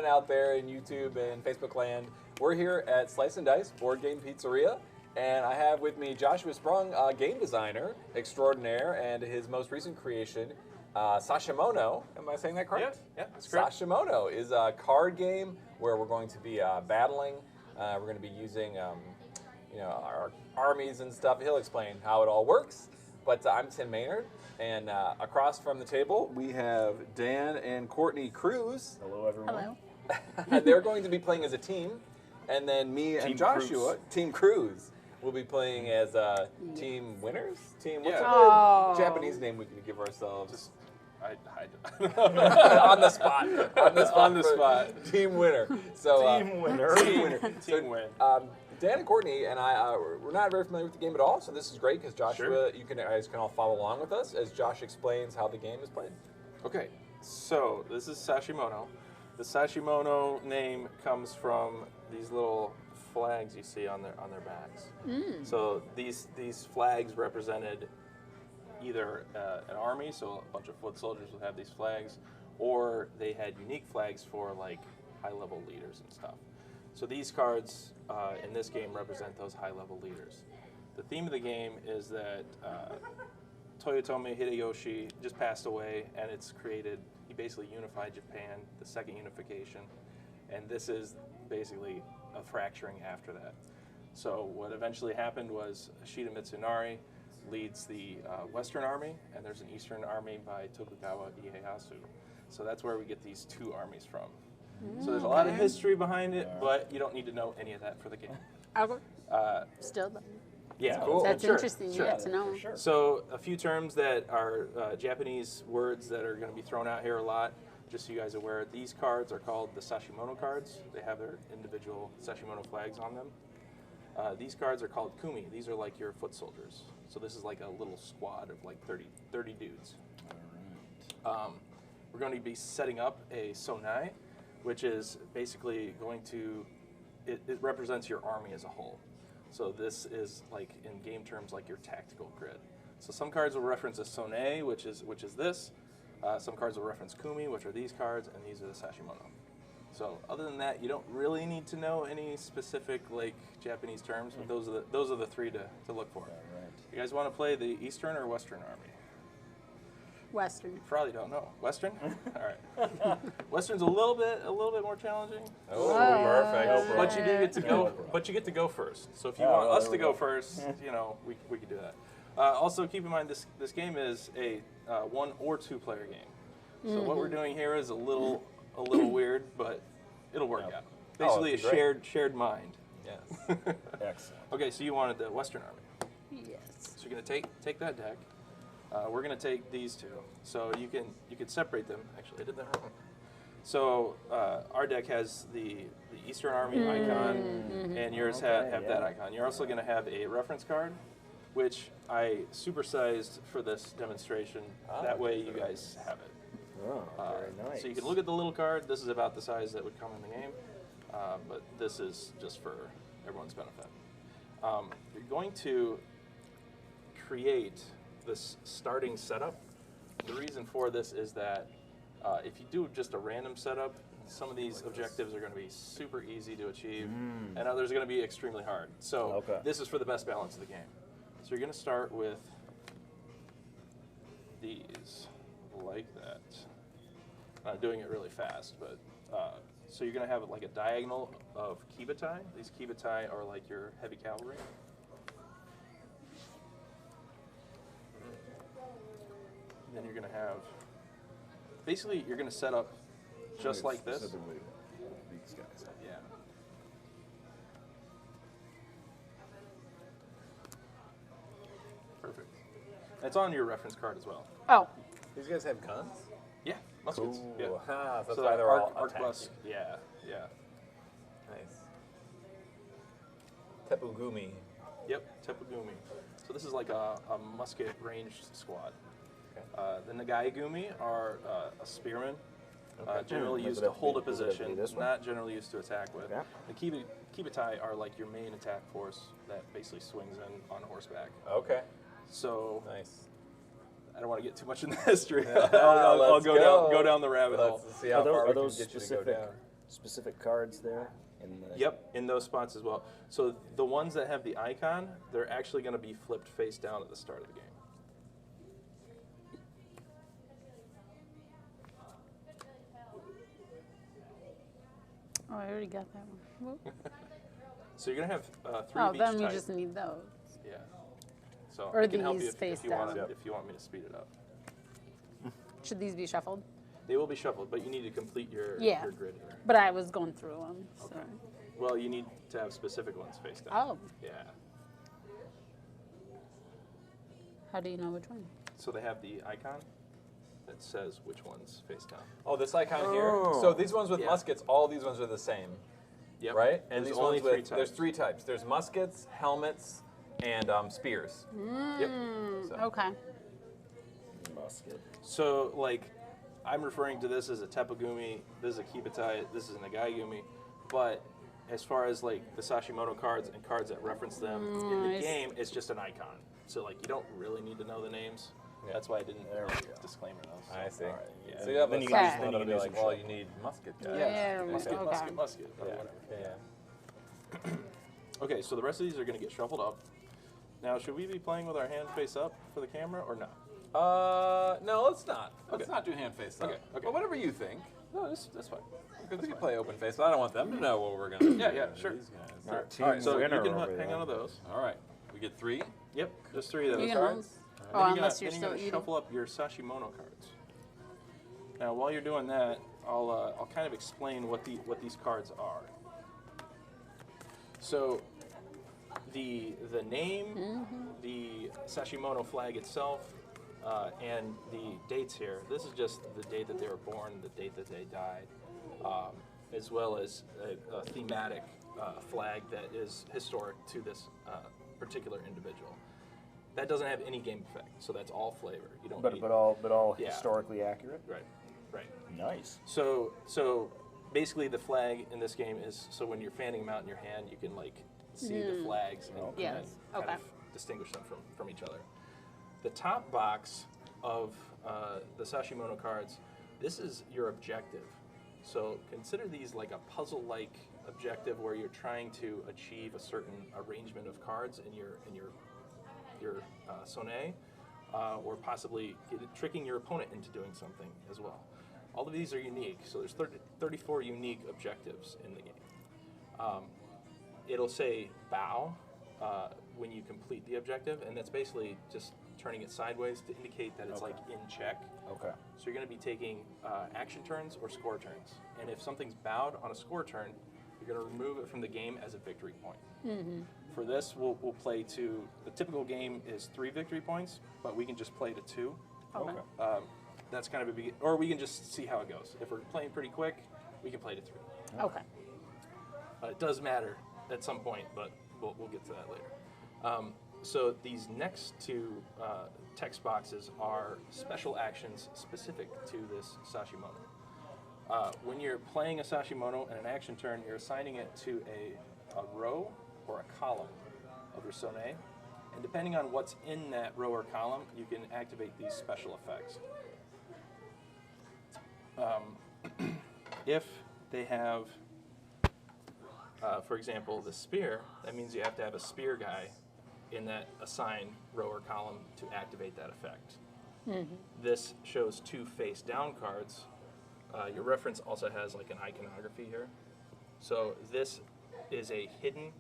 Out there in YouTube and Facebook land. We're here at Slice and Dice Board Game Pizzeria, and I have with me Joshua Sprung, game designer extraordinaire, and his most recent creation, Sashimono. Am I saying that correct? Yeah, that's correct. Sashimono is a card game where we're going to be battling. We're going to be using, our armies and stuff. He'll explain how it all works. But I'm Tim Maynard, and across from the table we have Dan and Courtney Cruz. Hello, everyone. Hello. They're going to be playing as a team, and then me and Joshua, Team Cruz, will be playing as Team Winners. What's a good Japanese name we can give ourselves? On the spot. On the spot. Team Winner. So Team Winner. Team Winner. Team Win. Dan and Courtney and I, we're not very familiar with the game at all, so this is great because Joshua, you guys can all follow along with us as Josh explains how the game is played. Okay, so this is Sashimono. The Sashimono name comes from these little flags you see on their backs. So these flags represented either an army, so a bunch of foot soldiers would have these flags, or they had unique flags for like high-level leaders and stuff. So these cards in this game represent those high-level leaders. The theme of the game is that Toyotomi Hideyoshi just passed away, and he basically unified Japan, the second unification, and this is basically a fracturing after that. So what eventually happened was Ashita Mitsunari leads the Western Army, and there's an Eastern Army by Tokugawa Ieyasu. So that's where we get these two armies from. So there's a lot of history behind it, but you don't need to know any of that for the game. Still, Yeah, cool. that's Sure, interesting. sure. Yeah, to know. Sure. So a few terms that are Japanese words that are going to be thrown out here a lot, just so you guys are aware. These cards are called the Sashimono cards. They have their individual Sashimono flags on them. These cards are called kumi. These are like your foot soldiers. So this is like a little squad of like 30 dudes. We're going to be setting up a sonai, which is basically going to, it represents your army as a whole. So this is like in game terms like your tactical grid. So some cards will reference a sonai, which is this. Some cards will reference kumi, which are these cards, and these are the Sashimono. So other than that, you don't really need to know any specific like Japanese terms, but those are the three to look for. Right. You guys want to play the Eastern or Western Army? Western. You probably don't know. Western? All right. Western's a little bit more challenging. Oh, perfect. But you do get to go. But you get to go first. So if you want us to go first, we could do that. Also, keep in mind this game is a 1 or 2 player game. So what we're doing here is a little weird, but it'll work out. Basically, a shared mind. Yes. Excellent. Okay, so you wanted the Western Army. Yes. So you're gonna take that deck. We're gonna take these two. So you can separate them. Actually, I did that wrong. So our deck has the Eastern Army icon, and yours have that icon. You're also gonna have a reference card, which I supersized for this demonstration. That way you guys have it. Oh, very nice. So you can look at the little card. This is about the size that would come in the game, but this is just for everyone's benefit. You're going to create this starting setup. The reason for this is that if you do just a random setup, some of these objectives are going to be super easy to achieve, and others are going to be extremely hard. So this is for the best balance of the game. So you're going to start with these, like that. I'm doing it really fast, but so you're going to have like a diagonal of kibatai. These kibatai are like your heavy cavalry. Then you're going to have, basically you're going to set up just like this. Specifically, these guys. Yeah. Perfect. It's on your reference card as well. Oh. These guys have guns? Yeah, muskets. Cool. Yeah. Ah, so that's So why they're all arc attacking. bus. Yeah, yeah. Nice. Tepugumi. Yep, Tepugumi. So this is like a musket ranged squad. Okay. The Nagaigumi are a spearman, generally Does used it to have to hold a be- does it have to be position, this one? not generally used to attack with. Okay. The Kibatai are like your main attack force that basically swings in on horseback. Okay. So Nice. I don't want to get too much in the history. Let's I'll go. go down the rabbit hole. Let's see how far Are we can those get you to go specific down. specific cards there? In the... Yep, in those spots as well. So the ones that have the icon, they're actually going to be flipped face down at the start of the game. Oh, I already got that one. Whoop. So you're going to have 3 Oh, of each then we type. just need those. Yeah. So Or I can help you these if face you want down. if you want me to speed it up. Should these be shuffled? They will be shuffled, but you need to complete your grid here. But I was going through them. So. Okay. Well, you need to have specific ones face down. Oh, Yeah. how do you know which one? So they have the icon that says which one's face down. Oh, this icon here. Oh. So these ones with Yeah. muskets, all these ones are the same, Yep. right? And There's these only ones with 3 types. there's 3 types. There's muskets, helmets, and spears. Yep. So. Okay. Musket. So, like, I'm referring to this as a tepagumi, this is a kibatai, this is an nagaigumi, but as far as, like, the Sashimono cards and cards that reference them in the Nice. game, it's just an icon. So, like, you don't really need to know the names. Yeah. That's why I didn't There we go. disclaimer those. I see. All right, yeah. So you have Then a you can- Sashimono then you that'll can be do like, some well, shit. you need musket guys. Yeah, musket, okay. musket, or Yeah. whatever. Yeah. Okay, so the rest of these are going to get shuffled up. Now, should we be playing with our hand face up for the camera or not? No, let's not. Let's Okay. not do hand face up. Okay, okay. But whatever you think. No, that's fine. Because we can play open face, but I don't want them to know what we're gonna do. Yeah, yeah, sure. These guys. All right, All team right, So you winner can over hang there. on to those. All right. We get 3. Yep, just 3 of You those can cards. hold? Then Oh, you unless got- you're then still gotta eating. shuffle up your Sashimono cards. Now, while you're doing that, I'll kind of explain what these cards are. So, the name, the Sashimono flag itself, and the dates here. This is just the date that they were born, the date that they died, as well as a thematic flag that is historic to this particular individual. That doesn't have any game effect, so that's all flavor. You don't need, But all Yeah. historically accurate. right. Nice. So basically the flag in this game is, so when you're fanning them out in your hand, you can like see the flags and Okay. Yes, kind okay. of distinguish them from each other. The top box of the Sashimono cards, this is your objective. So consider these like a puzzle-like objective where you're trying to achieve a certain arrangement of cards in your sonnet, or possibly tricking your opponent into doing something as well. All of these are unique, so there's 34 unique objectives in the game. It'll say bow when you complete the objective, and that's basically just turning it sideways to indicate that it's like in check. Okay. So you're going to be taking action turns or score turns, and if something's bowed on a score turn, you're going to remove it from the game as a victory point. For this, we'll play to, the typical game is 3 victory points, but we can just play to 2. Okay. That's kind of a big, or we can just see how it goes. If we're playing pretty quick, we can play to 3. Okay. It does matter at some point, but we'll get to that later. So these next 2 text boxes are special actions specific to this Sashimono. When you're playing a Sashimono and an action turn, you're assigning it to a row or a column of your sonnet, and depending on what's in that row or column, you can activate these special effects. If they have, for example, the spear, that means you have to have a spear guy in that assigned row or column to activate that effect. This shows 2 face down cards. Your reference also has like an iconography here. So this is a hidden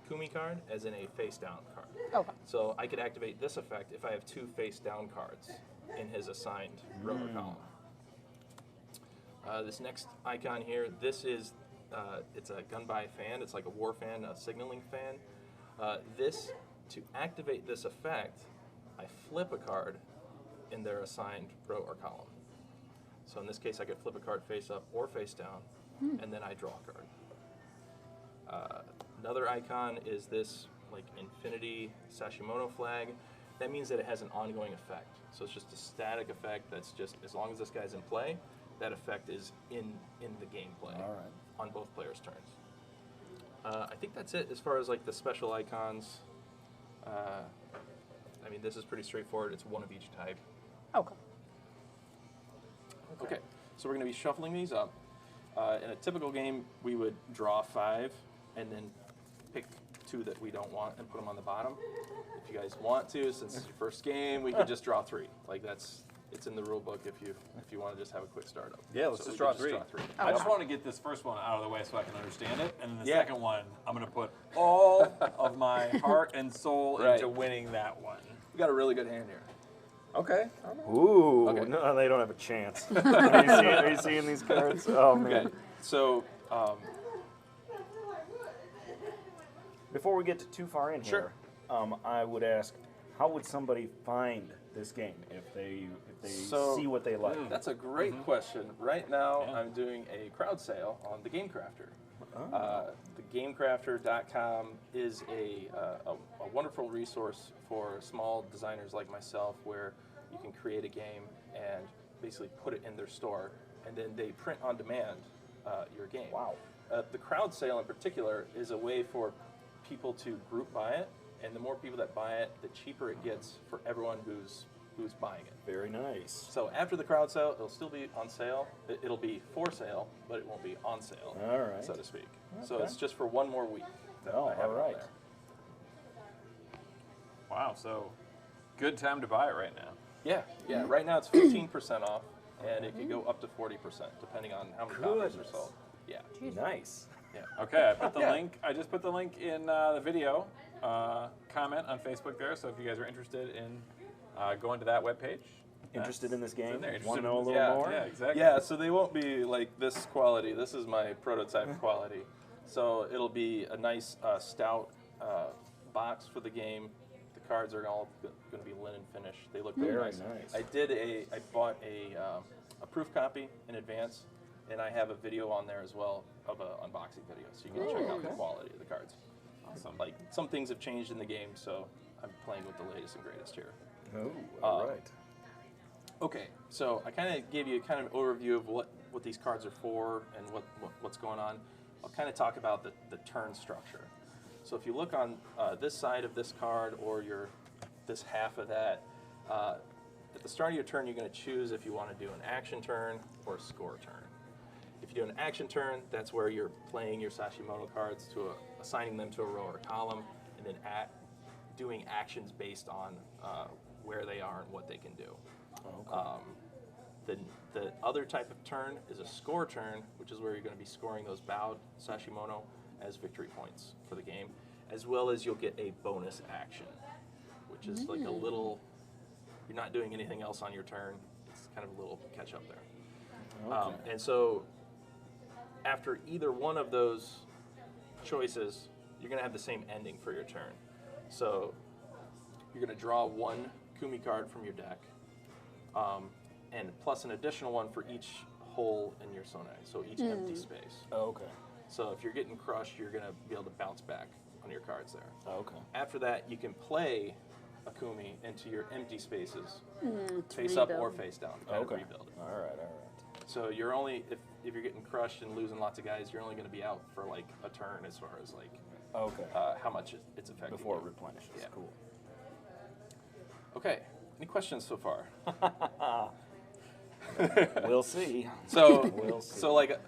Kumi card, as in a face down card. Okay. So I could activate this effect if I have 2 face down cards in his assigned row or column. This next icon here, this is, it's a gunby fan. It's like a war fan, a signaling fan. To activate this effect, I flip a card in their assigned row or column. So in this case, I could flip a card face up or face down, and then I draw a card. Another icon is this like infinity Sashimono flag. That means that it has an ongoing effect. So it's just a static effect that's just, as long as this guy's in play, that effect is in the gameplay All right. on both players' turns. I think that's it as far as like the special icons. I mean, this is pretty straightforward. It's 1 of each type. Okay. Okay, so we're going to be shuffling these up. In a typical game, we would draw 5 and then pick 2 that we don't want and put them on the bottom. If you guys want to, since it's your first game, we could just draw 3. Like it's in the rule book if you want to just have a quick startup. Yeah, let's just draw 3. I just want to get this first one out of the way so I can understand it, and then the Yeah. second one, I'm going to put all of my heart and soul Right. into winning that one. We got a really good hand here. Okay. Ooh, Okay. no, they don't have a chance. Are you seeing these cards? Oh, man. Okay, so Before we get too far in Sure. here, I would ask, how would somebody find this game if they So- see what they like? that's a great question. Right now, I'm doing a crowd sale on the Game Crafter. TheGameCrafter.com is a wonderful resource for small designers like myself, where you can create a game and basically put it in their store, and then they print on demand your game. Wow. The crowd sale in particular is a way for people to group buy it, and the more people that buy it, the cheaper it gets for everyone who's buying it. Very nice. So after the crowd sale, it'll still be on sale. It'll be for sale, but it won't be on sale, All right. so to speak. So Okay. it's just for one more week. that Oh, I have all it on right. there. Wow, so good time to buy it right now. Yeah. Right now it's 15% off, and it can go up to 40% depending on how many copies are Goodness. sold. Yeah. Nice. Yeah. Okay, I put the Yeah. link. I just put the link in the video comment on Facebook there. So if you guys are interested in going to that webpage, Interested in this game? in there. Want Interested to know a in- little yeah, more? Yeah, exactly. Yeah, so they won't be like this quality. This is my prototype quality. So it'll be a nice stout box for the game. The cards are all going to be linen finish. They look really Very nice. nice. I bought a proof copy in advance, and I have a video on there as well of an unboxing video, so you can check out the quality of the cards. Awesome. Like some things have changed in the game, so I'm playing with the latest and greatest here. Oh, all right. Okay, so I kind of gave you a kind of overview of what these cards are for and what's going on. I'll kind of talk about the turn structure. So if you look on this side of this card or this half of that, at the start of your turn, you're going to choose if you want to do an action turn or a score turn. If you do an action turn, that's where you're playing your Sashimono cards assigning them to a row or a column, and then doing actions based on where they are and what they can do. The other type of turn is a score turn, which is where you're going to be scoring those bowed Sashimono as victory points for the game, as well as you'll get a bonus action, which is like a little, you're not doing anything else on your turn, it's kind of a little catch up there. Okay. And so after either one of those choices, you're going to have the same ending for your turn. So you're going to draw one Kumi card from your deck, and plus an additional one for each hole in your sonai, so each empty space. Okay. So if you're getting crushed, you're going to be able to bounce back on your cards there. Okay. After that, you can play a Kumi into your empty spaces, face up or face down, kind of Okay. rebuild it. All right. So you're only, if you're getting crushed and losing lots of guys, you're only going to be out for like a turn as far as like Okay. how much it's affecting Before it you. replenishes. Yeah. Cool. Okay, any questions so far? We'll see. So, We'll see. so like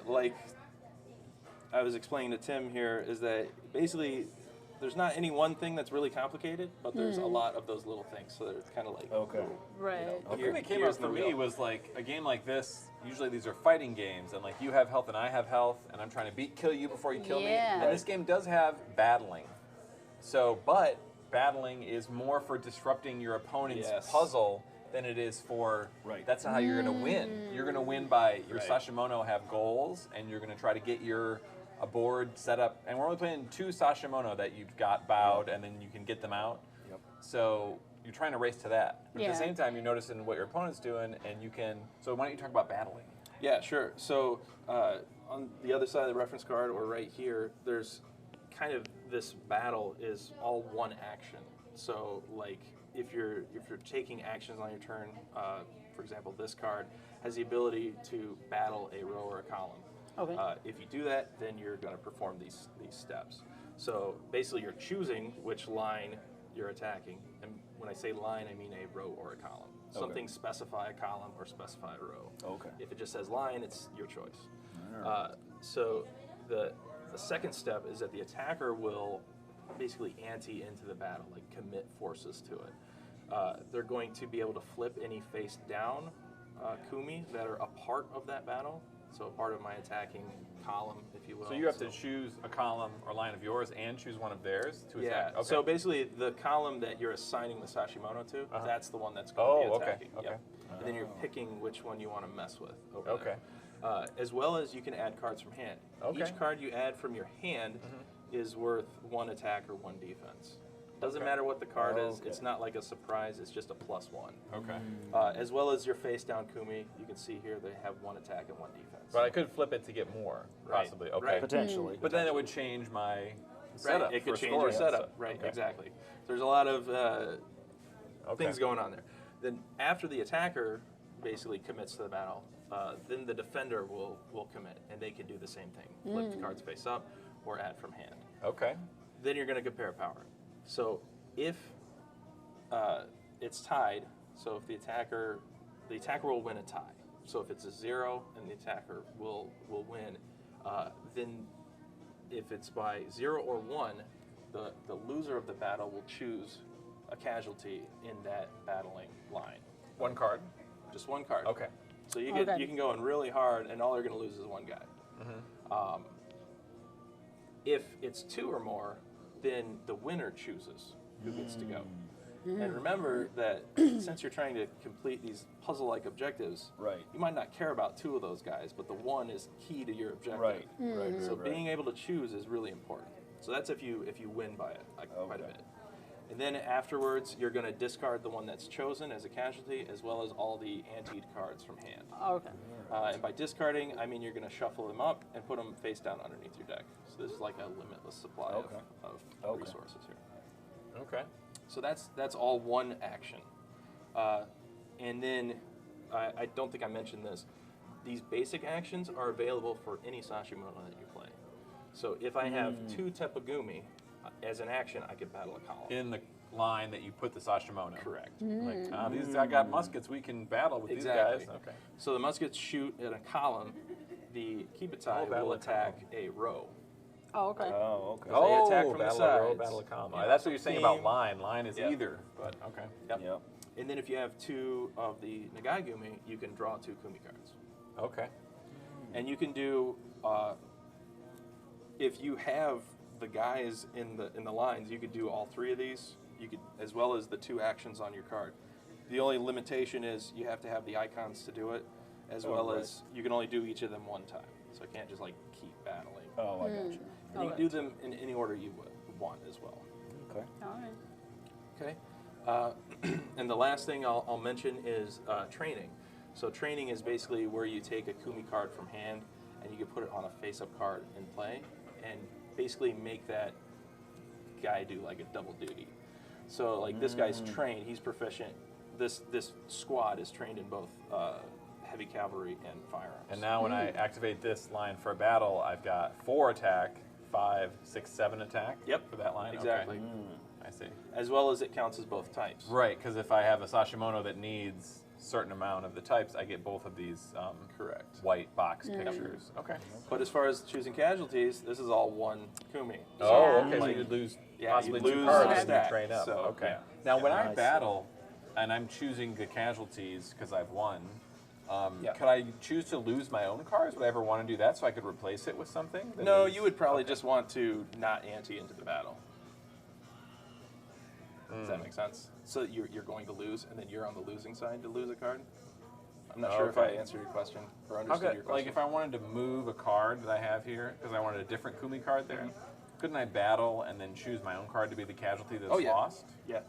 I was explaining to Tim here, is that basically there's not any one thing that's really complicated, but there's a lot of those little things. So they're kind of like Okay. Right. The Here- thing that came here's up for the me wheel. was like a game like this. Usually these are fighting games, and like you have health and I have health, and I'm trying to kill you before you kill me. Yeah. And this game does have battling. So, but battling is more for disrupting your opponent's Yes. puzzle than it is for. Right. That's not how you're going to win. You're going to win by your Right. Sashimono have goals, and you're going to try to get a board set up. And we're only playing 2 Sashimono that you've got bowed, and then you can get them out. Yep. So you're trying to race to that. But at Yeah. the same time, you're noticing what your opponent's doing, and you can. So why don't you talk about battling? Yeah, sure. So on the other side of the reference card, or right here, there's kind of this battle is all one action. So like if you're taking actions on your turn, for example, this card has the ability to battle a row or a column. Okay. If you do that, then you're going to perform these steps. So basically, you're choosing which line you're attacking, and when I say line, I mean a row or a column. Something specify a column or specify a row. Okay. If it just says line, it's your choice. So the second step is that the attacker will basically ante into the battle, like commit forces to it. They're going to be able to flip any face down kumi that are a part of that battle, so a part of my attacking column, if you will. So you have to choose a column or line of yours and choose one of theirs to attack. Okay. So basically, the column that you're assigning the Sashimono to, that's the one that's going to be attacking. Okay. Yep. And then you're picking which one you want to mess with over Okay. there. As well as you can add cards from hand. Okay. Each card you add from your hand is worth 1 attack or 1 defense. Doesn't matter what the card is. It's not like a surprise. It's just a +1. Okay. As well as your face down kumi, you can see here they have 1 attack and 1 defense. But I could flip it to get more, Right. possibly. Okay. Right. Potentially. But then it would change my setup. Right. It could for change your scoring and setup. stuff. Right. Okay. Exactly. There's a lot of Okay. things going on there. Then after the attacker basically commits to the battle, then the defender will commit, and they can do the same thing. Flip the cards face up or add from hand. Okay. Then you're going to compare power. So if it's tied, so if the attacker will win a tie. So if it's a 0 and the attacker will win, then if it's by 0 or 1, the loser of the battle will choose a casualty in that battling line. One card. Just 1 card. Okay. So you Okay. you can go in really hard, and all they're going to lose is 1 guy. If it's 2 or more, then the winner chooses who gets to go. And remember that since you're trying to complete these puzzle-like objectives, Right. you might not care about 2 of those guys, but the 1 is key to your objective. Right. Right. So right. being able to choose is really important. So that's if you win by it, quite a Okay. bit. And then afterwards, you're going to discard the one that's chosen as a casualty, as well as all the anteed cards from hand. Okay. And by discarding, I mean you're going to shuffle them up and put them face down underneath your deck. So this is like a limitless supply of resources here. Okay. So that's all one action. And then I don't think I mentioned this. These basic actions are available for any Sashimono that you play. So if I have 2 Tepagumi as an action, I could battle a column. In the line that you put the Sashimono. Correct. Like, these I got muskets. We can battle with Exactly. these guys. Okay. So the muskets shoot at a column. The Kibitai battle will a attack a row. Oh, okay. Oh, okay. They attack from the battle a row, sides. battle a column. Yeah. That's what you're saying about Team. line. Line is Yeah. either, but okay. Yep. And then if you have 2 of the Nagaigumi, you can draw 2 Kumi cards. Okay. And you can do, if you have the guys in the lines, you could do all 3 of these. You could, as well as the 2 actions on your card. The only limitation is you have to have the icons to do it, as well as you can only do each of them 1 time. So I can't just like keep battling. Oh, I got you. And you can do them in any order you would want as well. Okay. All right. Okay. And the last thing I'll mention is training. So training is basically where you take a Kumi card from hand and you can put it on a face-up card in play and basically make that guy do like a double duty. So like this guy's trained, he's proficient. This squad is trained in both heavy cavalry and firearms. And now when I activate this line for a battle, I've got 4 attack, 5, 6, 7 attack. Yep. For that line. Exactly. Okay. I see. As well as it counts as both types. Right, because if I have a Sashimono that needs a certain amount of the types, I get both of these Correct. white box pictures. Okay. But as far as choosing casualties, this is all 1 Kumi. Oh, okay. So Like, you'd lose yeah, possibly you'd 2 lose cards a as you stack, train up. so, Okay. yeah. Now, when I I see. battle and I'm choosing the casualties because I've won, Yeah. could I choose to lose my own cards? Would I ever want to do that so I could replace it with something? that No, is- you would probably just want to not ante into the battle. Does that make sense? So you're going to lose, and then you're on the losing side to lose a card? I'm not sure if I Okay. answered your question or How understood could, your question. like if I wanted to move a card that I have here because I wanted a different Kumi card there, couldn't I battle and then choose my own card to be the casualty that's Oh, yeah. lost? Yeah.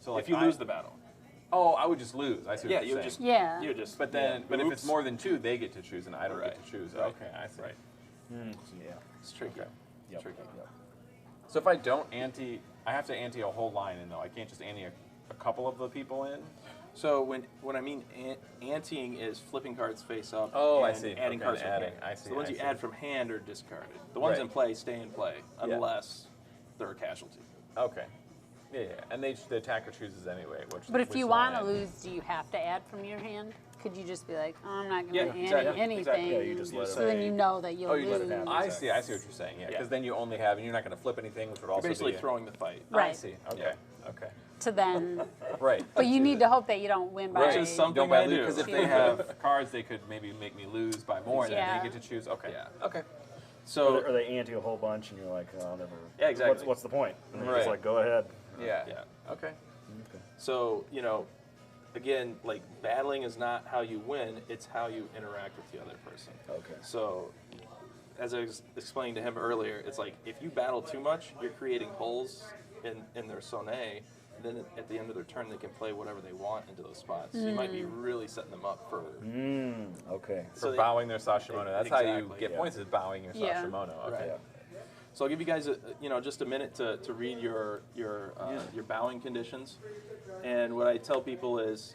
So like If you lose the battle. Oh, I would just lose. I see what Yeah, you're you would saying. just. Yeah. You would just. But then, yeah, but if oops. it's more than 2, they get to choose and I don't Right. get to choose. Right. Okay, I see. Right. Yeah. It's tricky. Okay. Yep. Tricky. Yep. So if I don't ante, I have to ante a whole line in though. I can't just ante a couple of the people in. So when I mean anteing is flipping cards face up. Oh, I and see. Adding Okay, cards from adding. hand. I see, So the ones I you see. add from hand are discarded. The ones Right. in play stay in play Yeah. unless they're a casualty. Okay. Yeah, and the attacker chooses anyway. But if which you want to line. lose, do you have to add from your hand? Could you just be like, oh, I'm not going Yeah, to add exactly, anything? exactly. Yeah, you just let so it- then you know that you'll you lose. let it happen. I see what you're saying. Yeah, Yeah. because then you only have, and you're not going to flip anything, which would You're also basically be throwing the fight. I Right. see. Okay. Yeah. Okay. To then, Right. but you need to hope that you don't win by. Right. Which is something Don't buy I do. because if Two. they have cards, they could maybe make me lose by more, and Yeah. then you get to choose. Okay. Yeah. Okay. So Or they ante a whole bunch, and you're like, oh, never. Yeah, exactly. What's the point? And they're Right. just like, go ahead. Yeah. Yeah. Okay. So, again, like battling is not how you win, it's how you interact with the other person. Okay. So, as I was explaining to him earlier, it's like if you battle too much, you're creating holes in their sonne. Then at the end of their turn, they can play whatever they want into those spots. So you might be really setting them up for. Okay. For So they- bowing their Sashimono. That's how you Exactly, get yeah. points is bowing your Yeah. Sashimono. Okay. Right. So I'll give you guys just a minute to read your bowing conditions, and what I tell people is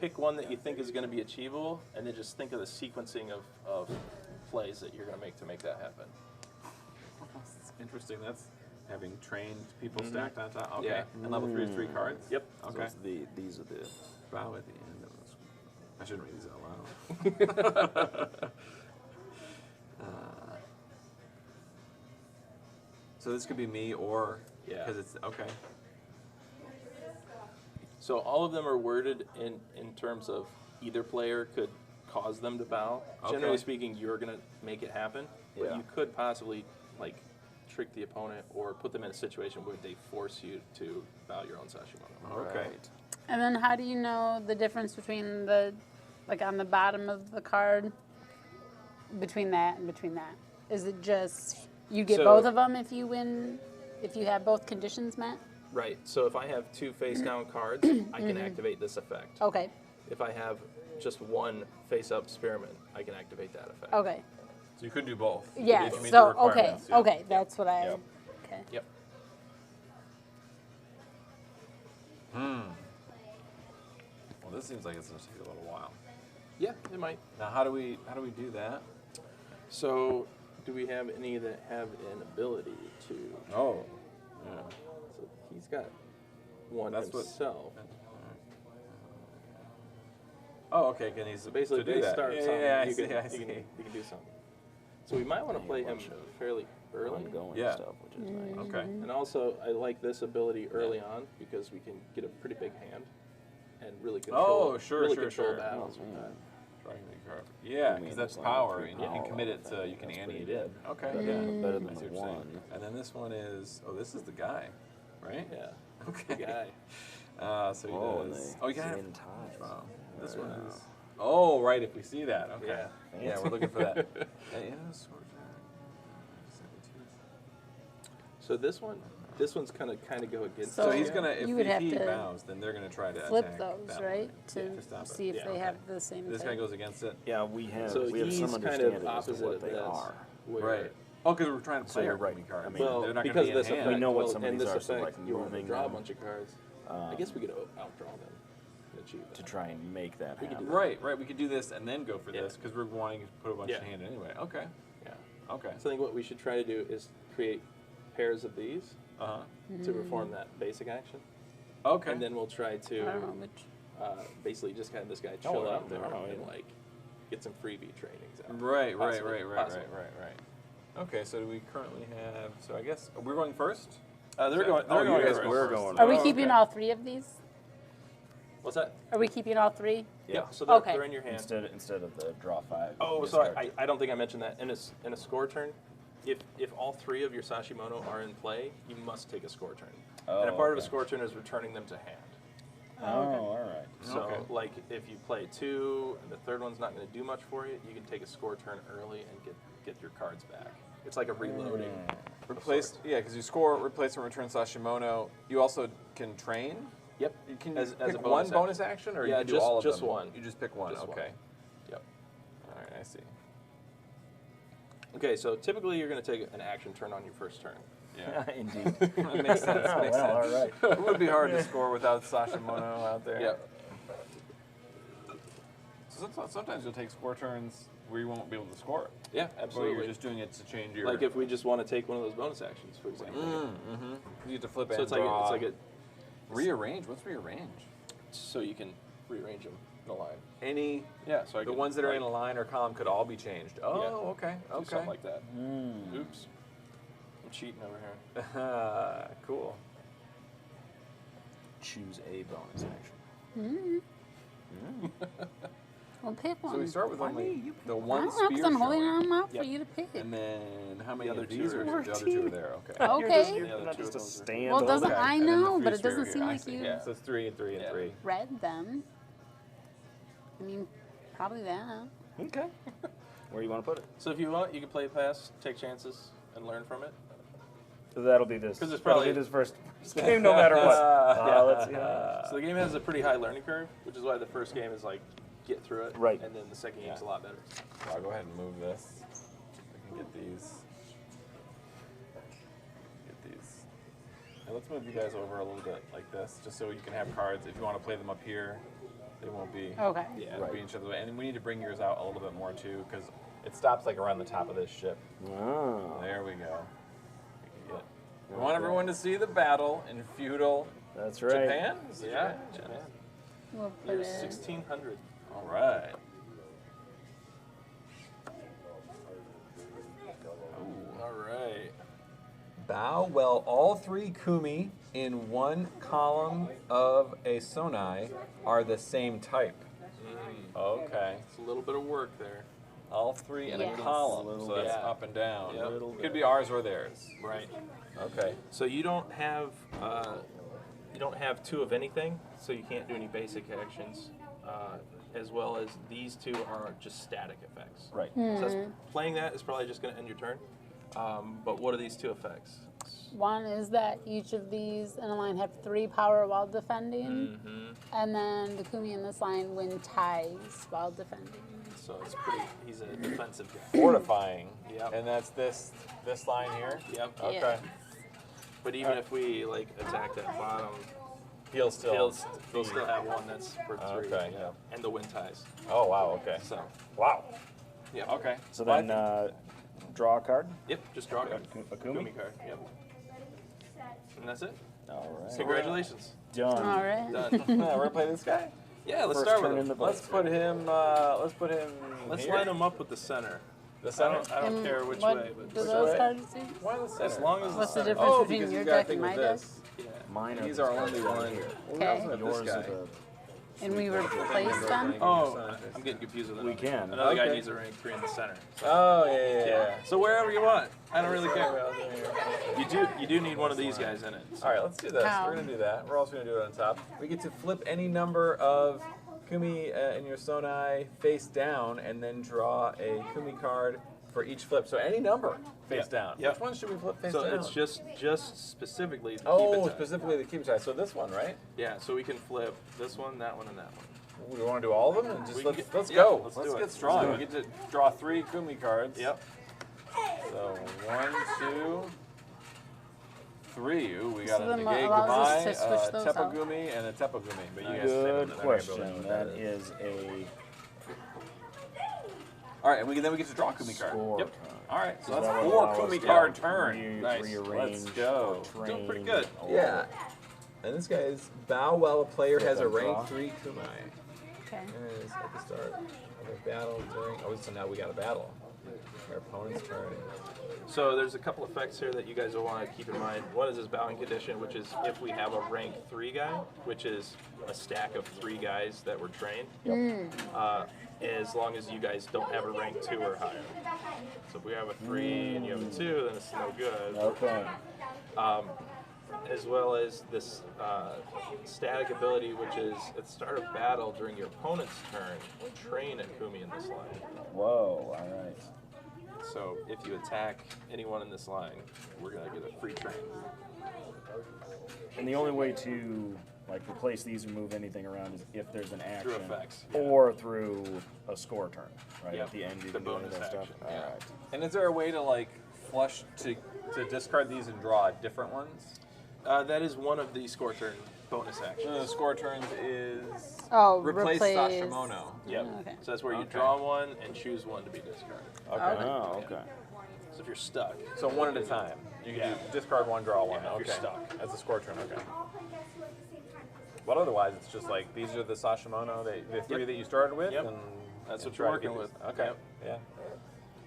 pick one that you think is going to be achievable, and then just think of the sequencing of plays that you're going to make that happen. That's interesting. That's having trained people stacked on top. Okay. Yeah. And level 3 is 3 cards. Yep. Okay. So these are the. Bow at the end of this. I shouldn't read these out loud. So this could be me or Yeah. because it's okay. So all of them are worded in terms of either player could cause them to bow. Generally Okay. speaking, you're going to make it happen, but Yeah. you could possibly trick the opponent or put them in a situation where they force you to bow your own Sashimono. Okay. And then how do you know the difference between on the bottom of the card, between that and between that? Is it just you get So- both of them if you win, if you have both conditions met? Right. So if I have 2 face down cards, I can activate this effect. Okay, If I have just 1 face up spearman, I can activate that effect. okay. So you could do both. Yeah, If you meet so, the okay, requirements, yeah. okay, that's what I, Yep. okay. Yep. Well, this seems like it's going to take a little while. Yeah, it might. Now, how do we do that? So, do we have any that have an ability to? Oh. Yeah. So he's got one That's what- himself. Oh, okay. Can he Basically, to do they that? start Yeah, something. yeah, I you see. can, I you see. can do something. So we might want to play him fairly early. Ongoing Yeah. stuff, which is nice. Okay. And also, I like this ability early on because we can get a pretty big hand and really control. Oh, sure, really sure, control sure. battles with that. Trying to make her- Yeah, I mean, because that's it's like power, three and you can power commit all it the to, time. you can That's ante pretty it. good. Okay, Better yeah. than- better I than see the what you're saying. one. And then this one is, oh, this is the guy, right? Yeah. Okay. Good guy. So he Oh, and does. they Oh, you got in ties. Wow. This one is. Oh, right. If we see that, okay. Yeah. Yeah, we're looking for that. Yeah, sword. So this one's kind of go against. So So he's us. gonna, if you would have he to bows, then they're gonna try to Flip attack those, that right? one. To To stop it. see if Yeah, they okay. have the same This thing. guy goes against it. Yeah, we have So we have he's some kind understanding of as to opposite what of they this. are. where- Right. Oh, because we're trying to play So, our right. right cards. I mean, Well, they're not because gonna be this in hand. effect, We know what well, some of and these this are, so, effect, like, you want to moving draw a them, bunch of cards. I guess we could outdraw them and achieve to that. try and make that We could happen. do Right, right. We could do this and then go for Yeah. this because we're wanting to put a bunch Yeah. in hand anyway. Okay. Yeah. Okay. So I think what we should try to do is create pairs of these Uh huh. to perform that basic action, Okay. and then we'll try I to don't know which. basically just have this guy Oh, chill yeah, out there yeah. and get some freebie trainings out. Right, right, Possibly, right, right, possibly. right. Okay, so do we currently have? So I guess we're going first. They're Is that- going. oh, They're you going. guys first. go We're first. going. Are we Oh, keeping okay. all 3 of these? What's that? Are we keeping all 3? Yeah. So they're, Okay. they're in your hand. Instead of the draw 5. Oh, you sorry. start- I don't think I mentioned that. In a score turn, if all 3 of your Sashimono are in play, you must take a score turn. And a Oh, part of a okay. sort turn is returning them to hand. Oh, all right. So, Okay. like, if you play 2 and the third one's not going to do much for you, you can take a score turn early and get your cards back. It's like a reloading. Replace, yeah, because you score, replace, and return Sashimono. You also can train. Yep. You can As pick a one bonus bonus action, or Yeah, you can do just- all of just them. one. You just pick one. Just one. Okay. Yep. All right, I see. Okay, so typically you're going to take an action turn on your first turn. Yeah. Indeed. That makes sense. Oh, Makes well, sense. all right. It would be hard to score without Sashimono out there. Yep. So sometimes you'll take score turns where you won't be able to score. Yeah, Or absolutely. you're just doing it to change your. Like if we just want to take one of those bonus actions, for example. Mm-hmm. You have to flip it So and it's like draw. a Rearrange? What's rearrange? So you can rearrange them in a line. Any, Yeah, so I the can, ones that are like, in a line or column could all be changed. Oh, Yeah. okay, do okay. something like that. Oops. I'm cheating over here. Cool. Choose a bonus action. Well, pick one. So we start with only the I one don't know, spear because I'm holding showing. them up for Yep. you to pick. And then how many other of two these are are here. the other two are there? Okay. Okay. You're The other not two just of a those are- stand. Well, doesn't Okay. I And then the know, free but it spear doesn't here. seem I like see. you Yeah. So it's 3 and 3 and Yeah. 3. read them. I mean, probably that. Okay. Where you want to put it? So if you want, you can play fast, take chances, and learn from it. So that'll be this. 'Cause it's that'll probably- be this first game, no matter what. Let's see. So the game has a pretty high learning curve, which is why the first game is like get through it, Right. And then the second game's Yeah. a lot better. So I'll go ahead and move this. I can get these. Now let's move you guys over a little bit like this, just so you can have cards. If you want to play them up here, they won't be. Okay. Yeah, be each other's way. And we need to bring yours out a little bit more too, because it stops like around the top of this ship. Oh, There we go. We want everyone to see the battle in feudal that's right. Japan. Is it Yeah, Japan? Japan. We'll put Year it. 1600. All right. All right. Bow well all 3 kumi in one column of a sonai are the same type. Okay. It's a little bit of work there. All 3 in Yes. a column, Little so that's bit. up and down. Yep. Could be ours or theirs. Right. Okay. So you don't have 2 of anything, so you can't do any basic actions. As well as these 2 are just static effects. Right. So that's, playing that is probably just going to end your turn. But what are these 2 effects? One is that each of these in a line have 3 power while defending, and then the Kumi in this line win ties while defending. So it's pretty. He's a defensive guy. Fortifying. Yep. And that's this line here. Yep. Okay. Yeah. But even if we like attack that bottom, He'll still. he'll still have one that's for 3. Okay, Yeah. yeah. And the win ties. Oh wow. Okay. So. Wow. Yeah. Okay. So Well, I then draw a card. Yep. Just draw a card. A Kumi? card. Yep. And that's it. All right. Congratulations. Done. All right. Done. we're gonna play this guy. Yeah. Let's First start turn with in him. the Let's vote. put him. Let's Let's line him up with the center. The I center. don't care which what way, do but those way? cards do? Why the center? as long as What's the center. difference Oh, between because your you got a deck thing and with my deck? this. Yeah. Mine are These these are cards only right one. here. Okay. Yours This are guy. the. And we replaced them? Oh, I'm getting confused with We another. can. Another guy Okay. needs a rank 3 in the center. Oh yeah. So wherever you want. I don't really care. You do need one of these guys in it. All right, let's do this. How? We're gonna do that. We're also gonna do it on top. We get to flip any number of kumi in your sonai face down, and then draw a kumi card for each flip. So any number face Yep. down. Yep. Which one should we flip face So down? it's just specifically the oh, keep it specifically the keep side. So this one, right? Yeah, so we can flip this one, that one, and that one. We want to do all of them, and just We can let's get- go. yeah, let's Let's do it. get strong. Let's do We get to draw 3 kumi cards. Yep. So 1, 2, 3. Ooh, we got So a then Nagay allows us to Gumai, switch those out. Tepagumi, and a Tepagumi. But you guys Good say question. That is a All right, and then we get to draw kumi card. score. Yep. All right, so That that's would 4 allow us kumi to card turn. Nice. Rearrange. Let's go. or Doing pretty train. good. Yeah. And this guy is bow while a player has a Flip and rank draw. 3 kumai. Okay. And is at the start of a battle during. Oh, so now we got a battle. Our opponent's turn. So there's a couple effects here that you guys will want to keep in mind. One is this bowing condition, which is if we have a rank 3 guy, which is a stack of 3 guys that were trained. As long as you guys don't have a rank 2 or higher. So if we have a 3 and you have a 2, then it's no good. Okay. As well as this static ability, which is at the start of battle during your opponent's turn, train a Kumi in this line. Whoa. All right. So if you attack anyone in this line, we're gonna get a free train. And the only way to like replace these or move anything around is if there's an action Through effects, yeah. or through a score turn. Right Yep. at the end, you The can do any of bonus that stuff. action, All yeah. right. And is there a way to like flush to discard these and draw different ones? That is one of the score turn bonus actions. The score turns is Oh, replace replace. Sashimono. Yep. Okay. So that's where you Okay. draw one and choose one to be discarded. Okay. Oh, okay. So if you're stuck, So one at a time. You can Yeah. do discard one, draw one. Yeah, if okay. you're stuck. That's a score turn. Okay. But otherwise, it's just like these are the Sashimono, the three Yep. that you started with, Yep. and That's and what you're try to get working these. with. Okay. Yep. Yeah.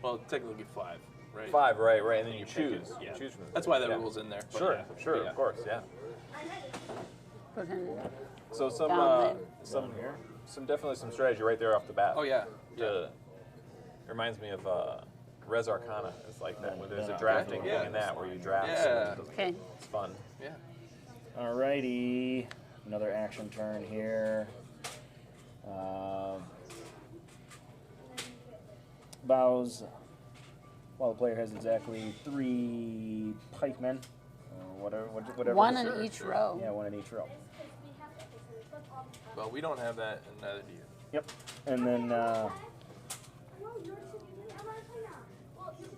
Well, technically 5, right? 5, right, and then you take choose. it, yeah. You choose from the That's three. why that Yeah. rule's in there. but Sure, yeah. sure, Yeah. of course, yeah. Put him So some down Down here. definitely some strategy right there off the bat. Oh yeah. It reminds me of Res Arcana. It's like that, where there's a Okay. drafting Yeah. thing in that where you draft. Yeah. Okay. It's fun. Yeah. Alrighty, another action turn here. Bows. While the player has exactly 3 pikemen, whatever. one this in is. each row. Yeah, 1 in each row. Well, we don't have that, and neither do you. Yep. And then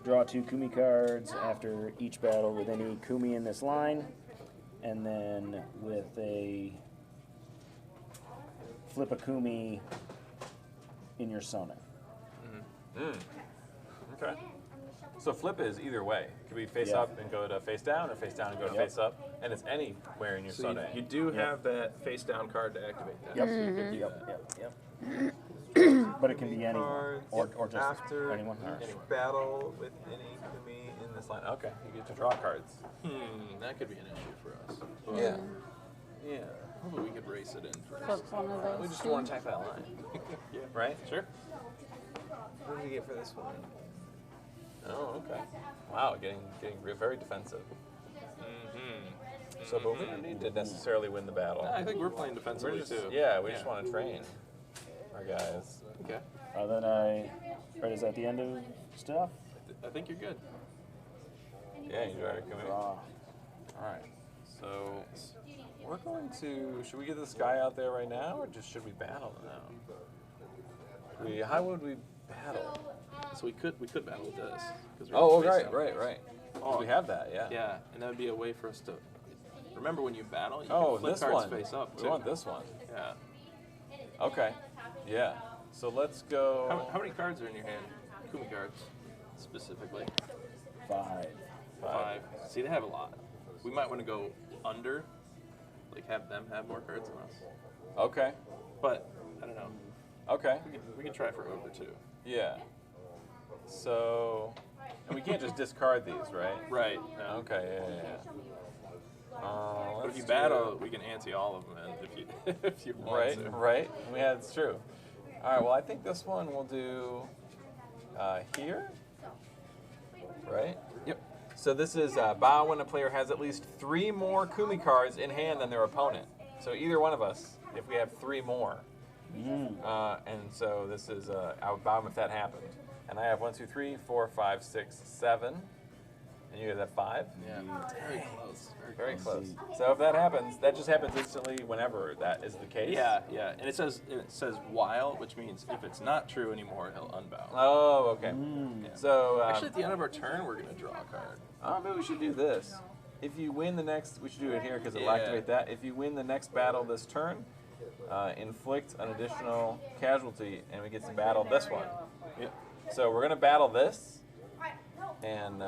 draw 2 Kumi cards after each battle with any Kumi in this line, and then with a flip a Kumi in your Sona. Okay. So flip is either way. It could be face Yeah. up and go to face down, or face down and go to Yep. face up, and it's anywhere in your So Sona. you do have that face down card to activate that. Yep. So you could do Yep. that. Yep. But it can be anyone, Cards or just after anyone. each battle with any Kumi in this line. Okay, you get to draw cards. That could be an issue for us. Yeah. Yeah. Hopefully we could race it in first. Flip one of those. We just two. want to attack that line, Yeah. right? Sure. What did we get for this one? Oh, okay. Wow, getting very defensive. So, but we don't need to necessarily win the battle. I think we're playing We're defensively just, too. yeah, we just want to train our guys. Okay. Then right, is that the end of stuff? I think you're good. Yeah, you draw your Kumi. Draw. All right. So we're going to. Should we get this guy out there right now, or just should we battle now? How would we battle? So we could battle with this. 'Cause we're Oh, face right, down. right. Oh, We have that, yeah. Yeah, and that would be a way for us to. Remember when you battle, you Oh, can flip this cards one. face up too. We want this one. Yeah. Okay. Yeah. So let's go. How many cards are in your hand? Kumi cards, specifically. 5. 5. See, they have a lot. We might want to go under, like have them have more cards than us. Okay. But I don't know. Okay. We can try for over 2. Yeah. So, and we can't just discard these, right? Right. No. Okay. Yeah. But Let's if you do- battle, we can ante all of them in if you if you want Right. to. Right. Yeah, it's true. All right. Well, I think this one we'll do here. Right. Yep. So this is bow when a player has at least 3 more Kumi cards in hand than their opponent. So either one of us, if we have 3 more. And so this is I would bow him if that happened. And I have 1, 2, 3, 4, 5, 6, 7. And you guys have 5? Yeah. Very close. Very close. So if that happens, that just happens instantly whenever that is the case. Yeah, yeah. And it says while, which means if it's not true anymore, he'll unbow. Oh, okay. Yeah. So Actually, at the end of our turn, we're gonna draw a card. maybe we should do this. If you win the next, we should do it here because it'll Yeah. activate that. If you win the next battle this turn, inflict an additional casualty, and we get to battle this one. Yep. So we're gonna battle this, and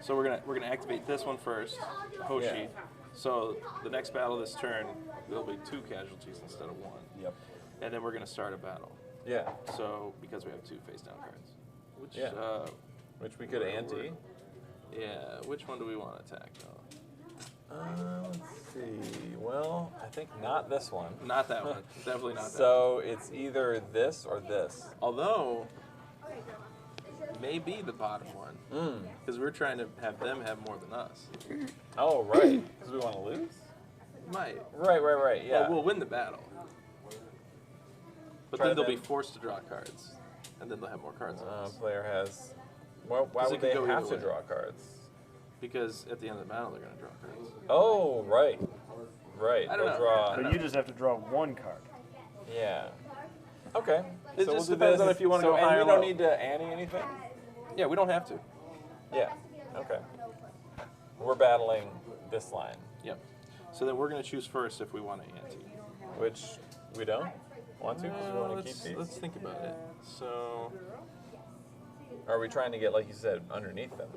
So we're gonna activate this one first, Hoshi. Yeah. So the next battle this turn, there'll be 2 casualties instead of 1. Yep. And then we're gonna start a battle. yeah, So because we have 2 face down cards, which Yeah. Which we could ante. yeah, which one do we want to attack though? Let's see. Well, I think not this one. Not that one. Definitely not that. So it's either this or this. One. Although maybe the bottom one, because we're trying to have them have more than us. Oh, right. Because we want to lose? Might. Right. Yeah. Well, we'll win the battle. But Try then they'll be them. forced to draw cards, and then they'll have more cards than us. Player has. Well, why 'Cause it would could they go have either to way. draw cards? Because at the end of the battle, they're going to draw cards. Oh, right. Right. I don't They'll know. draw. I don't But you just have to draw 1 card. Yeah. Okay. It so just we'll do depends this. on if you wanna so, go and high we or don't low. need to ante anything? Yeah, we don't have to. Yeah. Okay. We're battling this line, Yep. So then we're going to choose first if we want to ante. which we don't want to because we want to keep these. Let's think about it. So Or are we trying to get, like you said, underneath them?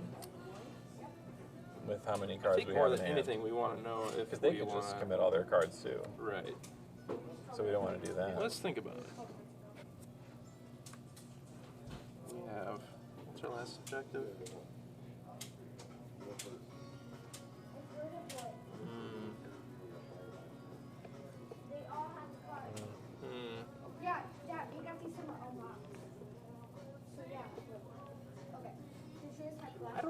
with how many I cards think we more have than in hand. anything, we want to know if Because they we could want just commit all their cards too. Right. So we don't want to do that. Let's think about it. We have, what's our last objective? Yeah, Dad, you got these from Oma. So yeah. Okay. Did you guys have glass? I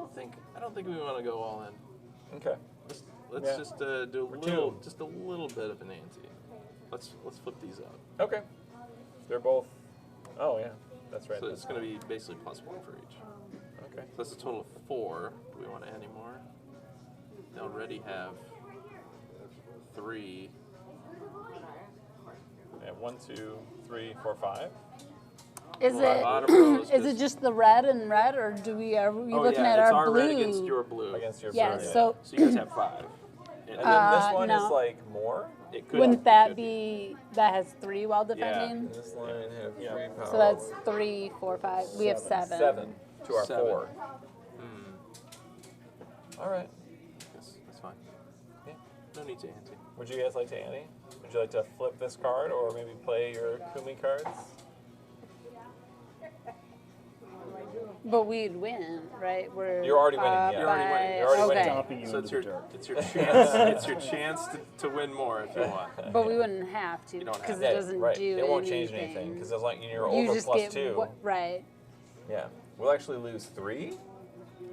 don't think we want to go all in. Okay. Let's Yeah. just do We're just a little bit of an ante. Let's flip these up. Okay. They're both. Oh yeah, that's right. So that's it's going to be basically +1 for each. Okay. So that's a total of 4. Do we want to add any more? They already have 3. Yeah, 1, 2, 3, 4, 5. Is Well, it bottom row is is it just- just the red and red, or are we looking at it's our our blue? red against your blue. Against your Yeah, blue. so So you guys have 5. And then this one no. is like more. It could, wouldn't it that could be that has 3 while defending? And this line have 3 power. So that's 3, 4, 5. We have 7. 7 to our 7. 4. All right. That's fine. Yeah. No need to ante. Would you guys like to ante? Would you like to flip this card or maybe play your Kumi cards? But we'd win, right? We're You're already winning, yeah. You're already winning. You're already winning. okay. Stomping you So into the dirt. it's your chance. It's your chance to win more if you want. But we wouldn't have to You don't have because to. it doesn't right. do It won't change anything because as long as you're you over just plus get 2. right. Yeah. We'll actually lose 3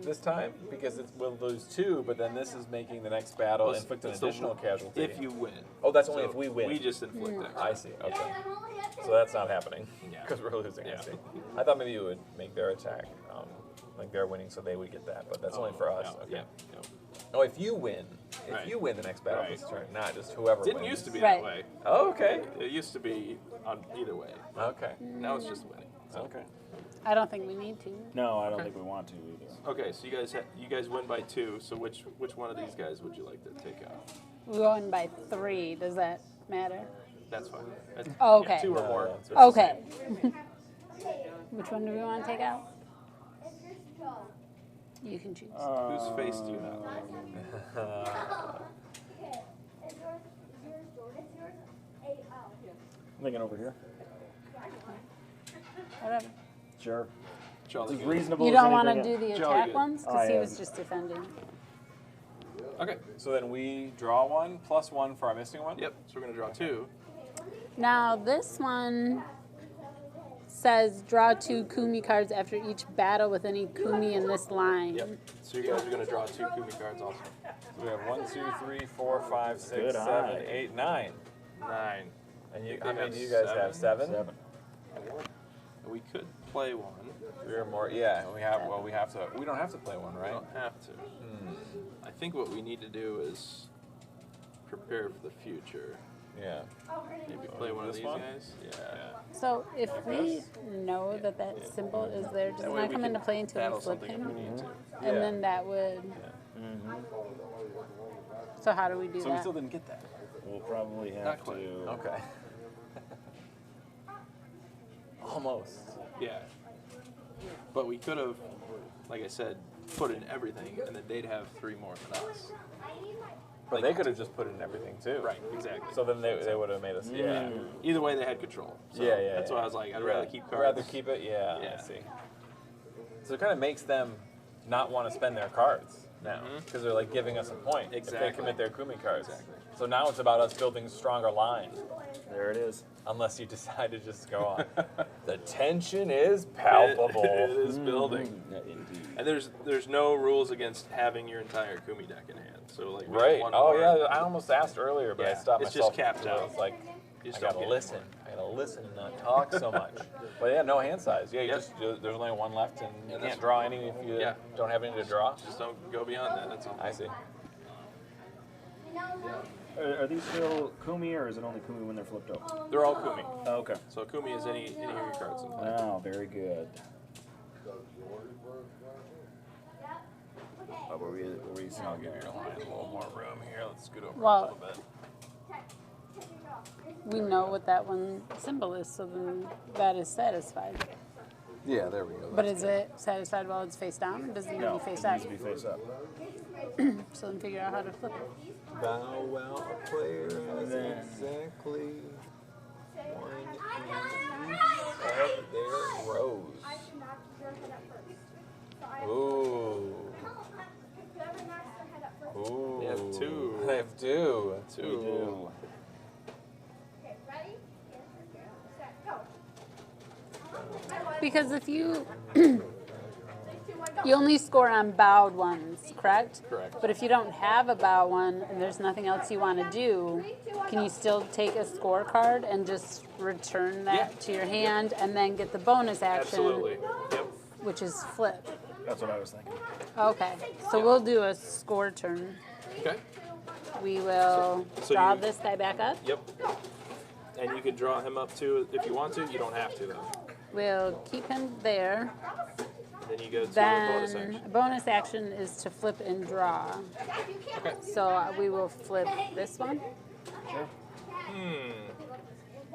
this time because we'll lose 2, but then this is making the next battle Plus, inflict an it's the additional casualty. If you win. Oh, that's only So if we win. We just inflict that. I see. Okay. So that's not happening Yeah. because we're losing. I Yeah. see. I thought maybe you would make their attack, like they're winning, so they would get that, but that's only for us. No, Okay. yeah. Oh, if you win, Right. you win the next battle Right. this turn, not just whoever Didn't wins. used to be Right. that way. Oh, okay. It used to be on either way. Okay. Now it's just winning. So. Okay. I don't think we need to. No, I don't think we want to either. Okay, so you guys win by 2. So which one of these guys would you like to take out? We go in by 3. Does that matter? That's fine. That's, Oh, okay. Yeah, 2 or No, more. that's what she Okay. Which one do we want to take out? You can choose. Whose face do you have? I'm thinking over here. Whatever. Sure. Jolly It's as good. reasonable You as don't want to anything do the Jolly attack good. ones I because he was am. just defending. Okay. So then we draw 1 plus 1 for our missing one. Yep. So we're gonna draw 2. Now this one says draw 2 Kumi cards after each battle with any Kumi in this line. Yep. So you guys are gonna draw 2 Kumi cards also. So we have 1, 2, 3, 4, 5, 6, Good 7, eye. 8, 9. 9. And you, Think how they many have do you guys have? 7? 7? 7. We could play 1. 3 or more. Yeah. We have. Well, we have to. We don't have to play 1, We right? don't have to. I think what we need to do is prepare for the future. Yeah. Maybe play one of This these one? guys. Yeah. So if we know that that symbol is there, does That it way not we come can into play until battle we flip something if we him? need to. And Yeah. then that would. So how do we do So we that? still didn't get that. We'll probably have Not quite. to. Okay. Almost. Yeah. But we could have, like I said, put in everything, and then they'd have 3 more than us. But they could have just put in everything too. Right. Exactly. So then they would have made us. Yeah. Either way, they had control. So Yeah, yeah. That's yeah. why I was like, I'd Yeah. rather keep cards. Rather keep it. Yeah. Yeah. I see. So it kind of makes them not want to spend their cards now because they're like giving us a point if Exactly. they commit their Kumi cards. Exactly. So now it's about us building stronger line. There it is. Unless you decide to just go on. The tension is palpable. It is building. Indeed. And there's no rules against having your entire Kumi deck in hand. So like we have Right. one Oh more. yeah. I almost asked earlier, but I Yeah, stopped it's myself. just capped I out. was like, You just I gotta don't get listen. I gotta listen and not talk so much. But yeah, no hand size. Yeah, you Yep. There's only 1 left, and you that's- can't draw any if you Yeah. don't have any to draw. Just don't go beyond that. That's all. I see. Are these still Kumi, or is it only Kumi when they're flipped over? They're all Kumi. Oh, okay. So Kumi is any of your cards in play. Oh, very good. Were we I'll give your line a little more room here. Let's scoot over Well- a little bit. We know what that one symbol is, so then that is satisfied. Yeah, there we go. But is it satisfied while it's face down, or does it need to No, be face it up? needs to be face up. So then figure out how to flip it. Bow well, a player has Then- exactly one in each of their rows. I should knock your head up first. So I have Ooh. whoever knocks their head up first. Ooh. They have two. They have two. We do. Okay, ready? Set, go. I won. Because if you 3, 2, 1, go. you only score on bowed ones, correct? Correct. But if you don't have a bow one and there's nothing else you want to do, can you still take a scorecard and just return that Yeah. to your hand and then get the bonus action, Absolutely. Yep. which is flip? That's what I was thinking. Okay, so we'll do a score turn. Okay. We will So draw you- this guy back up. Yep. And you could draw him up too if you want to. You don't have to though. We'll keep him there. Then you go to Then bonus action. bonus action is to flip and draw. Okay. So we will flip this one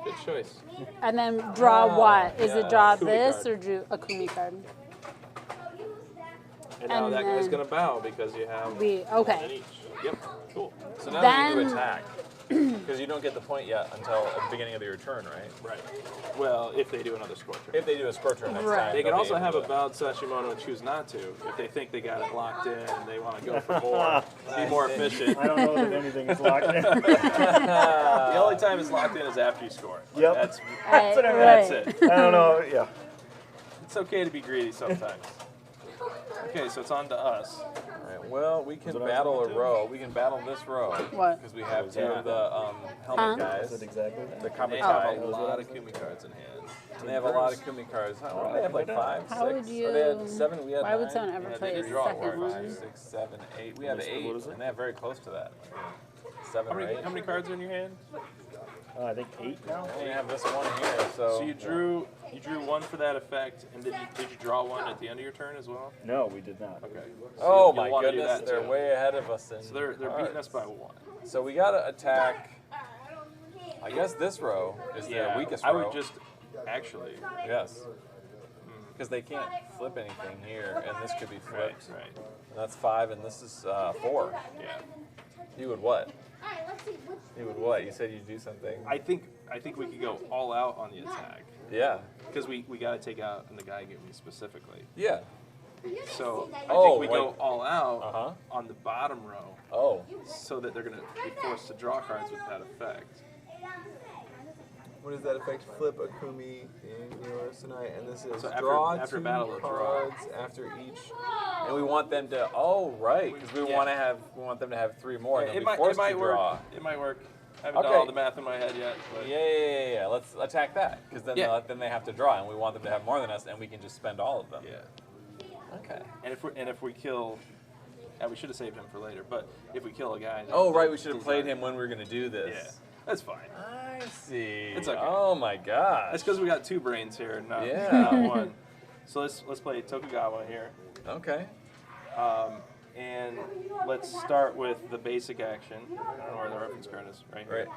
Good choice. and then draw what? Is it draw Kumi this card. or do a Kumi card? And now And that guy's then- gonna bow because you have We one okay. in each. Yep. Cool. So now you Then- do attack. Because you don't get the point yet until at the beginning of your turn, right? Right. Well, if they do another score turn. If they do a score turn next Right. time. They can they'll be also able have to a bowed Sashimono and choose not to if they think they got it locked in and they want to go for more, be more efficient. I don't know that anything is locked in. The only time it's locked in is after you score. Yep. That's Right, that's right. it. I don't know. Yeah. It's okay to be greedy sometimes. Okay, so it's on to us. Alright, well, we can That's what I was battle a gonna do. row. We can battle this row. What? Because we have two Yeah. of the helmet Is guys. it exactly The that? They Kamitai. have a lot of Kumi cards in hand. And they have a lot of Kumi cards. What do they have, like 5, How 6? would you- Or they had 7, we had Why 9. would someone ever Yeah, play they a did draw second one. 5, one? 6, 7, 8. We have What 8, is it? and they're very close to that. 7 How or 8. many cards are in your hand? I think 8 now. And you have this one here, so. So you drew one for that effect, and did you draw one at the end of your turn as well? No, we did not. Okay. Oh you'll my wanna do goodness, that they're too. way ahead of us in So they're beating us cards. by 1. So we gotta attack. I guess this row is their weakest row. I would just actually. Yes. Because they can't flip anything here, and this could be Right, flipped. right. And that's 5, and this is 4. Yeah. You would what? Alright, let's see which. You would what? You said you'd do something. I think we could go all out on the attack Yeah. because we got to take out the guy giving me specifically. Yeah. So I Oh, think we go like- all out Uh-huh. on the bottom row Oh. so that they're going to be forced to draw cards with that effect. What does that affect? Flip a Kumi in yours tonight, and this is So after- draw after 2 battle, draw. cards after each. And we want them to. Oh, right, because we Yeah. want them to have 3 more, and it they'll be might forced work. to draw. It might work. I haven't done Okay. all the math in my head yet. But Yeah. Let's attack that, because then Yeah. then they have to draw, and we want them to have more than us, and we can just spend all of them. Yeah. Okay. And if we kill, we should have saved him for later. But if we kill a guy, Oh, right, we should have played him when we were gonna do Yeah, this. that's fine. I see. It's okay. Oh my gosh. That's because we got 2 brains here, not, Yeah. not one. So let's play Tokugawa here. Okay. And let's start with the basic action. I don't know where the reference card is. Right here.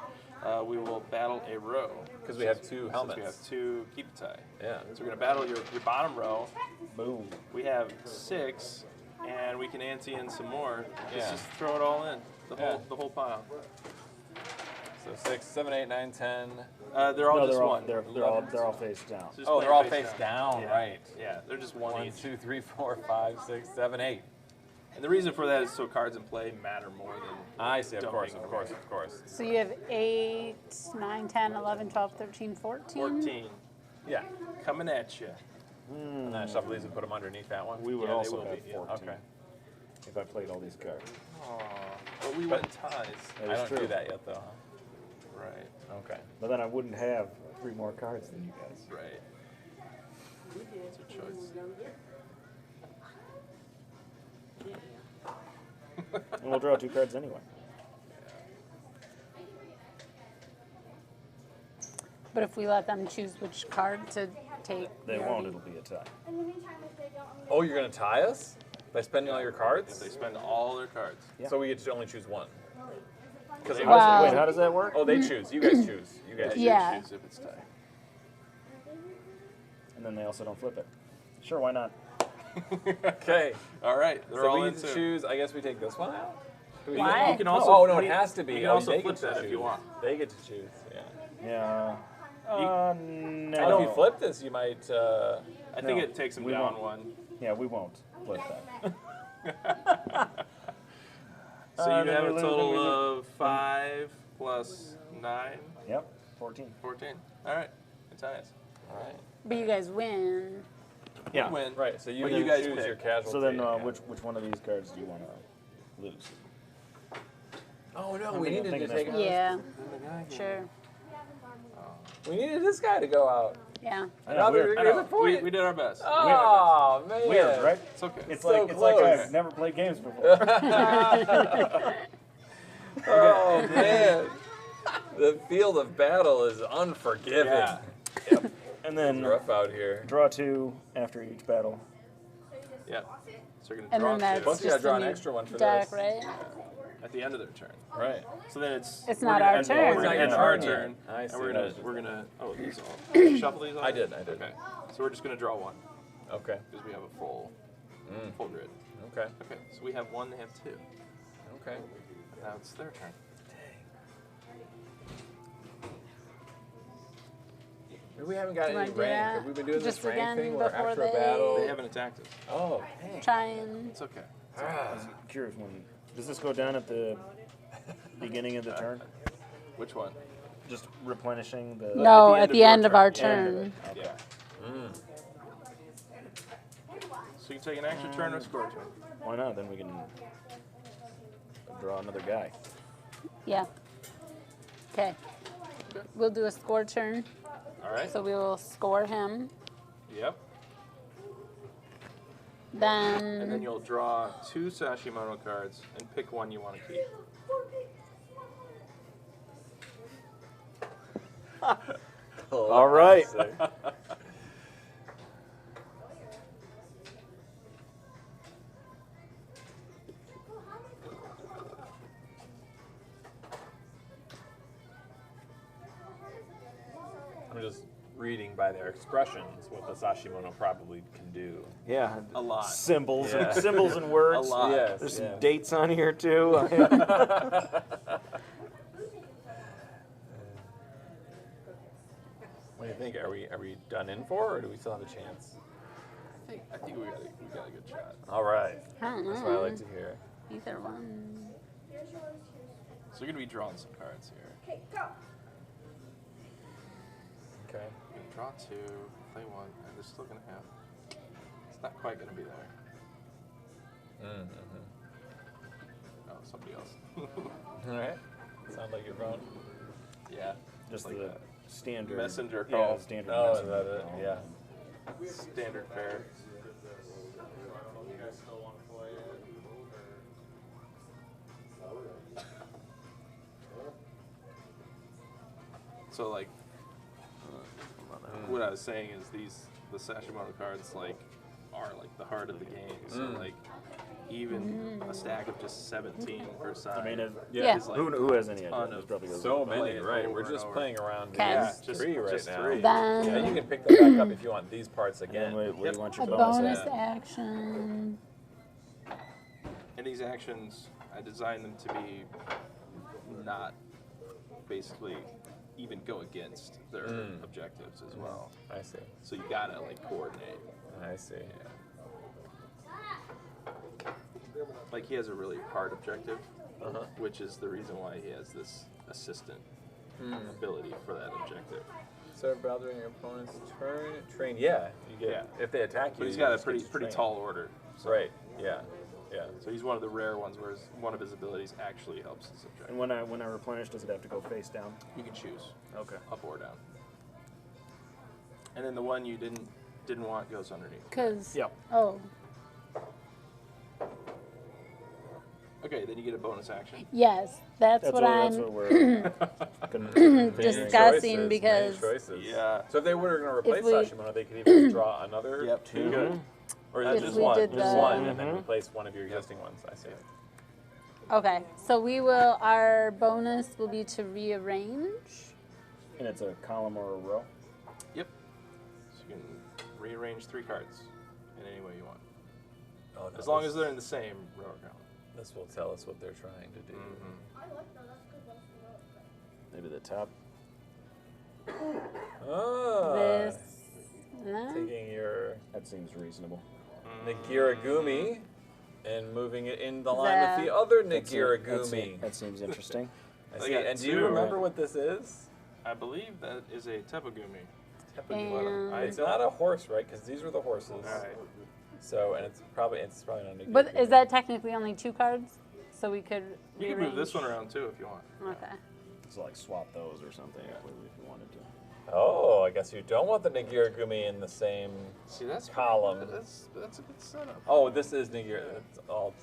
We will battle a row. Because we have 2 helmets. Since we have 2 Kibutai. Yeah. So we're going to battle your bottom row. Boom. We have 6, and we can ante in some more. Yeah. Just throw it all in, Yeah. the whole pile. So 6, 7, 8, 9, 10. They're all No, just they're all, one. they're all face down. So just Oh, play they're all them face down, Yeah. right. Yeah, they're just one 1, each. 2, 3, 4, 5, 6, 7, 8. And the reason for that is so cards in play matter more than I see, of course. dumping. So you have 8, 9, 10, 11, 12, 13, 14? 14 Yeah. coming at you. And then shuffle these and put them underneath that one. We would Yeah, they also will have be, yeah. 14 Okay. if I played all these cards. Aw, but we went ties. That I is don't true. do that yet, though. Huh? Right, Okay. But then I wouldn't have 3 more cards than you guys. right. It's a choice. And we'll draw 2 cards anyway. But if we let them choose which card to take, They we won't, already- it'll be a tie. In the meantime, if they don't, Oh, you're going to tie us? By spending all your If cards? they spend all their cards. Yeah. So we get to only choose one. Because Wow. Wait, how does that work? Oh, they choose. You guys choose. You guys choose. Yeah. Choose if it's tie. And then they also don't flip it. Sure, why not? Okay. All right, they're So all we in get to too. choose. I guess we take this one out. Why? You can also. Oh no, it has to be. You can Oh, also they flip get to that if choose. you want. They get to choose. Yeah. Yeah. Oh, No. if you flip this, you might. I think No, it takes them we down won't. one. Yeah, we won't flip that. So you then have we a lose, total then we of 5 plus 9, Yep, 14. 14. All right, it's highest. All right. But you guys win. Yeah. Win. Right. So you But get you to guys choose pick. your casualty. So then, yeah. which one of these cards do you want to lose? Oh no, I'm we thinking- needed to thinking take. that's- Yeah, Then the guy can- sure. We needed this guy to go out. Yeah. I know, Another weird. here's a point. We did our best. Oh man. Weird, right? It's okay. It's So like close. I've never played games before. Oh man. The field of battle is unforgiving. Yeah. And then It's rough out here. draw 2 after each battle. Yeah. So you're going to And draw then that's Plus, you just gotta draw a an new extra one for deck, this. right? at the end of their turn. Right. So then it's It's we're not gonna our end- turn. We're It's gonna not end your our turn turn. yet. I And see. we're gonna these all shuffle these all. I did. Okay. So we're just gonna draw one Okay. because we have a full grid. Okay. Okay. So we have one. They have two. Okay. Now it's their turn. We haven't got Do you any wanna do rank. that? Have we been doing Just this rank again thing where before after a they- battle? They haven't attacked us. Oh, dang. Try and It's okay. Ah. I'm curious, does this go down at the beginning of the turn? Which one? Just replenishing the. no end at of the your end of turn. our end of turn. it. Okay. Yeah. So you can take an extra turn or score a turn. Why not? Then we can draw another guy. Yeah. Okay. We'll do a score turn. All right. So we will score him. Yep. And then Then you'll draw 2 Sashimono cards and pick one you want to keep. All right. I'm just reading by their expressions what the Sashimono probably can do. Yeah. A lot. Symbols, Yeah. symbols and words. A lot. Yes. There's yeah. some dates on here too. What do you think? Are we done in for, or do we still have a chance? I think we got a good shot. All right. I don't That's what I know. like to hear. Either one. So you're gonna be drawing some cards here. Okay, go. Okay. You can draw 2, play 1, and they're still gonna have. It's not quite gonna be there. Mm-hmm. Oh, somebody else. All right. Sounds like your phone. Yeah. Just like the that. standard Messenger Yeah, call. standard Oh, is messenger that it? call. Yeah. Standard pair. So like, what I was saying is the Sashimono cards are like the heart of the game. So like, even a stack of just 17 per side. I mean, Yeah. is like who has any idea? ton This of- probably goes So over. many, it right? over We're and just over. playing around Okay. Yeah, these just 3 right just now. 3. Then Yeah, you can pick them back up if you want these parts And again. then what do you want a your bonus? bonus at? action. And these actions, I designed them to be not basically even go against their objectives as well. I see. So you gotta like coordinate. I see. Like he has a really hard objective, which is the reason why he has this assistant ability for that objective. So rather during your opponent's turn, train. Yeah, you get. Yeah. If they attack you, But he's you got a just get pretty to pretty train. tall order. So, Right. Yeah. Yeah. So he's one of the rare ones where one of his abilities actually helps his objective. And when I replenish, does it have to go face down? You can choose Okay. up or down. And then the one you didn't want goes underneath. Cause Yep. oh Okay, then you get a bonus action. yes, that's what That's I'm what we're gonna discussing Choices, because many choices. Yeah. So if they were going to replace we- Sashimono, they could even draw another Yep. 2, Good. or is If it just we one? did Just the- one, and then replace one of your existing ones. I see. okay. So we will. Our bonus will be to rearrange. And it's a column or a row. Yep. So you can rearrange 3 cards. in any way you want. Oh, no, As long this- as they're in the same row or column. This will tell us what they're trying to do. Mm-hmm. I like that. That's good. That's good. Maybe the top. Oh. This. No? Taking your That seems reasonable. Nigirigumi and moving it in the line That- with the other That Nigirigumi. that seems interesting. I They see. got And do you two. remember what this is? I believe that is a tepagumi. And- It's not a horse, right? Because these were the horses. All right. So, and it's probably not Nigirigumi. But is that technically only 2 cards? So we could You can move this one rearrange? around too if you want. Okay. So like swap those or something if you wanted to. Oh, I guess you don't want the Nigirigumi in the same. See, that's Column. That's a good setup. Oh, this is Nigir. It's all.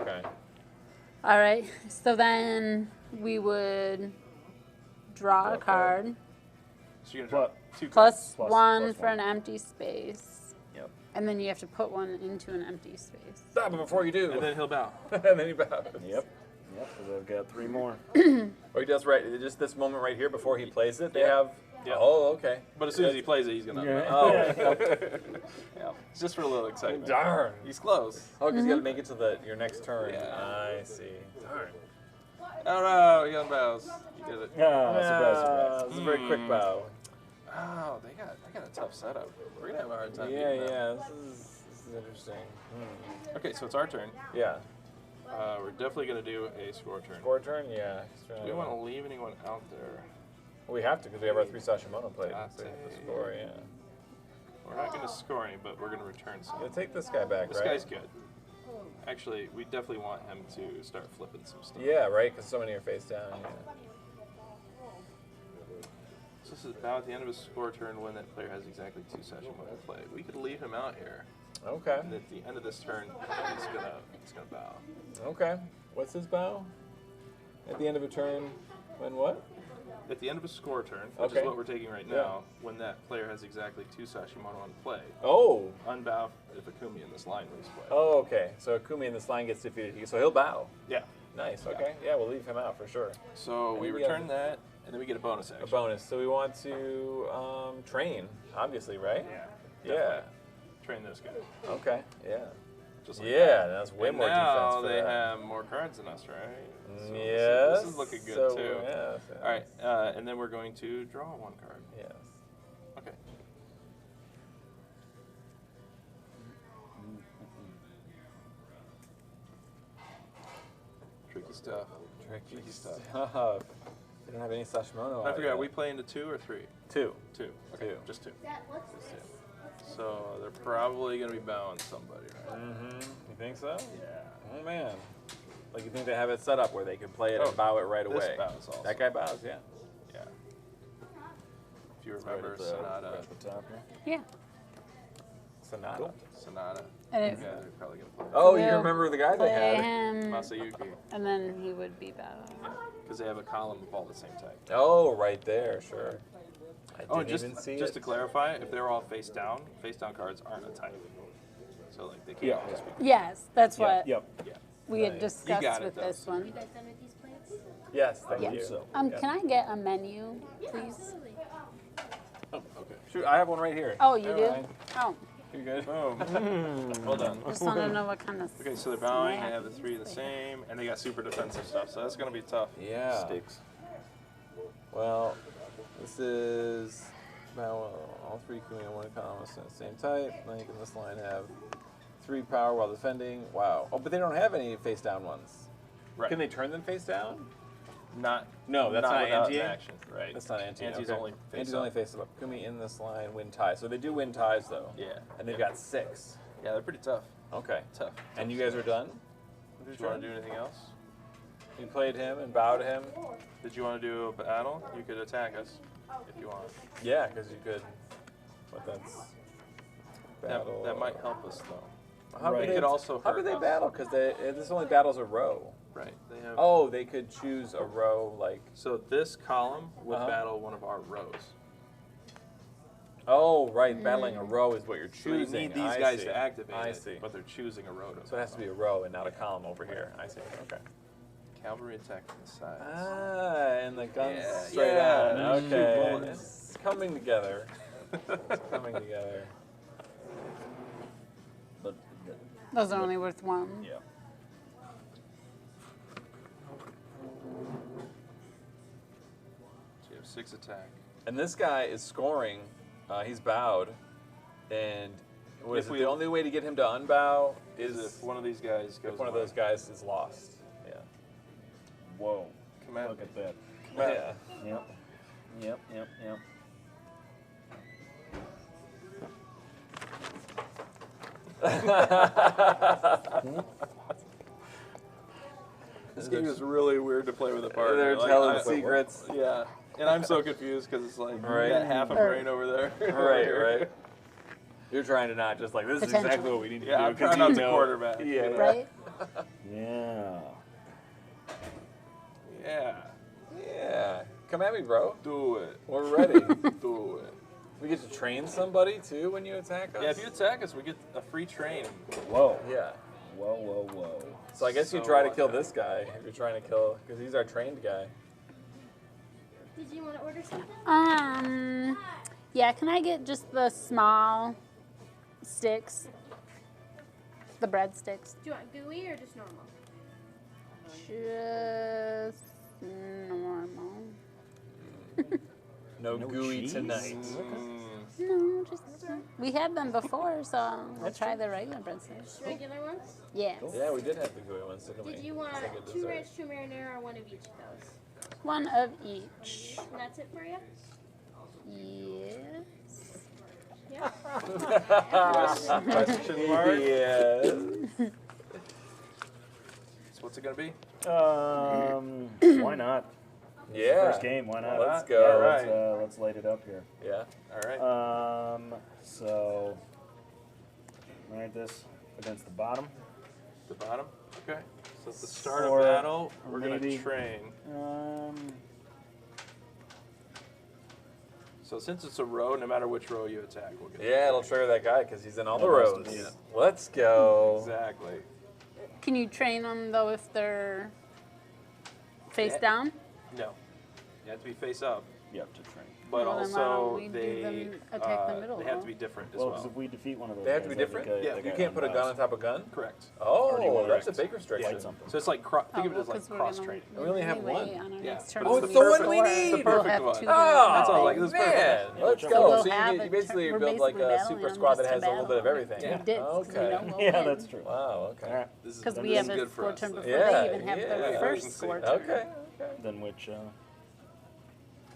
Okay. All right. So then we would draw a Okay. card So you're gonna draw 2 plus Plus- 1 plus for one. an empty space. Yep. And then you have to put one into an empty space. Stop it before you do. and then he'll bow. and then he bows. Yep. Yep. Because I've got 3 more. Or he does right. Just this moment right here before he plays it. They Yeah. have. Yeah. Oh, okay. But as soon as he plays it, he's gonna. Yeah. bow. Oh. Yeah. It's just for a little excitement. Darn. He's close. Oh, because you got to make it to your next turn. Yeah. I see. Darn. Oh no, he unbows. You did it. Ah, surprise, surprise. It's a very quick bow. Oh, they got a tough setup. We're gonna have a hard time. Yeah, beating them. yeah. This is interesting. Okay, so it's our turn. Yeah. We're definitely gonna do a score turn. Score turn. Yeah. Do we want to leave anyone out there? We have to because we have our 3 Sashimono played. Got So it. the score, yeah. We're not gonna score any, but we're gonna return some. Yeah, take this guy back, This right? guy's good. Actually, we definitely want him to start flipping some stuff. Yeah, right. Because so many are face down. Yeah. So this is bow at the end of a score turn when that player has exactly 2 Sashimono to play. We could leave him out here, Okay. and at the end of this turn, he's gonna bow. Okay. What's his bow? At the end of a turn, when what? At the end of a score turn, which Okay. is what we're taking right Yeah. now, when that player has exactly 2 Sashimono on play, Oh. unbow if a Kumi in this line leaves play. Oh, okay. So Akumi in this line gets defeated, so he'll bow. Yeah. Nice. Okay. Yeah, we'll leave him out for sure. So we And we return have- that, and then we get a bonus action. A bonus. So we want to train, obviously, right? Yeah. Yeah. definitely. Train those guys. Okay. Yeah. Just like Yeah. that. That's way And more now defense for they that. have more cards than us, right? So Yes. This is looking good so, too. Yes. All right, and then we're going to draw 1 card. Yes. Okay. Tricky stuff. Tricky stuff. stuff. We don't have any Sashimono. I out forgot. yet. We play into 2 or 3? 2. 2. Okay, Two. just 2. Dad, what's Just this? 2. So they're probably going to be bowing somebody, right? Mm-hmm. You think so? Yeah. Oh man. Like you think they have it set up where they can play it Oh, and bow it right this away? bows also. That guy bows, yeah. Yeah. If you Right remember at the, Sonata. right at the top here. Yeah. Sonata. Cool. Sonata. And You it- guys are probably going to play. Oh, you We'll remember the guy they Play had? him, Masayuki. and then he would be bowed. Because they have a column of all the same type. Oh, right there, sure. I Oh, didn't just even see just it. to clarify, if they're all face down cards aren't a type. So like they can't Yeah. just be. Yes, that's what Yep. Yeah. we had Nice. discussed You got it, with though. this Are you one. guys done with these plates? Yes, thank Yeah. you. So. Yeah. Can I get a menu, please? Absolutely. Oh, okay. Shoot, I have one right here. Oh, you Never do? mind. Oh, You good? Boom. Well done. just want to know what kind of. Okay, so they're bowing. They snack have the 3 the same, and they got super defensive stuff. So that's gonna be tough. Yeah. Sticks. Well, this is about all 3 Kumi and 1 economist in the same type. Link in this line have 3 power while defending. Wow. Oh, but they don't have any face down ones. Right. Can they turn them face down? Not. No, that's not without anti. an action. Right. That's not anti. Anti's okay. only face Anti's up. only face up. Kumi in this line win ties. So they do win ties though. Yeah. And they've yeah. got 6. Yeah, they're pretty tough. Okay. Tough. And you guys are done? Did you want to do anything else? You played him and bowed him? Did you want to do a battle? You could attack us if you want. Yeah, because you could. But that's. Battle. That might help us though. How Right. could It they, could also how hurt could they us. battle? Because this only battles a row. Right. They have. Oh, they could choose a row like. So this column would Uh-huh. battle one of our rows. Oh, right. Battling a row is what you're So you choosing. need these I guys see. to activate I it, see. but they're choosing a row to. So it has to be a row and not a column over here. I see. Okay. Cavalry attack from the sides. Ah, and the guns Yeah, straight yeah, on. shoot Okay. bullets. It's coming together. It's coming together. Those are only worth one. Yeah. So you have 6 attack. And this guy is scoring. He's bowed, and what is If it, we- the only way to get him to unbow Is is if one of these guys goes if one of away. those guys is lost. Yeah. Whoa. Come at Look me. at that. Come at me. Yeah. Yep. Yep. This game is really weird to play with a partner. They're Like, telling I- secrets. Yeah, and I'm so confused because it's like Right. you got half a brain over there. Right. You're trying to not just like this is Potential. exactly what we need to Yeah, do. I'm 'cause trying you not to know- quarterback. Yeah. you know? Right? Yeah. Yeah. Yeah. Come at me, bro. Do it. We're ready. Do it. We get to train somebody too when you attack us. Yeah, if you attack us, we get a free train. Whoa. Yeah. Whoa. So I guess you So try to kill okay. this guy if you're trying to kill because he's our trained guy. Did you want to order something? Yeah, can I get just the small sticks? The breadsticks. Do you want gooey or just normal? Just normal. No, No gooey cheese? tonight. No, just we had them before, so we'll try the regular breadsticks. Regular ones? Yes. Yeah, we did have the gooey ones, didn't we? Did you want It's like a 2 dessert. ranch, 2 marinara, or one of each of those? One of each. And that's it for you? Yes. Yeah. Question mark. Yeah. So what's it gonna be? Why not? Yeah. First game, why not? Let's Yeah, go. let's light it up here. Yeah. All right. So right this against the bottom. The bottom. Okay. So at the start Or of battle, we're maybe- gonna train. So since it's a row, no matter which row you attack, we'll get. Yeah, it'll trigger that guy because he's in all the Yeah, most of rows. these. Let's go. Exactly. Can you train them though if they're face Yeah. down? No. You have to be face up, Yep, to train. but Well, then why don't also we do they them attack the middle they have to row? be different as Well, because well. if we defeat one of those, They have to guys, be that'd different? good. Yeah, That You guy can't put a gun unbows. on top of gun? Correct. Oh, do you want that's a correct? big restriction. Light something. So it's like think of it as like cross training. We only have one. On our Yeah, next but turn. it's Oh, the it's the one perfect- we it's need. the We'll perfect have one. two Oh, That's all, like, this is perfect. man. Yeah, Let's we'll go. we'll So have you a basically we're build like basically a battling super them squad that just has to a little bit of battle. everything. Yeah. We did, 'cause we know Okay. we'll Yeah, win. that's true. Wow, okay. All right. This is Because this we is have a good for score us. turn before Yeah, they even have yeah. their Yeah, first we can score see. turn. Okay. Then which?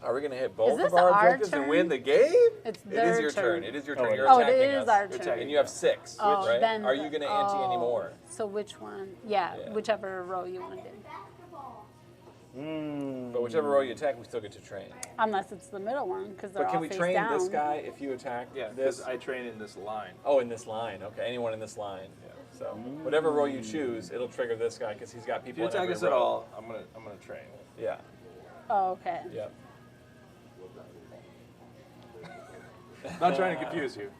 Are we going to hit both this of our our objectives and turn? win the game? It's It their is your turn. turn. It is your Oh, turn. it You're is. Oh, it attacking is us. our You're turn. attacking. And you have 6, Oh, right? then Are you going to ante any more? So which one? Yeah, Yeah. whichever row you want to do. But whichever row you attack, we still get to train. Unless it's the middle one, because they're But can all we face train down. this guy if you attack Yeah, this? because I train in this line. Oh, in this line. Okay, anyone in this line. So whatever row you choose, it'll trigger this guy because he's got If people you in attack every us at row. all, I'm gonna train. Yeah. Oh, okay. Yep. Not trying to confuse you.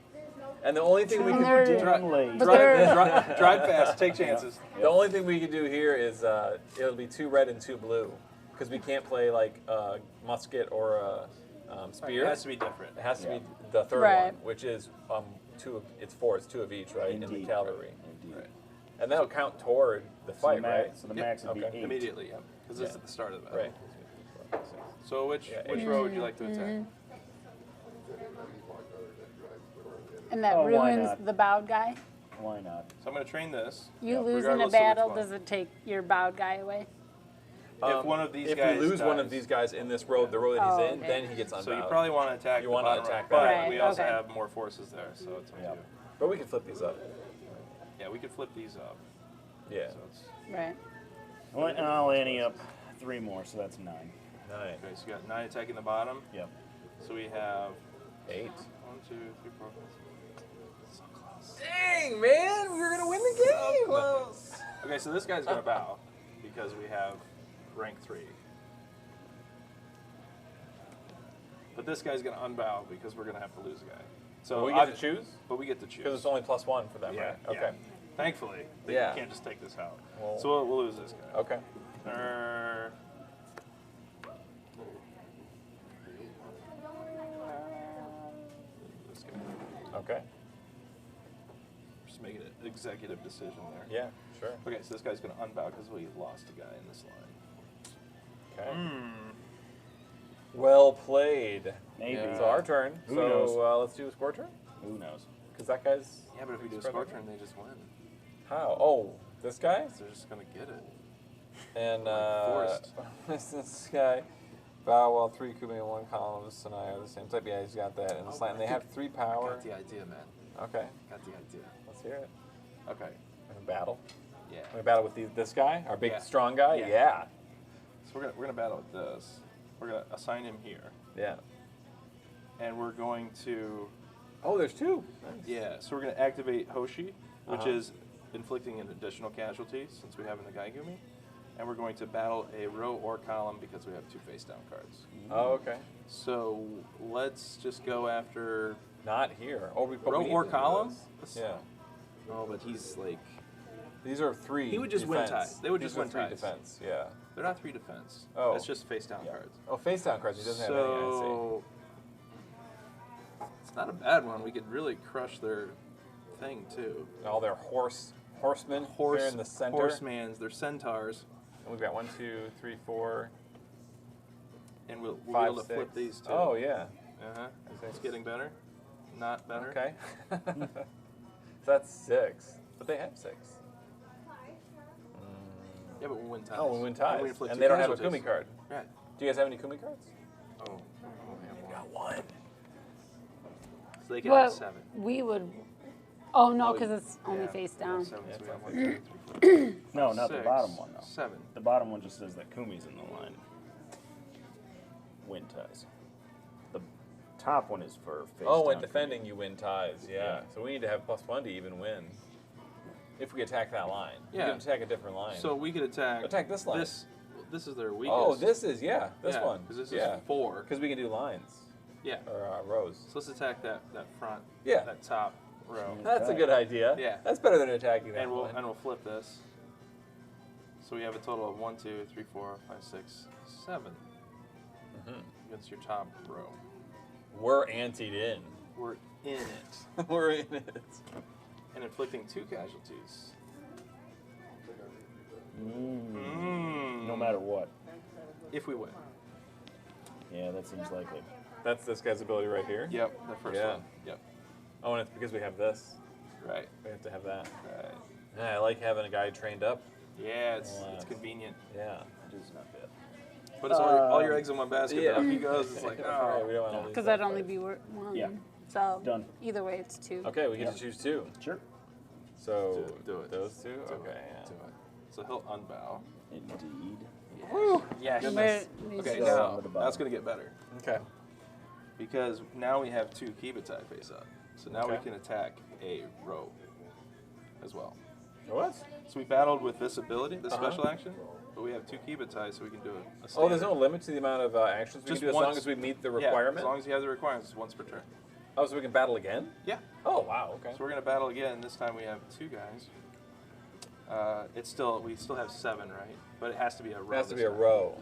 And the only thing we And can they're- do, Damn late. But Drive, they're- drive fast, take chances. the only thing we can do here is it'll be 2 red and 2 blue because we can't play like a musket or a spear. It has to be different. It has to Yeah. be the third Right. one, which is 2. It's 4. It's 2 of each, right? In the Indeed. cavalry, Indeed. Right. and that'll count toward the So fight, the right? max, so the Yep. max would be Okay. 8. Immediately, yeah. Because this is Yeah. at the start of the battle. Right. So which Yeah, row would you like to attack? And that Oh, why ruins not? the bowed guy. Why not? So I'm going to train this. You Yeah, lose in a regardless of which battle, one. does it take your bowed guy away? If one of these if guys we lose one of dies. these guys in this row, the row that he's Oh, in, okay. then he gets unbound. So you probably want to attack. You the wanna bottom row. attack but that. we also Right, okay. have more forces there, so it's up to Yeah. you. But we can flip these up. Yeah, we could flip these up. Yeah. So it's, Right. Well, I'll ante up 3 more, so that's 9. 9, okay, so you got 9 attacking the bottom. Yep. So we have 8. 1, 2, 3, 4, 5. So close. Dang, man, we were gonna win the game. Close. Okay, so this guy's gonna bow because we have rank 3. But this guy's gonna unbow because we're gonna have to lose a guy. So we get to choose But we get to choose. because it's only +1 for them, yeah, right? yeah. Okay. Thankfully, they Yeah. can't just take this out. Well- So we'll lose this guy. Okay. This guy. Okay. Just making it executive decision there. Yeah, sure. Okay, so this guy's going to unbow because we lost a guy in this line. Okay. Well played. Maybe. Yeah. So our turn. Who so knows? let's do a score turn. Who knows? Because that guy's. Yeah, but if we do a spread score out. turn, they just win. How? Oh, this guy? They're just going to get it. And forced. this guy. Bow while 3 Kumi in one column of Sanaya are the same type. Yeah, he's got that in the slide. And they have 3 power. Got the idea, man. Okay, Got the idea. let's hear it. Okay. We're gonna battle. Yeah. We're gonna battle with this guy, our big Yeah. strong guy. Yeah. Yeah. So we're gonna battle with this. We're gonna assign him here, Yeah. and we're going to Oh, there's 2. Nice. yeah. So we're gonna activate Hoshi, which Uh-huh. is inflicting an additional casualty since we have in the Gaigumi, and we're going to battle a row or column because we have 2 face down cards. Oh, okay. So let's just go after Not here. Oh, but row we need or to do column. this. Yeah. Oh, but he's like These are 3. He would just win defense. ties. They would These just are win 3 ties. defense. Yeah. they're not 3 defense. Oh. That's just face down Yeah. cards. Oh, face down cards. He doesn't have any. I So it's not a bad one. We could really crush their thing too. see. All their horsemen here in the center. Horsemans, they're centaurs, And we've got 1, 2, 3, 4, and we'll be 5, able to 6. flip these too. Oh yeah. Uh-huh. It's getting better. Not better. Okay. So that's 6, but they have 6. Yeah, but we win ties. Oh, we win ties, we inflict and 2 they don't have a casualties. Kumi card. Right. Do you guys have any Kumi cards? Oh. Got 1. So they can Well, have 7. we would. Oh no, Oh, because it's only yeah, face we have down. 7, Yeah, so we have it's 1, 2, 3, 4, No, not the 6, bottom one though. 7. The bottom one just says that Kumi's in the line. Win ties. The top one is for face Oh, when down defending, you win ties. Yeah. Yeah. So we need to have +1 to even win. If we attack that line, Yeah. we can attack a different line. So we could attack. Attack this line. This is their weakest. oh, this is this yeah, one. Because this yeah. is 4. Because we can do lines Yeah. or rows. So let's attack that front. Yeah. That top row. That's a Okay. good idea. Yeah. That's better than attacking that And line. we'll flip this. So we have a total of 1, 2, 3, 4, 5, 6, 7 against your top row. We're antied in. We're in it. We're in it. And inflicting 2 casualties. No matter what. If we win. Yeah, that seems likely. That's this guy's ability right here. Yep, the first Yeah. one. Yep. Oh, and it's because we have this. Right. We have to have that. Right. Yeah, I like having a guy trained up. Yeah, it's Well, convenient. Yeah. It is not bad. But it's all your eggs in one basket. yeah. Though. If he goes, it's like, Right, we oh. don't want all these Because side that'd only fights. be one. Yeah. So Done. either way, it's 2. Okay, we get Yeah. to choose 2. Sure. So Do it. those 2. Do Okay. it. Yeah. Do it. So he'll unbow. Indeed. Yeah. Goodness. Okay, Go now on to the bottom. that's going to get better. Okay. Because now we have 2 Kibatai face up. So now we Okay. can attack a row as well. What? So we battled with this ability, this Uh-huh. special action, but we have 2 Kibatai, so we can do a Oh, standard. there's no limit to the amount of actions we Just can do as long once. as we meet the Yeah, requirement? as long as you have the requirements, it's once per turn. Oh, so we can battle again? Yeah. Oh, wow. Okay. So we're going to battle again. This time we have 2 guys. We still have 7, right? But it has to be a row. It has to this be a time. row.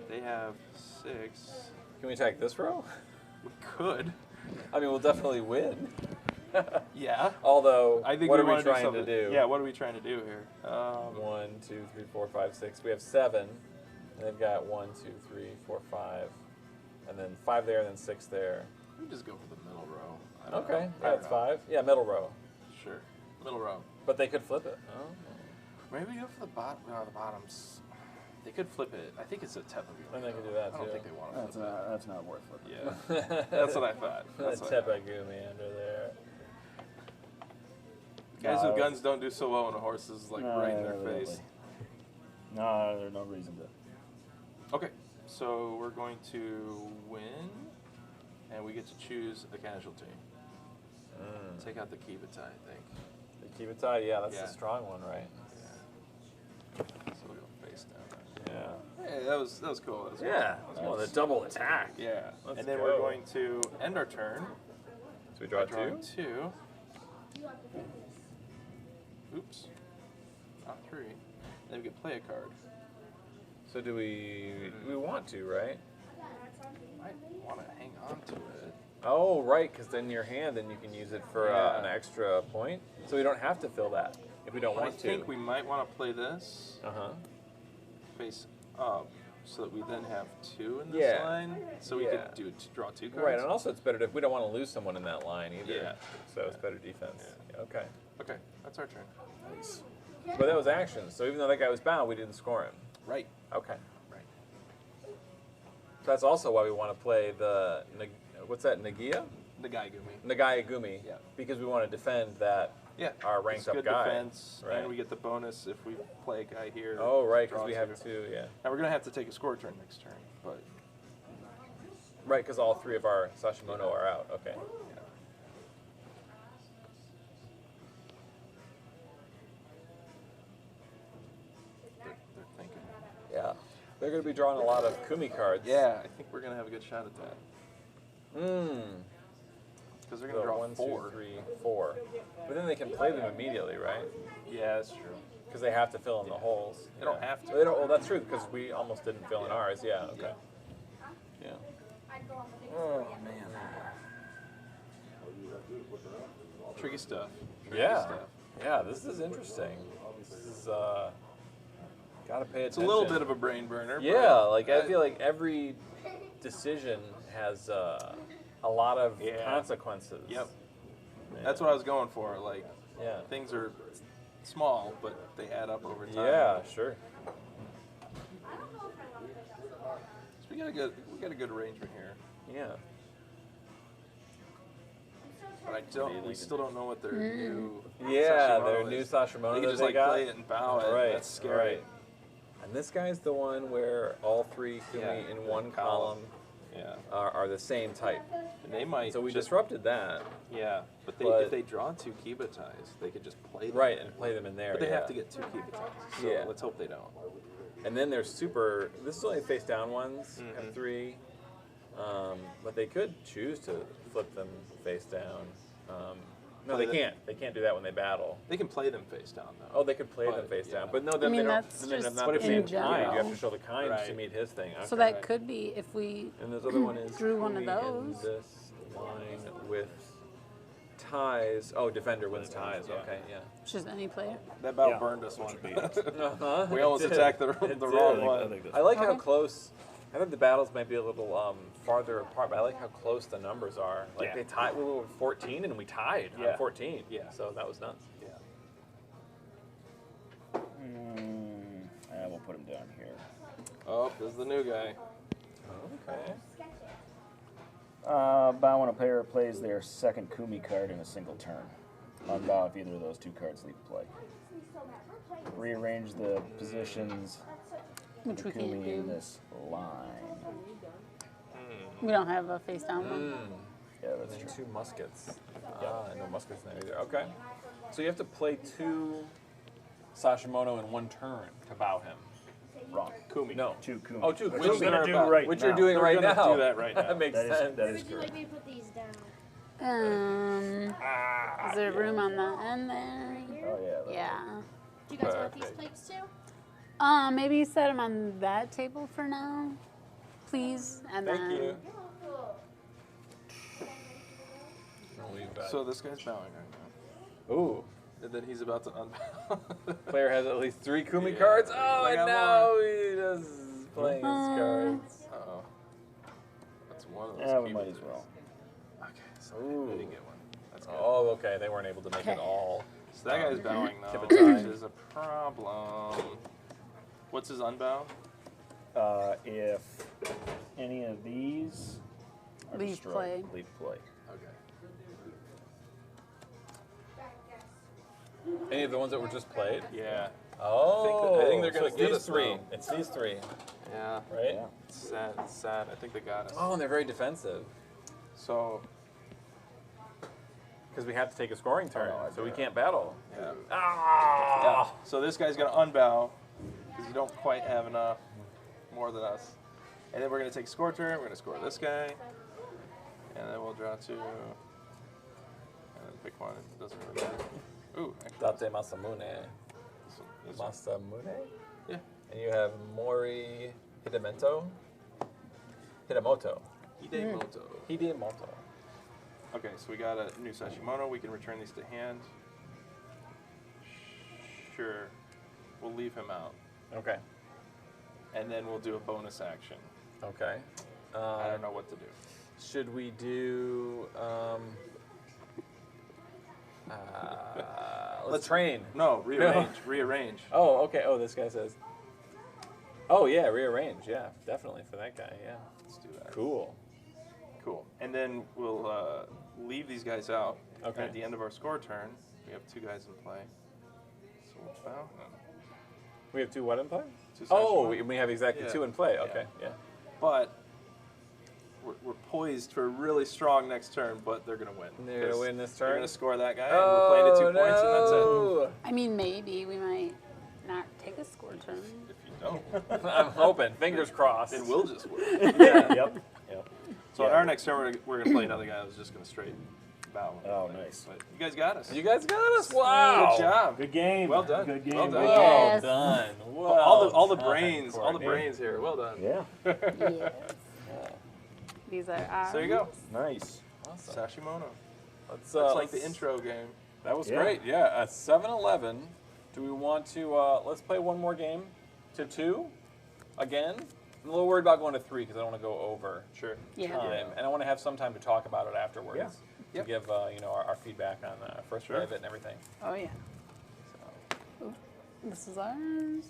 They have 6. Can we attack this row? We could. I mean, we'll definitely win. Yeah. Although, I think what we are we wanna trying something. to do? Yeah, what are we trying to do here? 1, 2, 3, 4, 5, 6. We have 7. And they've got 1, 2, 3, 4, 5. And then 5 there, and then 6 there. We just go for the middle row. I don't Okay, know. I don't that's know. 5. Yeah, middle row. Sure. Middle row. But they could flip it. Oh. Maybe go for the bottom. No, the bottoms. They could flip it. I think it's a Tepa view. And they could do that, I don't too. think they want to flip That's not worth flipping. it. Yeah. That's what I thought. That's what I thought. Tepagumi under there. Guys No. with guns don't do so well when a horse is like right in their face. No, there's no reason to. Okay, so we're going to win, and we get to choose a casualty. Take out the Kibatai, I think. The Kibatai, yeah, that's Yeah. the strong one, right? Yeah. So we'll go face down. Yeah. Hey, that was cool. That was Yeah. cool. Oh, the double attack. Yeah. Let's and then go. we're going to end our turn So we draw by drawing 2. 2. Oops. Not 3. Then we can play a card. So do we want to, right? Might want to hang on to it. Oh, right, because then your hand, then you can use it for Yeah. an extra point. So we don't have to fill that if we don't I want to. think we might want to play this face up, so that we then have 2 in this Yeah. line. So we Yeah. could draw 2 cards. Right, and also it's better if we don't want to lose someone in that line either. Yeah. So it's better defense. Yeah. Okay. Okay, that's our turn. Nice. But that was action. So even though that guy was bound, we didn't score him. Right. Okay. Right. So that's also why we want to play the what's that? Nagia? The guy Gumi. Nagai Gumi. Yeah. Because we want to defend that. Yeah. Our ranked It's up good guy. defense, Right. and we get the bonus if we play a guy here. Oh, right, draw because we have 2. Yeah. Now we're gonna have to take a score turn next turn, but Right, because all 3 of our Sashimono are out. Okay. they're thinking. Yeah. They're going to be drawing a lot of Kumi cards. Yeah, I think we're gonna have a good shot at that Mmm. because they're gonna draw 1, 2, 4. 3, 4. But then they can play them immediately, right? Yeah, that's true. Because they have to fill in the holes. They don't have to. They don't. Well, that's true because we almost didn't fill in ours. Yeah. Okay. Yeah. Oh man. Tricky stuff. Tricky Yeah. stuff. Yeah. This is interesting. This is gotta pay It's attention. a little bit of a brain burner. Yeah. but Like I feel like every decision has a lot of Yeah. consequences. Yep. Yeah. That's what I was going for. Like Yeah. things are small, but they add up over time. Yeah. Sure. So we got a good arrangement here. Yeah. But we still don't know what their new Yeah. Sashimono Their is. new Sashimono They can that just they like got. play it and bow it. Right. That's scary. Right. And this guy's the one where all 3 Kumi Yeah, in one column. column Yeah. are the same type. And they might. So we just, disrupted that. Yeah, but but- if they draw 2 Kiba ties, they could just play them. Right, and play them in there. But they yeah. have to get 2 Kiba ties. So Yeah. let's hope they don't. And then there's super. This is only face down ones. Have Mhm. 3. But they could choose to flip them face down. No, Play they the- can't. They can't do that when they battle. They can play them face down though. Oh, they could play them But, face down. yeah. But no, then I mean, they don't. that's Then they're just not But the if same you- in kind. You have general. to show the kind to Right. meet his thing. So Okay. that could be if we And this other one is drew one of Kumi in those. this line with ties. Oh, defender wins ties. Yeah. Okay, yeah. just any player. That battle Yeah. burned us one. Uh-huh. We almost It did. attacked the It wrong did. one. I think that's I like how Okay. close. I think the battles might be a little farther apart, but I like how close the numbers are. Like Yeah. they tied. We were 14 and we tied Yeah. on 14. Yeah. So that was nuts. Yeah. We'll put him down here. Oh, this is the new guy. Okay. Bow when a player plays their second Kumi card in a single turn. Unbow if either of those 2 cards leave play. Rearrange the positions Which of we can't Kumi in do. this line. We don't have a face down one. Yeah, And that's then true. 2 muskets. No muskets in there either. Okay. So you have to play 2 Sashimono in 1 turn to bow him. Wrong. Kumi. No. 2 Kumi. Oh, 2 Which Kumi. we're gonna do About- right Which now. you're doing They're right gonna now. do that right now. That makes That is- sense. that Would is you like correct. me to put these down? Is there room on the end there? Oh yeah. Yeah. Do you guys want these Perfect. plates too? Maybe set them on that table for now, please, and Thank then. you. I'll leave that. So this guy's bowing right now. Ooh. And then he's about to unbow. Player has at least 3 Kumi Yeah. cards. Oh, I and got now he is playing his cards. Uh-oh. That's one of those. Yeah, we Kiba might as ties. well. Okay, so Ooh. I didn't get one. That's good. Oh, okay. They weren't able to make it all. So that guy's bowing now, Kiba tie. which is a problem. What's his unbow? If any of these are Leave destroyed, play. leave play. Okay. Any of the ones that were just played? Yeah. Oh, I think they're so gonna it's get these us, 3. though. It's these 3, Yeah. right? Yeah. It's sad. It's sad. I think they got us. Oh, and they're very defensive So, because we have to take a scoring turn, Oh, so we yeah. can't battle. yeah. Ah! So this guy's gonna unbow because you don't quite have enough more than us. And then we're gonna take a score turn. We're gonna score this guy, and then we'll draw 2, and then pick one. It doesn't really matter. Ooh, actually, Date Masamune. this one. Masamune? Yeah. And you have Mori Hidemoto. Hidemoto. Hidemoto. Hidemoto. Okay, so we got a new Sashimono. We can return these to hand. sure. We'll leave him out, Okay. and then we'll do a bonus action. Okay. I don't know what to do. Should we do? Let's train. No, rearrange. Rearrange. Oh, okay. Oh, this guy says. Oh yeah, rearrange. Yeah, definitely for that guy. Yeah. Let's do that. Cool. Cool. And then we'll leave these guys out. Okay. At the end of our score turn, we have 2 guys in play. So we'll foul him. We have 2 what in play? 2 Oh, Sashimono. we have exactly Yeah. 2 in play. Yeah. Okay. Yeah. But we're poised for a really strong next turn, but they're going to win. They're gonna 'Cause win this They're turn? going to score that guy, and we're playing at 2 points, and that's it. no. I mean, maybe we might not take a score turn. If you don't, I'm hoping. Fingers crossed. then we'll just win. Yeah. Yep. Yep. So on our next turn, we're going to play another guy who's just going to straight bow. Oh, nice. But you guys got us. You guys got us. Wow. Good job. Good game. Well done. Good game. Well done. Good Well Yes. done. Well all the done, brains, all the Courtney. brains here. Well done. game. Yeah. Yes. These are ours. There you go. Nice. Awesome. Sashimono. Let's, That's like let's- the intro game. That was Yeah. great. Yeah, at 7-11. Do we want to? Let's play one more game to 2 again. I'm a little worried about going to 3 because I don't want to go over Sure. Yeah. time, and I want to have some time to talk about it afterwards. Yeah. To Yep. give our feedback on the first Sure. play of it and everything. Oh yeah. So. This is ours.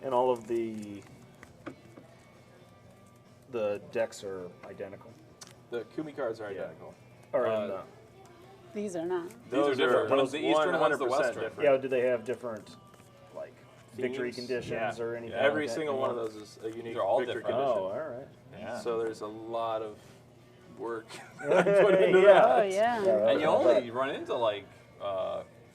And all of the decks are identical. The Kumi cards are Yeah. identical. Or Uh, in the, These are not. These are different. One's the Eastern, one's the 100% Western. different. yeah, do they have different like victory Themes? conditions Yeah. or anything? Yeah. Every like that? single one of those is a unique They're all victory different. condition. Oh, all right. Yeah. So there's a lot of work Yeah. put into Yeah. that. Oh yeah. And you only run into like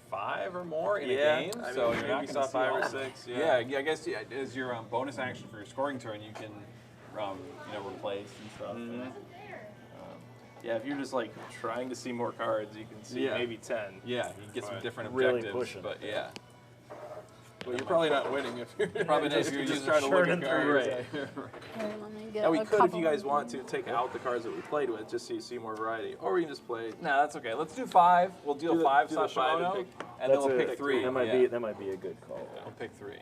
5 or more in Yeah, a game, I mean, so you're maybe not we going saw to see 5 or all. 6, Yeah, I guess as your bonus action for your scoring turn, you can replace and stuff. Mhm. Yeah, if you're just like trying to see more cards, you can see Yeah. maybe 10. Yeah, you can get some Right. different Really objectives. pushing. But yeah, Well, you're probably not winning if you're probably just, if you're just using trying to look at churning through. cards. Right. Wait, let me get Yeah, we a could if couple you guys of want them. to take out the cards that we played with, just so you see more variety. Or we can just play. No, that's okay. Let's do 5. We'll deal Do the- 5 do the 5 and Sashimono, pick- and then That's we'll a- pick 3. That might yeah. be a good call. We'll pick 3.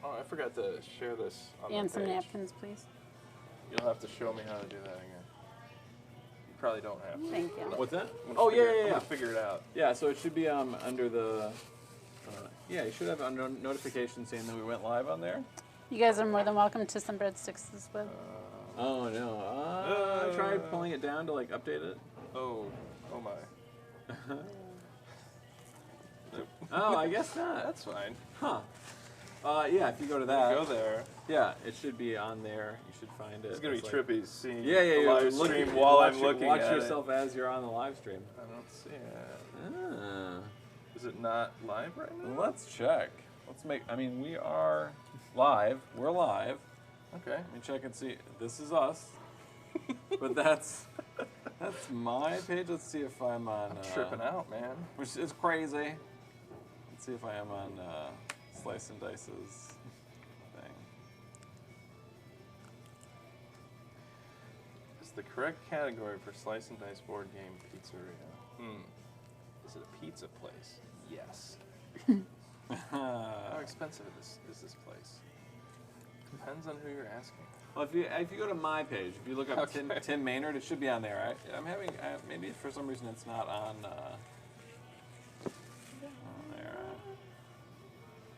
Oh, I forgot to share this on And the some page. napkins, please. You'll have to show me how to do that again. You probably don't have to. Thank you. What's that? I'm gonna Oh figure- yeah, I'm yeah, gonna yeah. figure it out. Yeah, so it should be under the. Yeah, you should have a notification saying that we went live on there. You guys are more than welcome to some breadsticks as well. Oh no! I tried pulling it down to like update it. Oh my. Oh, I guess not. That's fine. Huh? Yeah, if you go to that, Go there. yeah, it should be on there. You should find it. It's gonna be like- trippy seeing Yeah, the yeah. live Look- stream while watch I'm it- looking Watch at yourself as you're on the live stream. it. I don't see it. Ah. Is it not live right now? Let's check. Let's make. I mean, we are live. We're live. Okay. Let me check and see. This is us. But that's my page. Let's see if I'm on. I'm tripping out, man. Which is crazy. Let's see if I am on Slice and Dice's thing. Is the correct category for Slice and Dice board game pizzeria? Is it a pizza place? Yes. How expensive is this place? Depends on who you're asking. Well, if you go to my page, if you look up Okay. Tim Maynard, it should be on there. I'm having maybe for some reason it's not on there.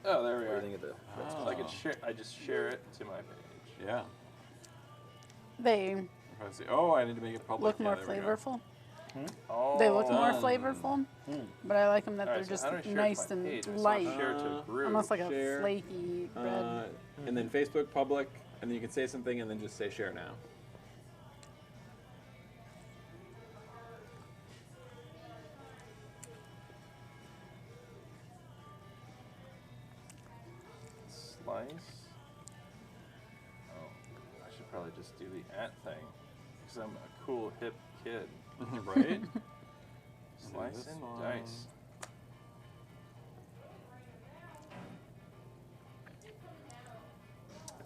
Oh, there we are. Everything at the Oh. So I can share. I just share it to my page. Yeah. They If I see, oh, I need to make it public. look Yeah, more there we go. flavorful. Oh. They look more Done. flavorful, but I like them that All right, they're so just how do I share it to nice my and page? I saw light. Share to a group. Almost like a Share. flaky bread. And then Facebook public, and then you can say something, and then just say share now. Slice. Oh, I should probably just do the @ thing because I'm a cool hip kid. Right? Slice this and one. dice.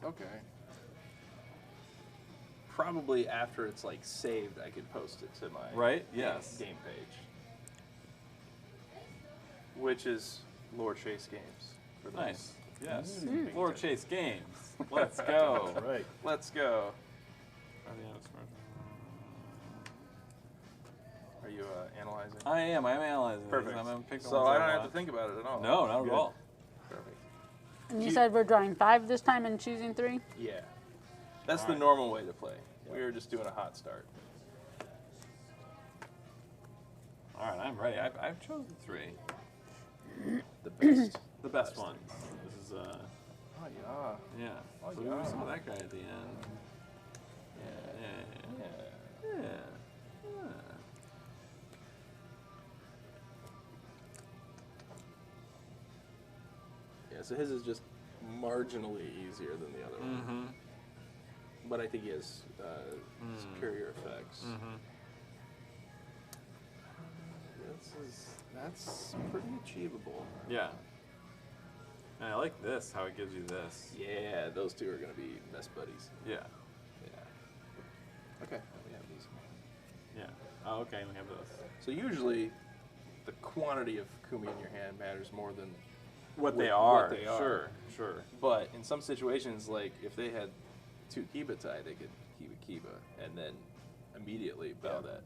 Okay. probably after it's like saved, I could post it to my Right? Yes. game page, which is Lord Chase Games. For those Nice. Yes. paying Lord attention. Chase Games. Let's go. Right. Let's go. Are you analyzing? I am. I'm analyzing. these. Perfect. I'm gonna pick the So ones I don't I have to want. think about it at all. No, not Good. at all. Perfect. And you said we're drawing 5 this time and choosing 3? Yeah. That's the Alright. normal way to play. We were just doing a hot start. All right, I'm ready. I've chosen 3. The best. The best one. This is Oh, yeah. yeah. Oh, So we yeah. saw that guy at the end. Yeah. Yeah. Yeah. Yeah, so his is just marginally easier than the other one. Mm-hmm. But I think he has superior effects. Mm-hmm. That's pretty achievable. Yeah. And I like this, how it gives you this. Yeah, those two are going to be best buddies. Yeah. Yeah. Okay, we have these. Yeah. Oh, okay, we have those. So usually, the quantity of kumi in your hand matters more than What they what are. they are. Sure, sure. But in some situations, like if they had 2 kibatai, they could kiba and then immediately bow that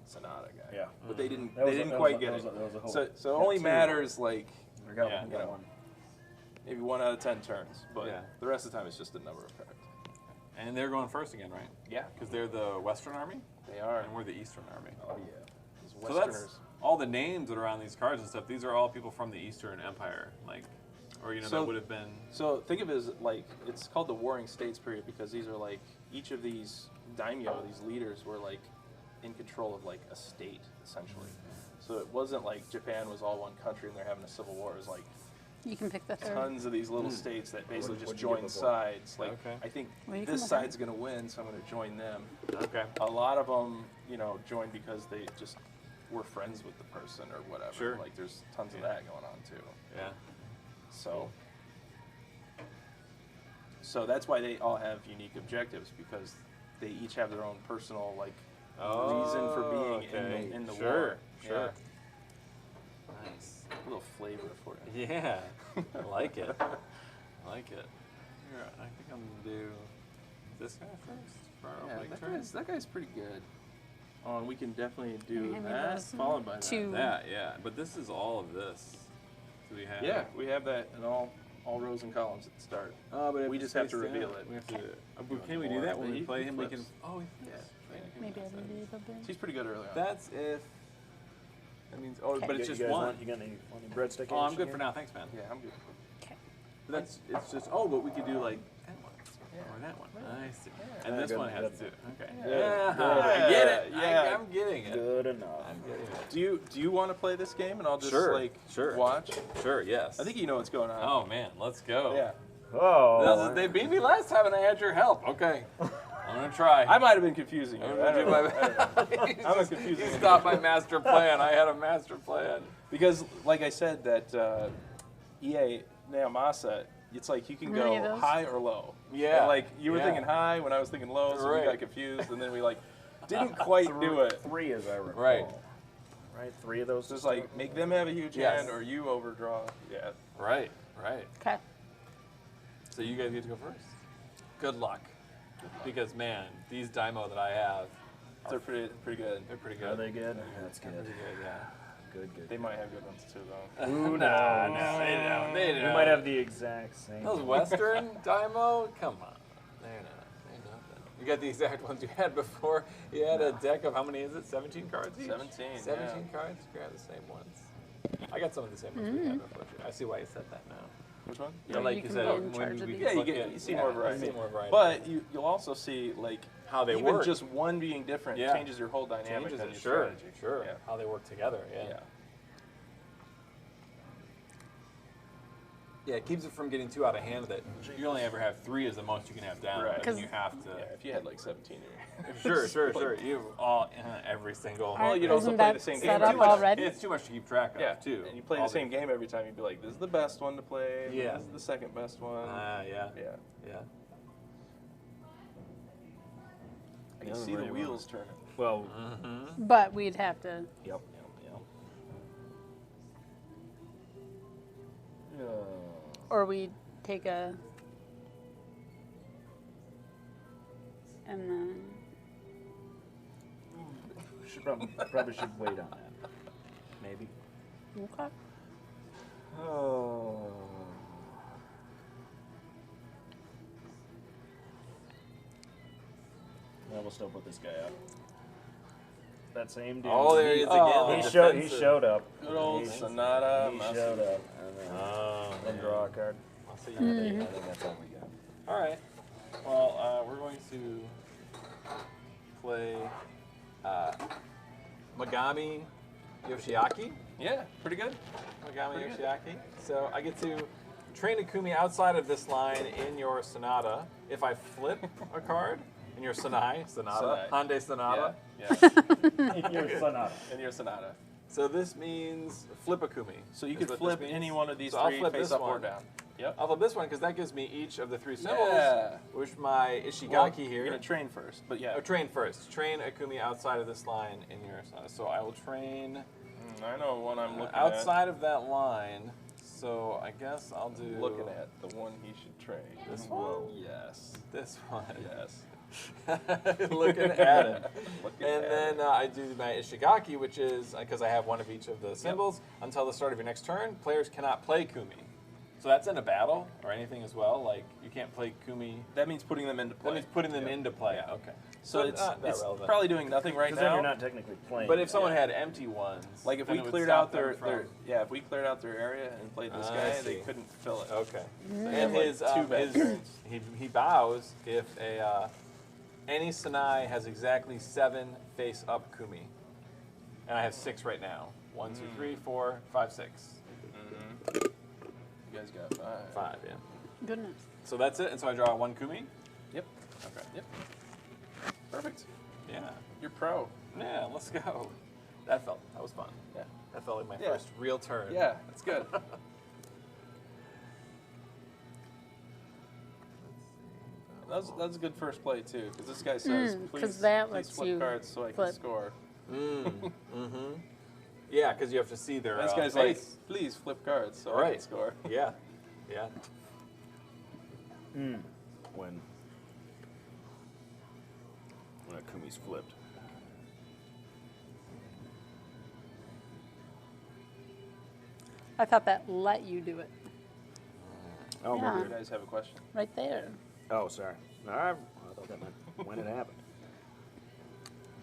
Sonata guy. Yeah. But they didn't. That They was a- didn't that quite was a- get that it. was a- that was a hope. So it Yeah, only 2. matters like I got Yeah. one. You know. Got one. maybe 1 out of 10 turns, but Yeah. the rest of the time it's just a number of cards. And they're going first again, right? Yeah, Because they're the Western Army, they are. and we're the Eastern Army. Oh yeah. These So Westerners. that's all the names that are on these cards and stuff. These are all people from the Eastern Empire, like, or So- that would have been. So think of it as like it's called the Warring States period because these are like each of these daimyo, these leaders were like in control of like a state essentially. So it wasn't like Japan was all one country and they're having a civil war. It was like You can pick the 3rd. tons of these little states that basically just What'd you give joined before? sides. Like Okay. I think Well, you this can- side's going to win, so I'm going to join them. Okay. A lot of them, you know, joined because they just were friends with the person or whatever. Sure. Like there's tons of that going on too. Yeah. So that's why they all have unique objectives because they each have their own personal like reason for being okay. in the Sure, war. sure. Yeah. Nice. A little flavor for you. Yeah. I like it. I like it. Here, I think I'm gonna do this guy first for our Yeah, opening turn. that guy's pretty good. Oh, and we can definitely do Hand me that those followed by 2. That, yeah. But this is all of this. Do we have? that. Yeah, we have that in all rows and columns at the start. Oh, but We if just it's have to face reveal down, it. We have to. Can we do that when we He play him? We can. flips. Oh, he Yeah. flips. Maybe I didn't do it up there. He's pretty good early on. That's if. That means. Oh, Okay. but it's You just guys one. Want, you got any breadstick? Oh, I'm action good for here? now. Thanks, man. Yeah, I'm good. Okay. But that's. It's just. Oh, but we could do like that one or that one. I see. And Yeah, this good, one has good. to. Okay. Yeah. I get it. Yeah. I'm getting it. Good enough. I'm getting it. Do you want to play this game and I'll just Sure, like sure. watch? Sure. Yes. I think you know what's going on. Oh man, let's go. Yeah. Oh. They beat me last time and I had your help. Okay. I'm gonna try. I might have been confusing you. I'm I gonna do don't know. my I'm a confusing You one. stopped my master plan. I had a master plan. Because, like I said, that EA Naomasa, it's like you can How many of go those? high or low. Yeah. And, like you were Yeah. thinking high when I was thinking low, so we Right. got confused, and then we like didn't quite do it. 3 as I recall. Right. Right. 3 of those. So it's like make them have a huge Yes. hand or you overdraw. Yeah. Right. Right. Okay. So you guys get to go first. Good luck. Because man, these Daimo that I have, They're pretty good. they're pretty Are good. they good? That's They're good. pretty good. Yeah. Good. They might have good ones too, though. Who Nah, knows? no, they don't. They We don't. might have the exact same. Those Western Daimo, come on. They're nothing. You got the exact ones you had before. You had a deck of how many is it? 17 cards each? 17, 17 cards? You grab the same ones. I got some of the same ones we had before. I see why you said that now. Which one? Yeah, You like you can said, be in when charge of we these. Yeah, you look get at- you see yeah, more I variety. see more variety. But you'll also see like how they even work. just one being different Yeah. changes your whole dynamic Changes of it, your sure, strategy. sure. Yeah. How they work together, yeah. Yeah, it keeps it from getting too out of hand that you only ever have 3 is the most you can have down. Right. But then you have to. Yeah, if you had like 17 Sure. You all every single. Well, you'd also Isn't play that the same set game. up Too much. already? It's too much to keep track of, Yeah, too. and you play All the same game every time. You'd be like, "This is the best one to play. Yeah. This is the second best one." Yeah. Yeah. Yeah. I can see the wheels turning. Well, But we'd have to. yep. Or we take a. And then. Probably should wait on that. Maybe. Okay. Oh. Well, we'll still put this guy up. That same dude. Oh, there he is again. He the showed up. Good old He Sonata. showed up. Oh, And draw a card. I'll see you Mm-hmm. I think that's all we got. All right. Well, we're going to play Megami Yoshiaki. Yeah, pretty good. Megami Pretty good. Yoshiaki. So I get to train a Kumi outside of this line in your Sonata. If I flip a card in your Sonata, Hyundai Sonata. Yeah. In your Sonata. In your Sonata. So this means flip a Kumi. So you is could what flip this means. any one of these So I'll three flip face this up or one. down. Yep. I'll flip this one because that gives me each of the three symbols, Yeah. which my Ishigaki Well, here. You're gonna train first, but yeah. Oh, train first. Train a Kumi outside of this line in your Sonata. So I will train I know one I'm looking outside of that line. So I guess I'll do at. Looking at the one he should train. This one? Yes. this one. Yes. Looking at it. Looking And at then it. I do my Ishigaki, which is because I have one of each of the symbols. Until the start of your next turn, players cannot play Kumi. So that's in a battle or anything as well. Like you can't play Kumi. That means putting them into play. That means putting them Yeah. into play. Yeah. Okay. So it's not that it's relevant. probably doing nothing right Because then now. you're not technically playing. But if someone Yeah. had empty ones, Like if then we it would cleared stop out them if we cleared out their area and played this I guy, they see. couldn't fill it. Okay. They And have, like, his, two bad turns. he bows if any Sanai has exactly 7 face up Kumi. And I have 6 right now. 1, 2, 3, 4, 5, 6. You guys got 5. 5, yeah. Goodness. So that's it. And so I draw 1 Kumi. Yep. Okay. Yep. Perfect. Yeah. You're pro. Yeah, let's go. That was fun. Yeah. That felt like my Yeah. first real turn. Yeah, that's good. That's a good first play too, because this guy says, 'cause "Please, that please lets flip you cards so I can flip. score." Mm-hmm. Yeah, because you have to see their This guy's face. like, "Please flip cards so I Right. can score." Yeah. Yeah. when a Kumi's flipped. I thought that let you do it. Oh, Yeah. You maybe. guys have a question? Right there. Oh, sorry. No, I thought that meant when it happened.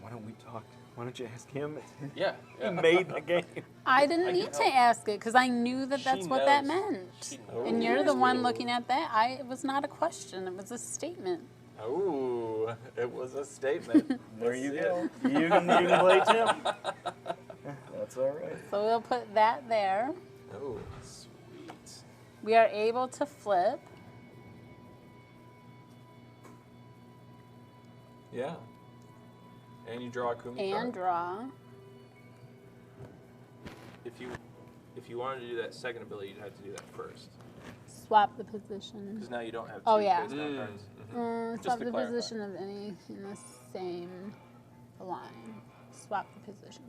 Why don't we talk? Why don't you ask him? Yeah. He made the game. I didn't I need can to help. ask it because I knew that She that's what that knows. meant. She And knows. you're the one looking at that. It was not a question. It was a statement. Ooh, it was a statement. There Let's you see go. it. You can play Tim. That's all right. So we'll put that there. Ooh. Sweet. We are able to flip. Yeah. And you draw a Kumi And card. draw. If you wanted to do that second ability, you'd have to do that first, Swap the position. because now you don't have two Oh, yeah. face down cards. Mm-hmm. Swap to the clarify. position of any in the same line. Swap the position.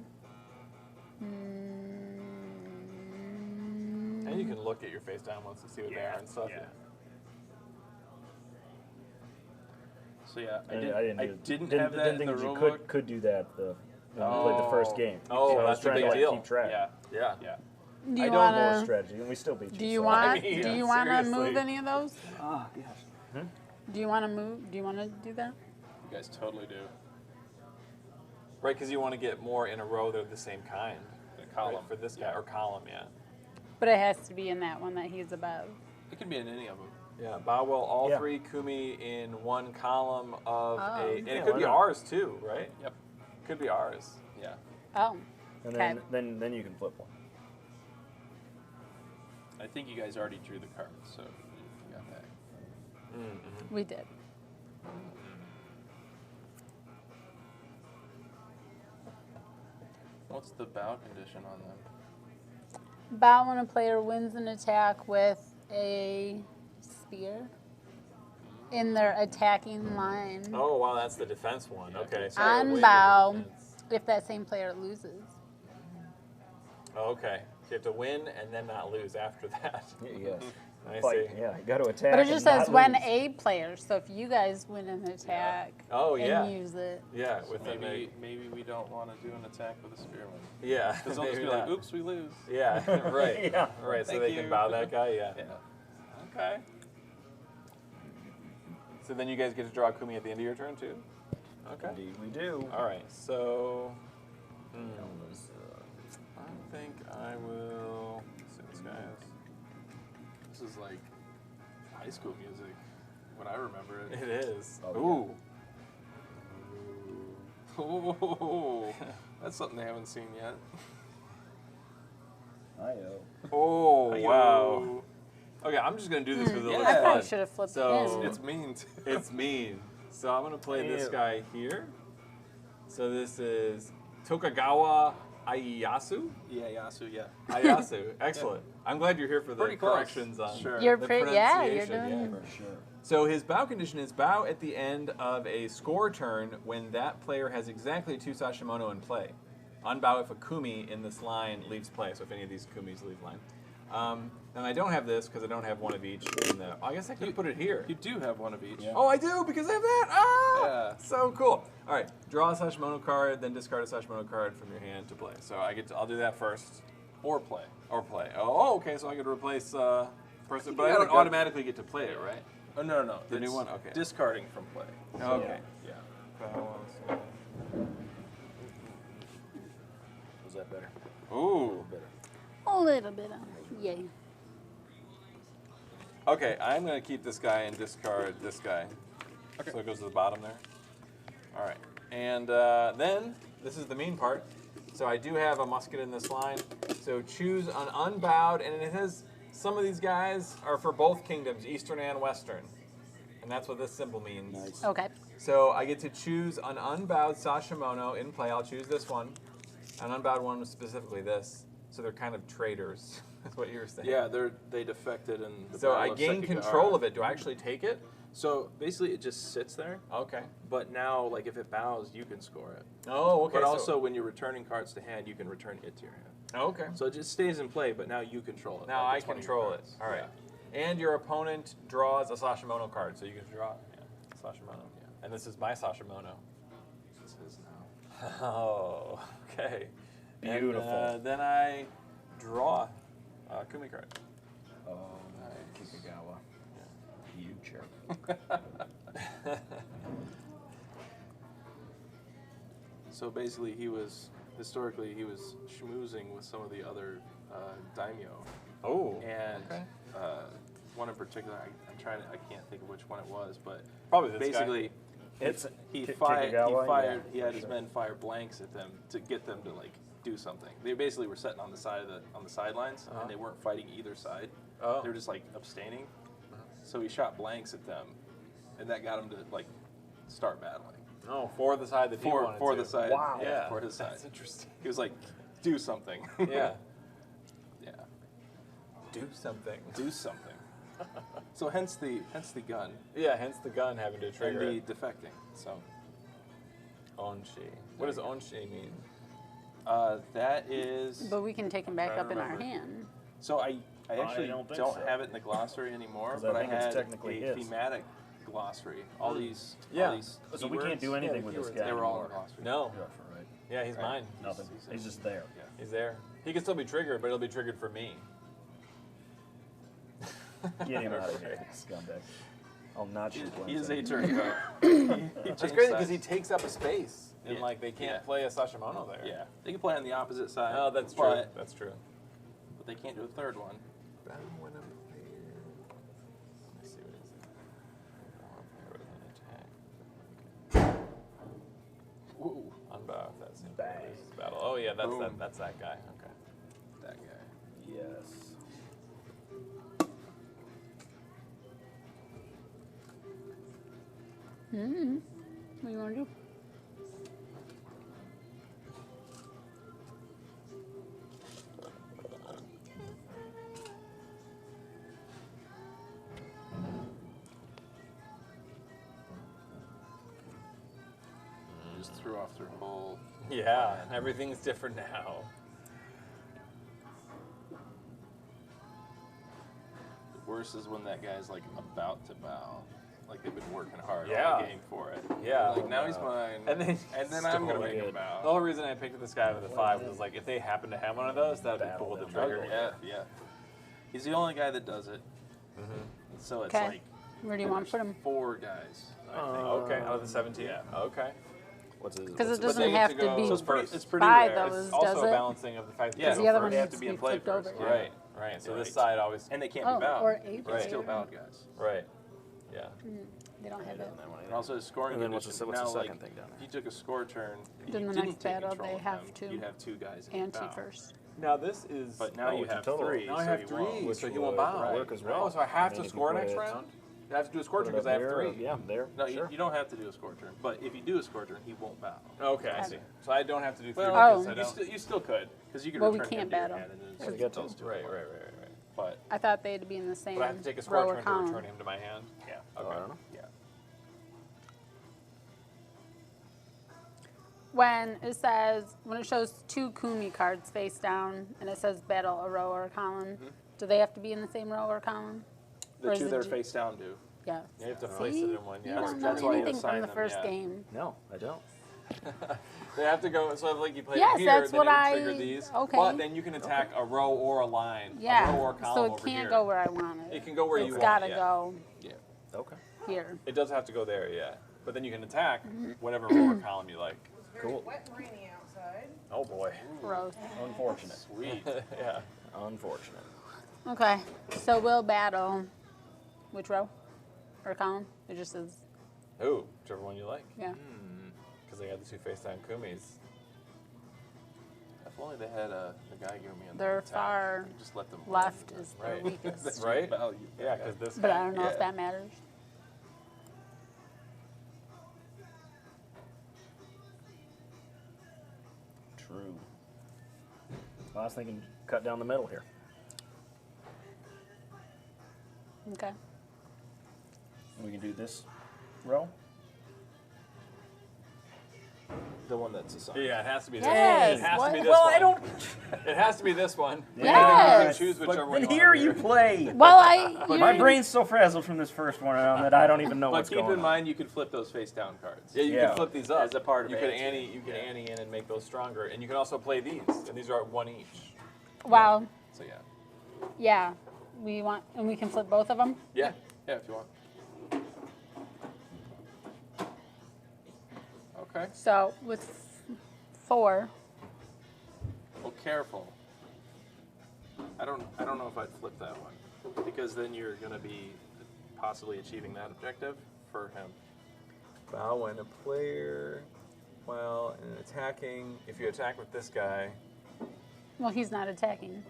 And you can look at your face down ones to see what they are and stuff. Yeah. So yeah, I didn't didn't have that in think the you rule could book. could do that when you played the first game. Oh, so I was that's a trying big to like, deal. keep track. Yeah, Yeah. yeah. Do I you know more wanna? strategy, and we still beat you. Do you so- want? mean, do you want to seriously. move any of those? Oh gosh. Do you want to move? Do you want to do that? You guys totally do. Right, because you want to get more in a row that are the same kind. The column. Right, for this guy, or column, yeah. But it has to be in that one that he's above. It can be in any of them. Yeah, bow well all Yeah. 3 Kumi in one column of Oh. and Yeah, it could why be not? ours too, right? Yep. Could be ours. Yeah. Oh, And Okay. then you can flip one. I think you guys already drew the card, so you got that. we did. What's the bow condition on them? Bow when a player wins an attack with a spear. in their attacking line. Oh, wow, that's the defense one. Okay. So On wait, bow, defense. if that same player loses. Oh, okay. So you have to win and then not lose after that. Yes. I Fight. see. Yeah, you got to attack. But it just and says not when lose. a player. So if you guys win an attack Oh, yeah. and use it. Yeah, within Maybe we don't want to do an attack with a spearman. yeah. Because they'll just be maybe like, not. oops, we lose. Yeah, right. Yeah. Right, so Thank they can you. bow that guy, yeah. Yeah. Okay. So then you guys get to draw Kumi at the end of your turn, too? Okay. Indeed, we do. All right, so That was, I think I will. Let's see, this guy is. This is like high school music when I remember it. It is. Oh, Ooh. Oh, that's something they haven't seen yet. I-O. Oh, Hi-yo. wow. Okay, I'm just going to do this because it looks I fun. probably should have flipped So- in. It's mean. Too. It's mean. So I'm going to play this guy here. So this is Tokagawa Ieyasu. Yeah, Yasu, yeah. Ieyasu. Excellent. I'm glad you're here for the Pretty close. corrections on Sure. You're the pretty, yeah, you're pronunciation, doing. For sure. So his bow condition is bow at the end of a score turn when that player has exactly 2 Sashimono in play. Unbow if a Kumi in this line leaves play, so if any of these Kumis leave line. And I don't have this because I don't have one of each in the... I guess I could put it here. You do have one of each. Yeah. Oh, I do because I have that. Ah, Yeah. so cool. All right, draw a Sashimono card, then discard a Sashimono card from your hand to play. So I'll do that first, Or play. or play. Oh, okay. So I could replace person, but I gotta don't go- automatically get to play it, right? Oh, no, no. The new It's one? Okay. Discarding from play. Okay. Yeah. Was that better? Ooh. Better. A little bit of, yay. Okay, I'm gonna keep this guy and discard this guy. Okay. So it goes to the bottom there. All right, and then this is the mean part. So I do have a musket in this line. So choose an unbowed, and it has some of these guys are for both kingdoms, Eastern and Western, and that's what this symbol means. Nice. Okay. So I get to choose an unbowed Sashimono in play. I'll choose this one. An unbowed one was specifically this. So they're kind of traitors. That's what you were saying. Yeah, they defected in the So Battle I of gain Sekigahara. control of it. Do I actually take it? So basically, it just sits there. Okay. But now, like if it bows, you can score it. Oh, okay. But so- also, when you're returning cards to hand, you can return it to your hand. okay. So it just stays in play, but now you control it. Now like I it's one of your control it. cards. All right. Yeah. And your opponent draws a Sashimono card, so you can draw Sashimono. Yeah. And this is my Sashimono. This is now. Oh, okay. Beautiful. And, then I draw a Kumi card. Oh, Nice. Kikagawa. You jerk. So basically, historically he was schmoozing with some of the other daimyo, Oh. and okay. one in particular, I can't think of which one it was, but Probably this basically It's he Kikagawa, fired yeah, he had for his sure. men fire blanks at them to get them to like do something. They basically were sitting on the sidelines, Uh-huh. and they weren't fighting either side. Oh. They were just like abstaining. So he shot blanks at them, and that got him to like start battling. Oh, for the side that he wanted For to. the side. Wow. Yeah, for his side. That's interesting. He was like, do something. Yeah. Yeah. Do something. Do something. So hence the gun Yeah, hence the gun having to and trigger the it. defecting. So Onshi. What does onshi mean? that is. But we can take him back Trying to up in our remember. hand. So I actually don't think don't so. have it in the glossary anymore, 'Cause I but I think it's had technically a his. thematic glossary. All these. Yeah. All these So we can't keywords, do anything the with this keywords. guy They were all in anymore. the glossary. No. Yeah, for right. Yeah, he's mine. Nothing. He's just there. Yeah. He's there. He can still be triggered, but he'll be triggered for me. Get him out of here, scumbag. I'll notch his He is blends a in. turncoat. That's That's crazy because he takes up a space, and Yeah. like they can't Yeah. play a Sashimono there. Yeah, they can play on the opposite side. Oh, that's true. but, That's true. But they can't do a third one. Let me see what is it. Player with an attack. Whoa, Unbow if that's him. Bang. Battle. Oh yeah, that's Boom. that's that guy. Okay. that guy. Yes. Mm-hmm. What do you want to do? threw off their whole. Yeah, everything's different now. The worst is when that guy's like about to bow. Like they've been working hard Yeah. all the game for it. Yeah. Like now he's mine. And then I'm gonna stole make him it. bow. The only reason I picked this guy with a 5 was like if they happen to have one of those, that would be Battle cool to them. trigger. Yeah. He's the only guy that does it. So it's Okay. like Where do you want to put him? 4 guys. I think. Okay, out of the 17. Yeah. Okay. What's his? Because it But doesn't they get have to to go- be so it's pretty by rare. those, It's also does a it? balancing of the fact that Yeah, Because the other they one have needs to to be be in play flipped first. over. Right. So this Right. side always. And they can't Oh, be bowed. or 8 Right. Still bowed guys. Right. Yeah. They don't have it. And also the scoring And then what's the condition. what's the Now, second like, thing down if there? you took a score turn, and Then you the didn't next take battle, control they of have them, to you'd have 2 guys in Ante bow. first. Now this is. But now you have total. 3. Now I so have you 3, won't. so Which he won't would bow. work as Oh, well. so I have And to if you score put next it- round? I have to do a score Put turn it because up I have there, 3. Yeah, there. No, sure. you don't have to do a score turn. But if you do a score turn, he won't bow. Okay, I see. So I don't have to do 3 Well, because I don't. you still could. Because you could Well, we return can't him to your battle. hand and then So switch get those to- two. Right. But I thought they'd be in the same But I have to take a row score or turn to column. return him to my hand. yeah. Oh, I don't know. Yeah. When it shows 2 Kumi cards face down and it says battle a row or a column, do they have to be in the same row or column? Or The is 2 it that are ju- face down do. Yeah. You have to place it in one. You Yeah. don't that's know why you anything assign from the them, first yeah. game. No, I don't. They have to go. So if like you play Yes, it here, that's then what it would I- trigger these. okay. But then you can attack a row or a line. Yeah. A row or a column So it over can't here. go where I want it. It can go where you It's want. gotta yeah. go Yeah. Okay. here. It does have to go there. Yeah. But then you can attack Mm-hmm. whatever row or column you like. Cool. Wet and rainy outside. Oh boy. Gross. Unfortunate. Sweet. Yeah. Unfortunate. Okay. So we'll battle which row or column? It just says Ooh, whichever one you like. yeah. Because they got the 2 face down Kumis. If only they had a guy give me a They're attack. far You just let them left is the Right. weakest. Right? Value. Yeah, because this. But guy, I don't know yeah. if that matters. True. Well, I was thinking cut down the middle here. Okay. We can do this row. The one that's assigned. Yeah, it has to be this Yes, one. It has what? to be this Well, one. I don't. It has to be this one. Yeah. And then you can Yes. choose whichever But one then you here want you play. Well, My you're- brain's so frazzled from this first one that I don't even know But what's keep going in on. mind, you can flip those face down cards. Yeah, you Yeah. can flip these up As a part of You could ante. ante, you can ante in and make those stronger, and you can also play these, and these are 1 each. Wow. So yeah. Yeah. We can flip both of them. Yeah. Yeah, if you want. Okay. So with 4. Well, careful. I don't know if I'd flip that one because then you're going to be possibly achieving that objective for him. Bow when a player, well, and attacking. If you attack with this guy, Well, he's not attacking,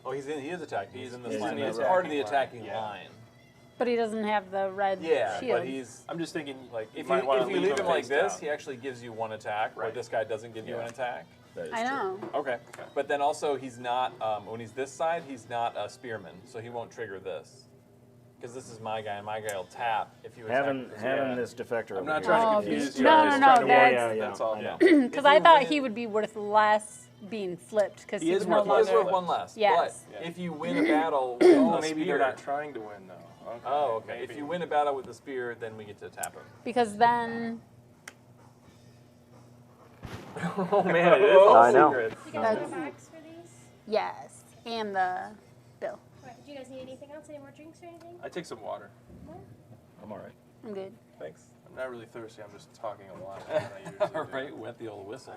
oh, he is attacking. He's in this he's line. in the He's part of the attacking attacking line. line. but he doesn't have the red Yeah, shield. but he's I'm just thinking, like, if might wanna you leave him like face this, down. he actually gives you 1 attack. Where Right. this guy doesn't give you an Yeah. attack. That is I know. Okay. But then also he's not when he's this side, he's not a spearman, so he won't trigger this. Because this is my guy, and my guy will tap if you attack. Having this having guy. this defector. I'm over not here trying to Oh, confuse no, you. no, I'm just no, trying to warn that's- you. That's all. I know. Because If I you thought win- he would be worth less being flipped because He he is was no worth He less. is longer. worth 1 less. Yes. But Yeah. if you win a battle with Oh, a maybe spear, they're not trying to win, though. Okay. Oh, okay. If Maybe. you win a battle with the spear, then we get to tap him. Because then Oh man, it is all all I know. secrets. You guys That's- want bags for these? yes, and the bill. Alright, do you guys need anything else? Any more drinks or anything? I take some water. I'm all right. I'm good. Thanks. I'm not really thirsty. I'm just talking a lot. more than I usually All do. right, wet the old whistle.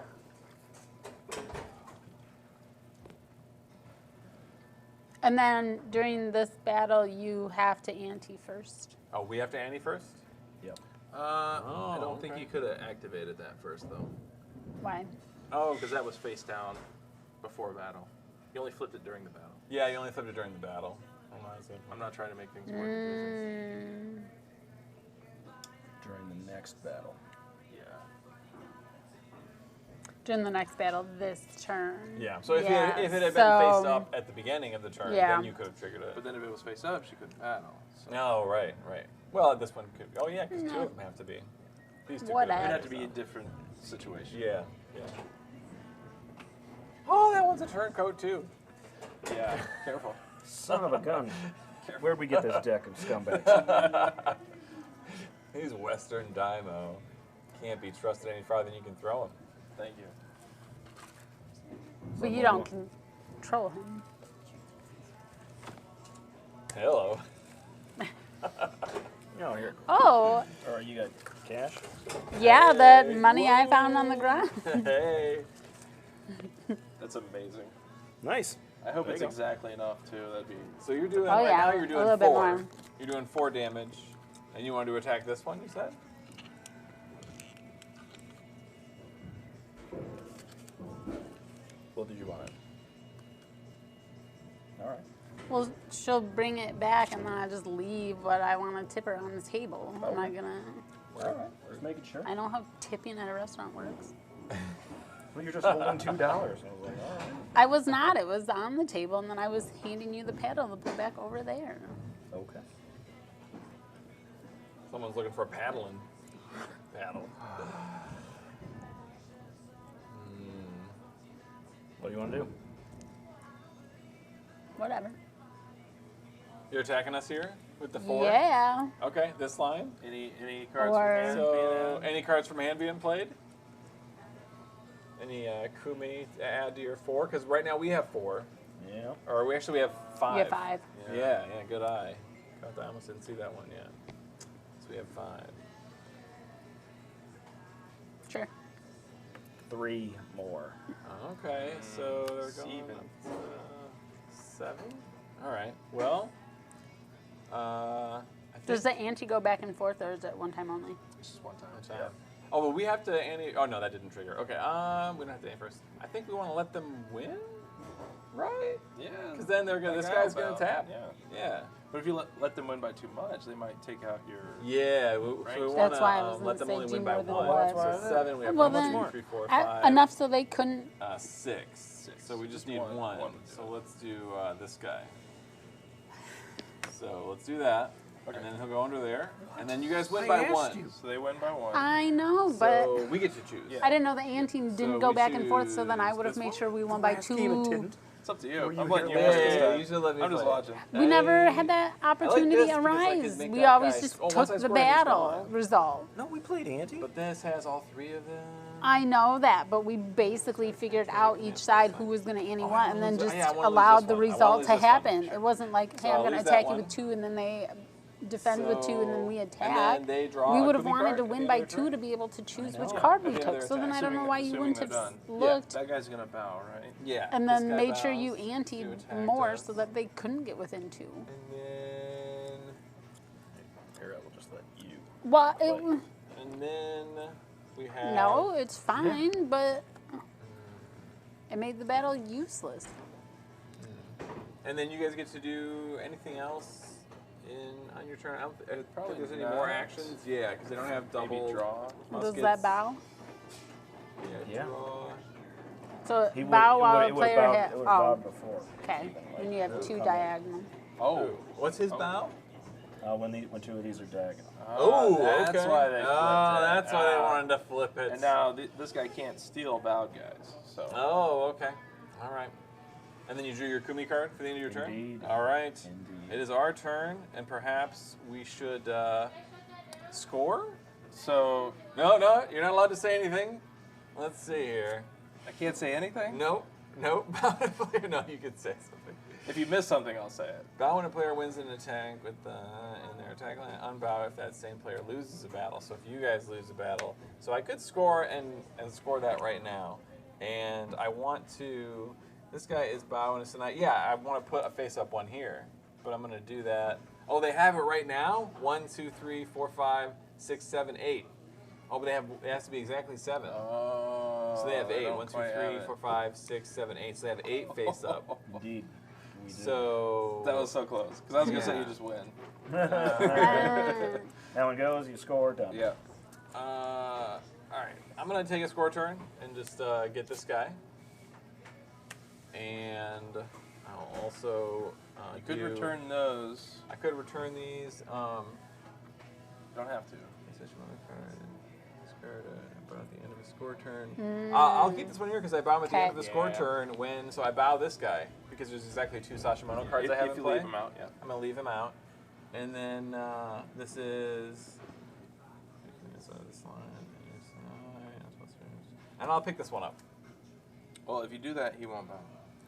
And then during this battle, you have to ante first. Oh, we have to ante first? Yep. I don't think okay. you could have activated that first, though. Why? Oh, because that was face down before battle. You only flipped it during the battle. Yeah, you only flipped it during the battle. Oh, that's it. I'm not trying to make things more confusing. During the next battle. Yeah. During the next battle this turn. Yeah. So if, Yeah, if it had been so- faced up at the beginning of the turn, Yeah. then you could have triggered it. But then if it was face up, she couldn't battle. So. No, right, right. Well, this one could. Oh yeah, because 2 of them have to be. These 2 What could It'd be have to be a faced different situation. Yeah. Oh, that one's a turncoat too. Yeah. Careful. Son of a gun. Where'd we get this deck of scumbags? He's Western Dymo. Can't be trusted any farther than you can throw him. Thank you. But you don't control him. Hello. No, here. Oh, Or you got cash? yeah, that money I found on the ground. Hey. That's amazing. Nice. I hope There it's you go. exactly enough too. That'd be. So you're doing Oh, right yeah, now. You're a doing little bit 4. more. You're doing 4 damage, and you want to attack this one. You said. What did you want? All right. Well, she'll bring it back, and then I just leave what I want to tip her on the table. I'm not gonna. All right. Just making sure. I know how tipping at a restaurant works. Well, you're just holding $2. I was like, all right. I was not. It was on the table, and then I was handing you the paddle to put back over there. Okay. Someone's looking for a paddling. Paddle. What do you want to do? Whatever. You're attacking us here with the 4. Yeah. Okay, this line. Any cards Or- from hand? So, any cards from hand being played? Any Kumi to add to your 4? Because right now we have 4. Yeah. Or we actually have 5. You have 5. Yeah, good eye. God, I almost didn't see that one yet. So we have 5. Sure. 3 more. Okay, so they're going Even. up to 7. All right. Well, I think Does the ante go back and forth, or is it one time only? It's just one time. time. Oh, but we have to ante. Oh no, that didn't trigger. Okay. We don't have to ante first. I think we want to let them win, right? Yeah. Because then they're gonna. Like This guy's gonna about. tap. Yeah. Yeah. But if you let them win by too much, they might take out your. Yeah. So we Right. want That's why I to was let gonna them say only do win by more than 1. what. So 7. We have Well, 1, then, 2, 3, 4, 5. Enough so they couldn't. 6. So we just need one. 1. One. So let's do this guy. So let's do that. Okay. And then he'll go under there. And then you guys win by 1. So they win by 1. I know, but So we get to choose. Yeah. I didn't know the ante didn't So go we back and forth, so then I choose would have this made one? sure we won by Last game it 2. didn't. It's up to you. Were you I'm letting you here watch last this Yeah, time. you should let me I'm just play. watching. We never had that opportunity this because I can arise. make We that always guy- just oh, took once I the scored, he's battle gone. result. No, we played ante. But this has all 3 of them. I know that, but we basically figured out each side who was going to ante Oh, I what, wanna and then lose- just yeah, I wanna lose allowed this the one. I wanna result lose to this one. happen. It wasn't like, hey, So I'm I'll going to lose that attack you one. with 2, and then they defend with 2, and then we So- attack. And then they draw We a would have Kumi wanted card to at win the by end of their 2 turn. to be able to choose which know. card At we the end of took. their So then attack. I don't know why you Assuming wouldn't they're have done. looked. That guy's gonna bow, right? Yeah. And this then guy made sure bows you to anteed attack more us. so that they couldn't get within 2. And then. Here, I will just let you. Well, And then we have. no, it's fine, but it made the battle useless. And then you guys get to do anything else on your turn. I don't think Probably there's any not. more actions. Yeah, because they don't have double. Maybe draw. Does muskets. that bow? Yeah. Draw. So He would- bow it while would- the it would player bow- hit. It would Oh, bow before. okay. Then you It have would 2 come in. diagonal. Oh. What's his bow? When 2 of these are diagonal. Oh, that's okay. why they flipped Oh, it. that's why they Ah. wanted to flip it. And now this guy can't steal bowed guys. So. Oh, okay. All right. And then you drew your Kumi card for the end of your turn? Indeed. All right. Indeed. It is our turn, and perhaps we should score? So No, you're not allowed to say anything. Let's see here. I can't say anything. Nope. No, you could say something. If you miss something, I'll say it. Bow when a player wins an attack with in their attack line. Unbow if that same player loses a battle. So if you guys lose a battle, so I could score and score that right now. And I want to. This guy is bow and it's tonight. Yeah, I want to put a face-up one here, but I'm gonna do that. Oh, they have it right now. 1, 2, 3, 4, 5, 6, 7, 8. Oh, but it has to be exactly 7. Oh. So they have 8. don't 1, 2, quite have 3, it. 4, 5, 6, 7, 8. So they have 8 face-up. Indeed. We did. So That was so close. Because I was gonna say Yeah. you just win. Uh, That one goes, you score, done. Yeah. all right. I'm gonna take a score turn and just get this guy, and I'll also You could return those. I could return these. Don't have to. Sashimono card, card bow at the end of a score turn. I'll keep this one here because I bow him at the end of the score Yeah. turn so I bow this guy because there's exactly 2 Sashimono cards I have If in you play. leave them out, yeah. I'm gonna leave him out, and then this is. And I'll pick this one up. Well, if you do that, he won't bow.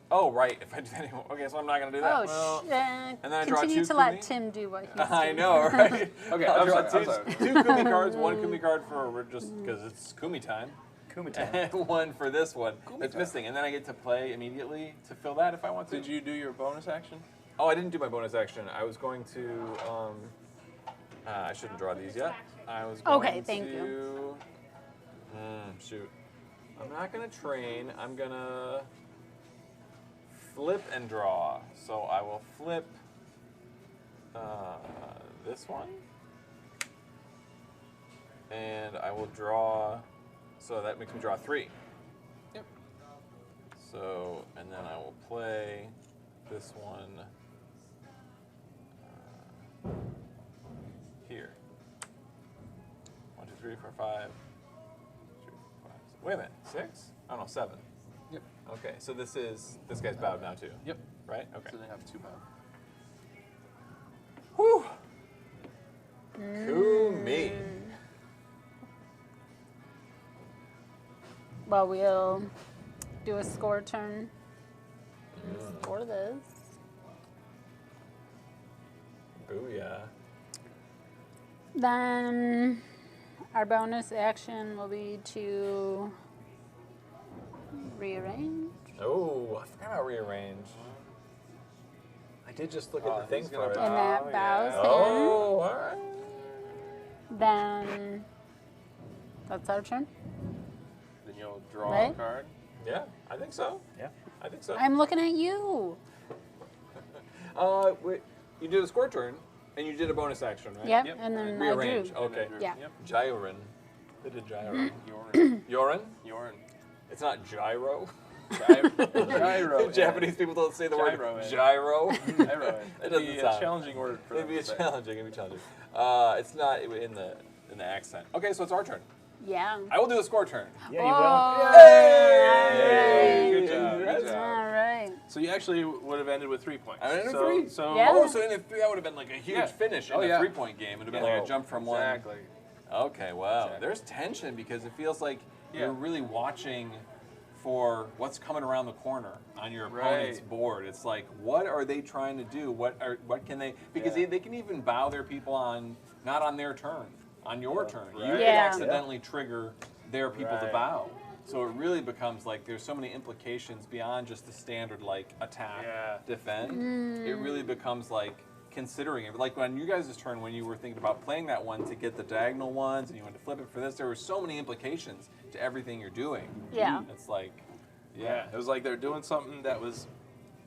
Oh, right. If I do that anymore. Okay, so I'm not going to do that. Oh, Well, shit. and then I draw Continue 2 to let Kumi. Tim do what he's I doing. know, right? Okay, I'll I'm draw sorry, 2 Kumi cards, 1 Kumi card for just because it's Kumi time, Kumite. and 1 for this one Kumi that's time. missing. And then I get to play immediately to fill that if I want to. Did you do your bonus action? Oh, I didn't do my bonus action. I was going to. I shouldn't draw these yet. I was going Okay, thank to. you. Shoot. I'm not going to train. I'm going to flip and draw. So I will flip this one. And I will draw. So that makes me draw 3. Yep. So, and then I will play this one here. 1, 2, 3, 4, 5. 3, 4, 5. Wait a minute, 6? Oh no, 7. Yep. Okay, so this guy's bowed now too. Yep. Right? Okay. So they have 2 bow. Whew. Kumi. Well, we'll do a score turn. Score this. Booyah. Then our bonus action will be to rearrange. Oh, I forgot about rearrange. I did just look at the thing he's for gonna it. bow. And that Oh, bows yeah. him. Oh, alright. Then that's our turn. Then you'll draw a Right? card. Yeah, I think so. Yeah. I think so. I'm looking at you. Wait, you did a score turn, and you did a bonus action, right? Yep. Yep. And then Rearrange. I drew. Okay. Drew. Yeah. Yep. Gyron. They did gyro. Yorin. Yorin? Yorin. It's not gyro. Gyro. Japanese people don't say the Gyro, word yeah. gyro. Gyro. It It'd doesn't be a sound. challenging word for It'd them be to say. challenging. It'd be challenging. It's not in the accent. Okay, so it's our turn. Yeah. I will do a score turn. Yeah, you will. Yay! Good job. Good All job. right. So you actually would have ended with 3 points. I ended with so, 3. So Yeah. Oh, so in a 3, that would have been like a huge Yeah. finish in Oh, a yeah. 3-point game. It would have been Yeah. like a jump from one. Exactly. Okay, wow. Exactly. There's tension because it feels like Yeah. you're really watching for what's coming around the corner on your opponent's Right. board. It's like, what are they trying to do? What can they? Because Yeah. they can even bow their people on not on their turn, on your turn. You Right. could Yeah. accidentally trigger their people to Right. bow. So it really becomes like there's so many implications beyond just the standard like attack, Yeah. defend. It really becomes like considering it. Like when you guys' turn, when you were thinking about playing that one to get the diagonal ones and you wanted to flip it for this, there were so many implications to everything you're doing. Yeah. It's like, Yeah. It was like they're doing something that was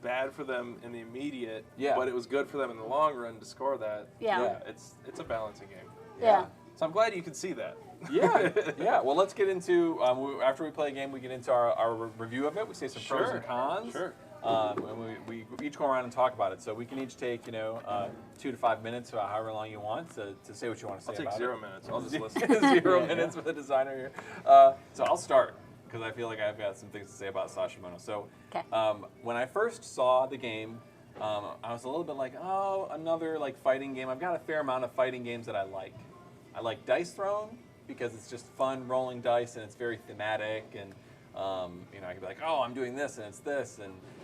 bad for them in the immediate, Yeah. but it was good for them in the long run to score that. Yeah. It's a balancing game. Yeah. So I'm glad you can see that. Yeah, yeah. Well, let's get into, after we play a game, we get into our review of it. We say some pros Sure. and cons. Sure. And we each go around and talk about it. So we can each take, 2 to 5 minutes, however long you want, to say what you want to say I'll take about 0 it. minutes. I'll just listen. 0 Yeah. minutes with the designer here. So I'll start because I feel like I've got some things to say about Sashimono. So 'Kay. when I first saw the game, I was a little bit like, oh, another like fighting game. I've got a fair amount of fighting games that I like. I like Dice Throne because it's just fun rolling dice and it's very thematic and I could be like, oh, I'm doing this and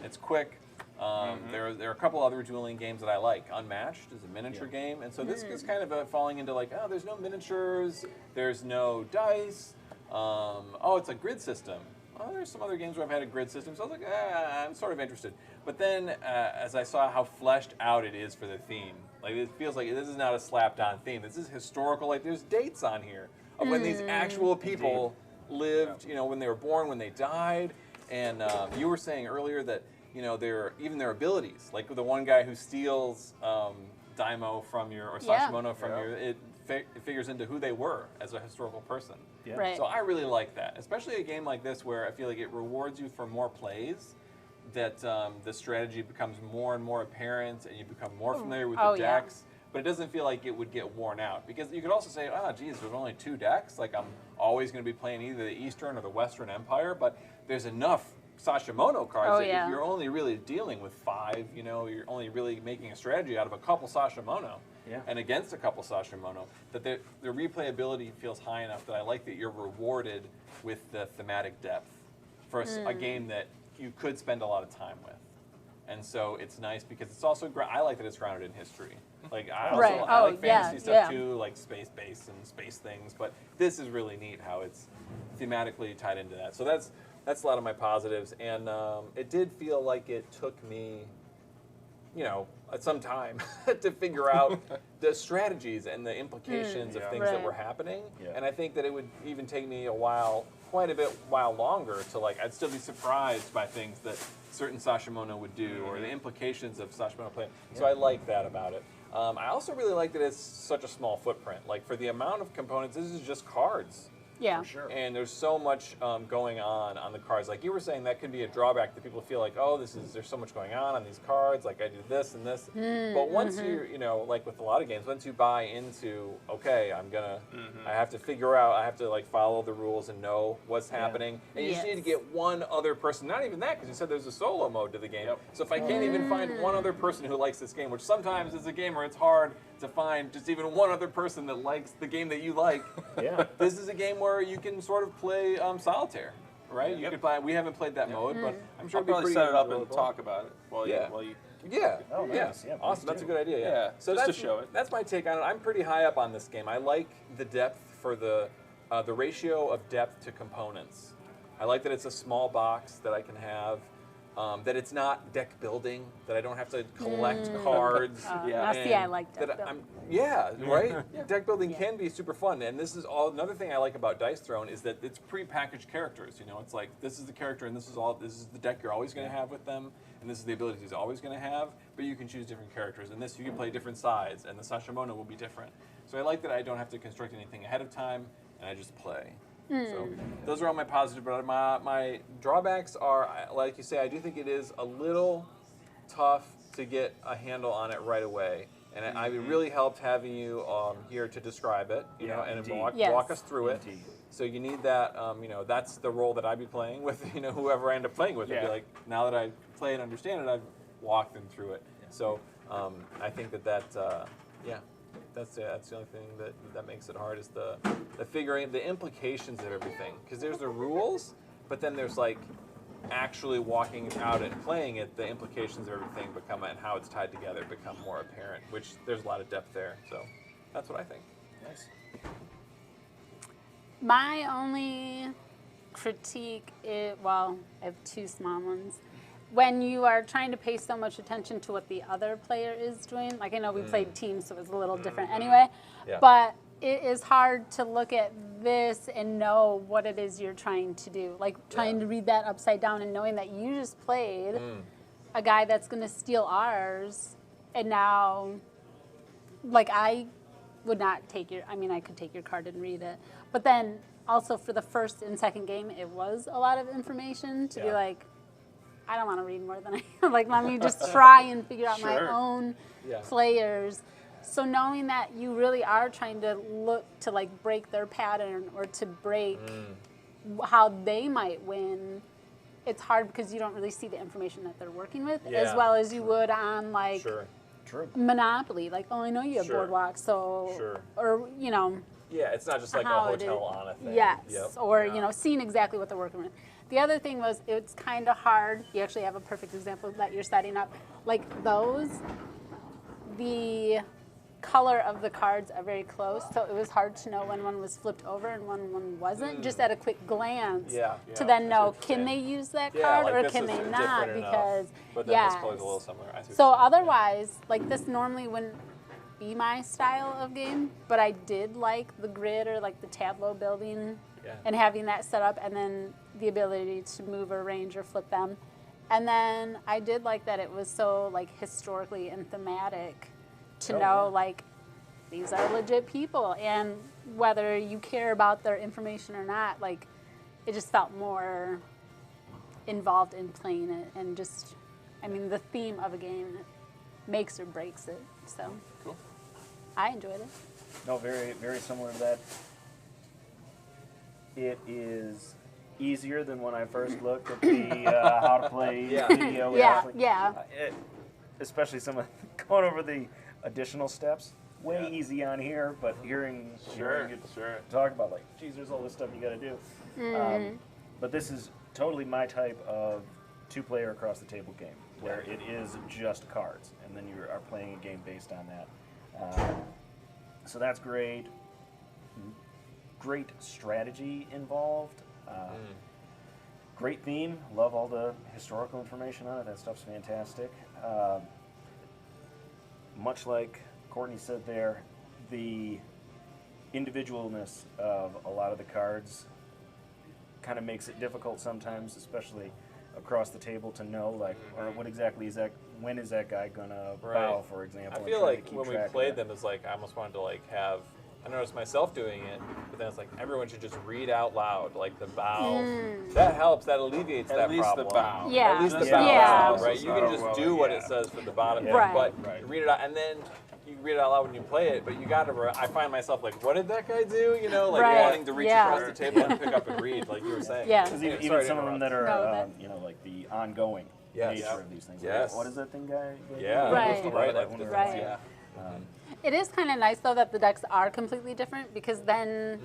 it's quick. There are a couple other dueling games that I like. Unmatched is a miniature game, and so this is kind of falling into like, oh, there's no miniatures, there's no dice. Oh, it's a grid system. Oh, there's some other games where I've had a grid system, so I was like, I'm sort of interested. But then, as I saw how fleshed out it is for the theme, like it feels like this is not a slapped-on theme. This is historical. Like there's dates on here of when these actual people lived. When they were born, when they died, and you were saying earlier that their abilities, like the one guy who steals Daimo from or Yeah. Sashimono from it figures into who they were as a historical person. Yeah. Right. So I really like that, especially a game like this where I feel like it rewards you for more plays, that the strategy becomes more and more apparent and you become more familiar with the Oh, yeah. decks. but it doesn't feel like it would get worn out. Because you could also say, oh, geez, there's only 2 decks. Like, I'm always going to be playing either the Eastern or the Western Empire, but there's enough Sashimono cards that if you're only really dealing with 5, you know, you're only really making a strategy out of a couple Sashimono and against a couple Sashimono, that the replayability feels high enough that I like that you're rewarded with the thematic depth for a game that you could spend a lot of time with. And so it's nice because it's also, I like that it's grounded in history. Like, I like fantasy stuff too, like space-based and space things, but this is really neat how it's thematically tied into that. So that's a lot of my positives, and it did feel like it took me, you know, some time to figure out the strategies and the implications of things that were happening. And I think that it would even take me quite a while longer to, like, I'd still be surprised by things that certain Sashimono would do or the implications of Sashimono play. So I like that about it. I also really like that it's such a small footprint. Like, for the amount of components, this is just cards. Yeah. For sure. And there's so much going on the cards. Like you were saying, that could be a drawback that people feel like, oh, there's so much going on these cards. Like, I do this and this. But once you know, like with a lot of games, once you buy into, okay, I have to figure out, I have to like follow the rules and know what's happening. And you just need to get one other person. Not even that, because you said there's a solo mode to the game. So if I can't even find one other person who likes this game, which sometimes as a gamer it's hard to find just even one other person that likes the game that you like. This is a game where you can sort of play solitaire, right? You could play. We haven't played that mode, but I'm sure I'll probably set it up and talk about it while you. Oh, nice. Yeah, awesome. That's a good idea. Yeah. So just that's, to show it. That's my take on it. I'm pretty high up on this game. I like the depth for the ratio of depth to components. I like that it's a small box that I can have. That it's not deck building, that I don't have to collect cards. Now, see, I like deck building. Right? Deck building can be super fun. And this is another thing I like about Dice Throne is that it's pre-packaged characters. You know, it's like, this is the character and this is the deck you're always going to have with them, and this is the abilities he's always going to have, but you can choose different characters. And this, you can play different sides, and the Sashimono will be different. So I like that I don't have to construct anything ahead of time, and I just play. So those are all my positives, but my drawbacks are, like you say, I do think it is a little tough to get a handle on it right away. And it really helped having you here to describe it, you know, and walk us through it. So you need that, you know, that's the role that I'd be playing with, you know, whoever I end up playing with. I'd be like, now that I play and understand it, I've walked them through it. So I think that's the only thing that makes it hard is the figuring the implications of everything. Because there's the rules, but then there's like actually walking out and playing it. The implications of everything become, and how it's tied together become more apparent. Which there's a lot of depth there. So that's what I think. Nice. My only critique is, well, I have 2 small ones. When you are trying to pay so much attention to what the other player is doing, like I know we played teams, so it was a little different anyway, but it is hard to look at this and know what it is you're trying to do. Like trying to read that upside down and knowing that you just played a guy that's going to steal ours, and now, like, I would not take I could take your card and read it, but then also for the first and second game, it was a lot of information to be like, I don't want to read more than I like. Let me just try and figure out my own players. So knowing that you really are trying to look to like break their pattern or to break how they might win, it's hard because you don't really see the information that they're working with as well as you would on like Monopoly. Like, oh, I know you have Boardwalk, so or you know. Yeah, it's not just like a hotel on a thing. Yes, or you know, seeing exactly what they're working with. The other thing was it's kind of hard. You actually have a perfect example that you're setting up. Like those, the color of the cards are very close, so it was hard to know when one was flipped over and when one wasn't, just at a quick glance. To then know, can they use that card or can they not? Because but then this color's a little similar. So otherwise, like this normally wouldn't be my style of game, but I did like the grid or like the tableau building and having that set up, and then the ability to move or arrange or flip them. And then I did like that it was so like historically and thematic to know like these are legit people, and whether you care about their information or not, like it just felt more involved in playing it, and just, I mean, the theme of a game makes or breaks it. So cool. I enjoyed it. No, very, very similar to that. It is easier than when I first looked at the how to play Yeah. video. Yeah, Actually. yeah. Especially some of going over the additional steps. Way Yeah. easy on here, but hearing it Sure. talk about like, geez, there's all this stuff you got to do. But this is totally my type of two-player across the table game, where it is just cards, and then you are playing a game based on that. So that's great. Great strategy involved. Great theme. Love all the historical information on it. That stuff's fantastic. Much like Courtney said there, the individualness of a lot of the cards kind of makes it difficult sometimes, especially across the table, to know like, or what exactly is that? When is that guy gonna bow, for example? I and feel trying to like keep when we track of played that. them, it's like I almost wanted to like have. I noticed myself doing it, but then it's like everyone should just read out loud, like the bow. That helps. That alleviates At that least problem. the bow. Yeah. At least the Just bow, Yeah. helps, right? You can just do what it Yeah. says for the bottom, Yeah. but Right. you read it out, and then you read it out loud when you play it. But you got to. I find myself like, what did that guy do? You know, like Right. wanting to reach Yeah. across the table and pick up and read, like you were saying. Yeah. 'Cause Anyway, even sorry to some of them that are, No, that- you know, like the ongoing Yes. nature Yep. of these things. Yes. Like, what is that thing, guy? Yeah. Right. Right. Like, Like, Right. Yeah. It is kind of nice though that the decks are completely different, because then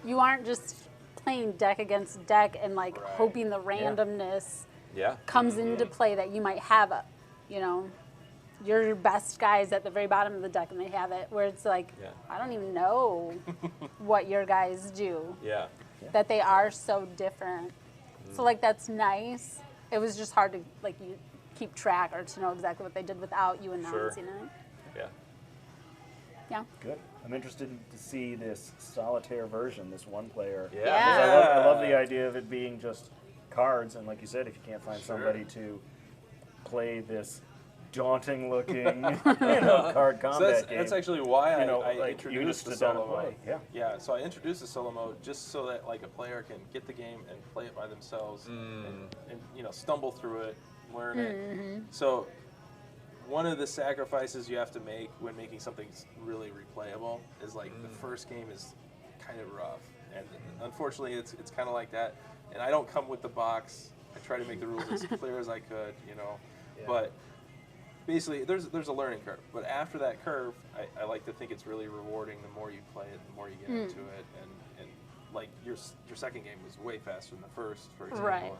you aren't just playing deck against deck and like Right. hoping the randomness Yeah. comes into play that you might have your best guys at the very bottom of the deck and they have it, where it's like, Yeah. I don't even know what your guys do, Yeah. that they are so different. So like that's nice. It was just hard to like you keep track or to know exactly what they did without you announcing it. Yeah. Yeah. Good. I'm interested to see this solitaire version, this one player. Yeah. Yeah. I love the idea of it being just cards, and like you said, if you can't find somebody to play this daunting looking card combat So that's, game. that's actually why I like, you introduced just the sit down solo and mode. play. Yeah. So I introduced the solo mode just so that like a player can get the game and play it by themselves and stumble through it, learn it. So one of the sacrifices you have to make when making something really replayable is like the first game is kind of rough, and unfortunately it's kind of like that. And I don't come with the box. I try to make the rules as clear as I could, but basically there's a learning curve. But after that curve, I like to think it's really rewarding. The more you play it, the more you get into it, and like your second game was way faster than the first, for example. Right. And,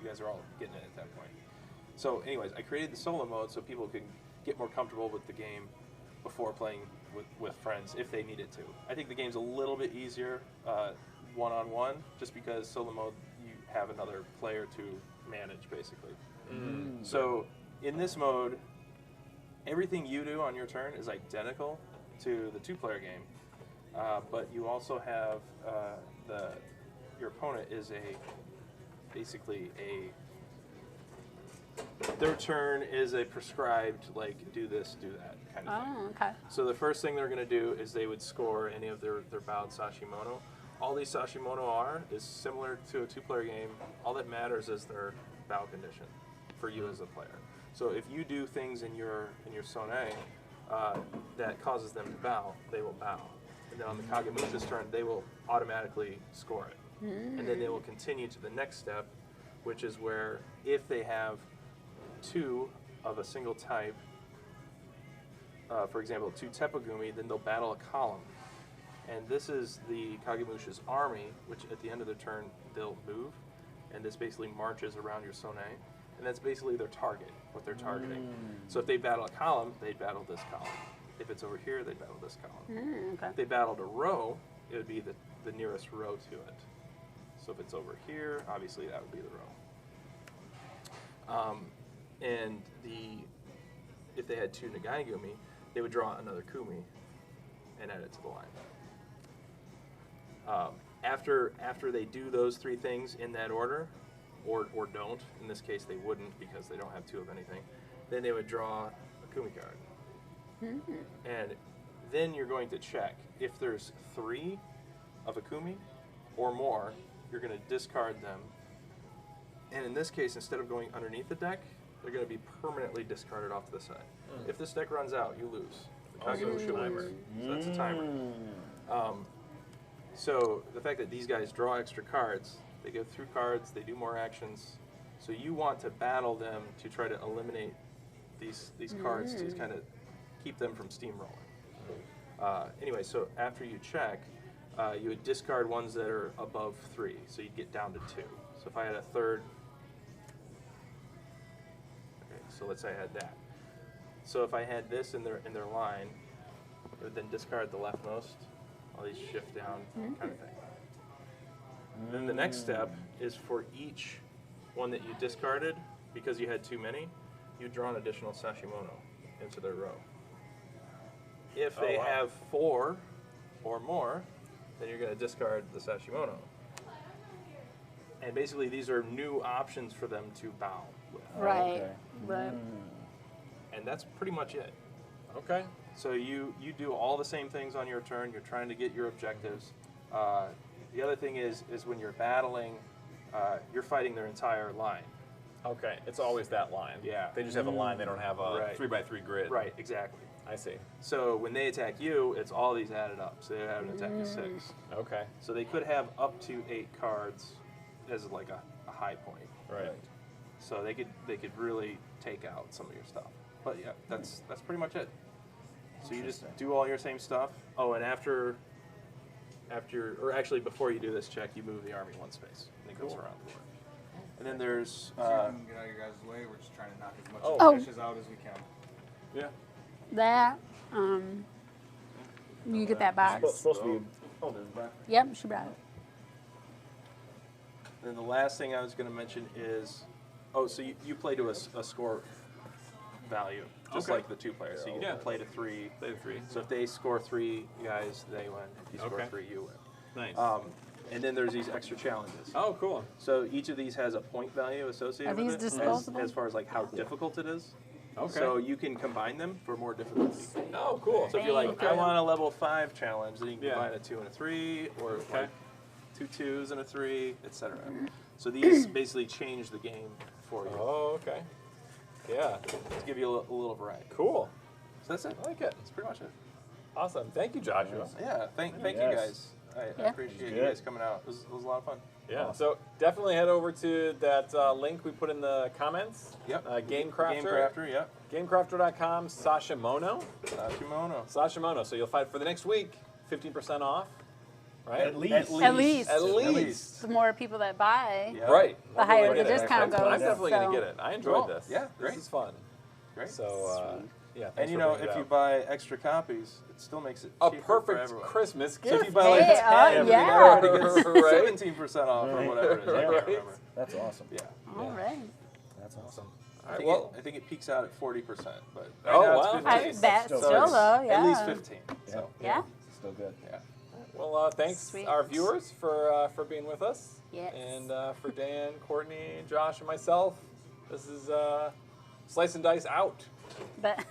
you guys are all getting it at that point. So anyways, I created the solo mode so people can get more comfortable with the game before playing with friends if they needed to. I think the game's a little bit easier one-on-one, just because solo mode you have another player to manage basically. So in this mode, everything you do on your turn is identical to the two-player game, but you also have your opponent is basically their turn is a prescribed, like, do this, do that kind of thing. Oh, okay. So the first thing they're going to do is they would score any of their bowed Sashimono. All these Sashimono are is similar to a two-player game. All that matters is their bow condition for you as a player. So if you do things in your Sone that causes them to bow, they will bow. And then on the Kagemusha's turn, they will automatically score it. And then they will continue to the next step, which is where if they have two of a single type, for example, two Tepagumi, then they'll battle a column. And this is the Kagemusha's army, which at the end of their turn, they'll move. And this basically marches around your Sone. And that's basically their target, what they're targeting. So if they battle a column, they'd battle this column. If it's over here, they'd battle this column. Okay. If they battled a row, it would be the nearest row to it. So if it's over here, obviously that would be the row. And if they had two Nagaigumi, they would draw another Kumi and add it to the line. After they do those three things in that order, or don't, in this case they wouldn't because they don't have two of anything, then they would draw a Kumi card. And then you're going to check. If there's three of a Kumi or more, you're going to discard them. And in this case, instead of going underneath the deck, they're going to be permanently discarded off to the side. If this deck runs out, you lose. We're talking about timer. So that's a timer. So the fact that these guys draw extra cards, they go through cards, they do more actions. So you want to battle them to try to eliminate these cards to kind of keep them from steamrolling. Anyway, so after you check, you would discard ones that are above 3, so you'd get down to 2. So if I had a third, okay, so let's say I had that. So if I had this in their line, I would then discard the leftmost. All these shift down, kind of thing. And then the next step is for each one that you discarded, because you had too many, you draw an additional Sashimono into their row. If they have 4 or more, then you're going to discard the Sashimono. And basically, these are new options for them to bow with. Right. Right. And that's pretty much it. Okay. So you do all the same things on your turn. You're trying to get your objectives. The other thing is when you're battling, you're fighting their entire line. Okay. It's always that line. Yeah. They just have a line. They don't have a Right. 3x3 grid. Right, exactly. I see. So when they attack you, it's all these added up. So they have an attack of 6. Okay. So they could have up to 8 cards as like a high point. Right. So they could really take out some of your stuff. But yeah, that's pretty much it. So you just do all your same stuff. Oh, and after or actually before you do this check, you move the army 1 space, and it goes around the board. And then there's So you can get out of your guys' way. We're just trying to knock as much Oh. fishes out as we can. Yeah. That, you get that box. Supposed to be. Oh, there's that. Yep, she brought it. then the last thing I was going to mention is, so you play to a score value, just Okay. like the 2 players. So you Yeah. play to 3. Play the 3. So if they score 3 guys, they win. If you score Okay. 3, you win. Nice. And then there's these extra challenges. Oh, cool. So each of these has a point value associated Are these with it, disposable? as far as like how difficult it is. Okay. So you can combine them for more difficulty. Oh, cool. So if you're like, Thank I you. want a level 5 challenge, then you can Yeah. combine a 2 and a 3, or Okay. like 2 2s and a 3, etc. So these basically change the game for you Oh, okay. Yeah. to give you a little variety. Cool. So that's it. I like it. That's pretty much it. Awesome. Thank you, Joshua. Yeah. Thank you Yes. guys. I Yeah. appreciate you Good. guys coming out. It was a lot of fun. Yeah. So definitely head over to that link we put in the comments. Yep. Gamecrafter. Game Crafter. Yep. Gamecrafter.com. Sashimono. Sashimono. Sashimono. So you'll find for the next week 15% off. Right. At least. At least. At least. The more people that buy, Yeah. Right. the I'm higher gonna the get it. discount I'm goes. definitely so. going to get it. I enjoyed Cool. this. Yeah, great. This is fun. Great. So, yeah. thanks And you for know, bringing it if you out. buy extra copies, it still makes it a cheaper for perfect everyone. Christmas So gift. if you buy like Hey, 10, yeah. everybody gets Right. 17% off or whatever it is. I can't Right. remember. That's awesome. Yeah. All right. That's awesome. All right, well, I think it peaks out at 40%, but Oh, right now wow. it's 15. That's still still good. though, yeah. At least 15. So Yeah. Still good. yeah. well, thanks Sweet. our viewers for being with us. Yes. And for Dan, Courtney, Josh, and myself, this is Slice and Dice out. But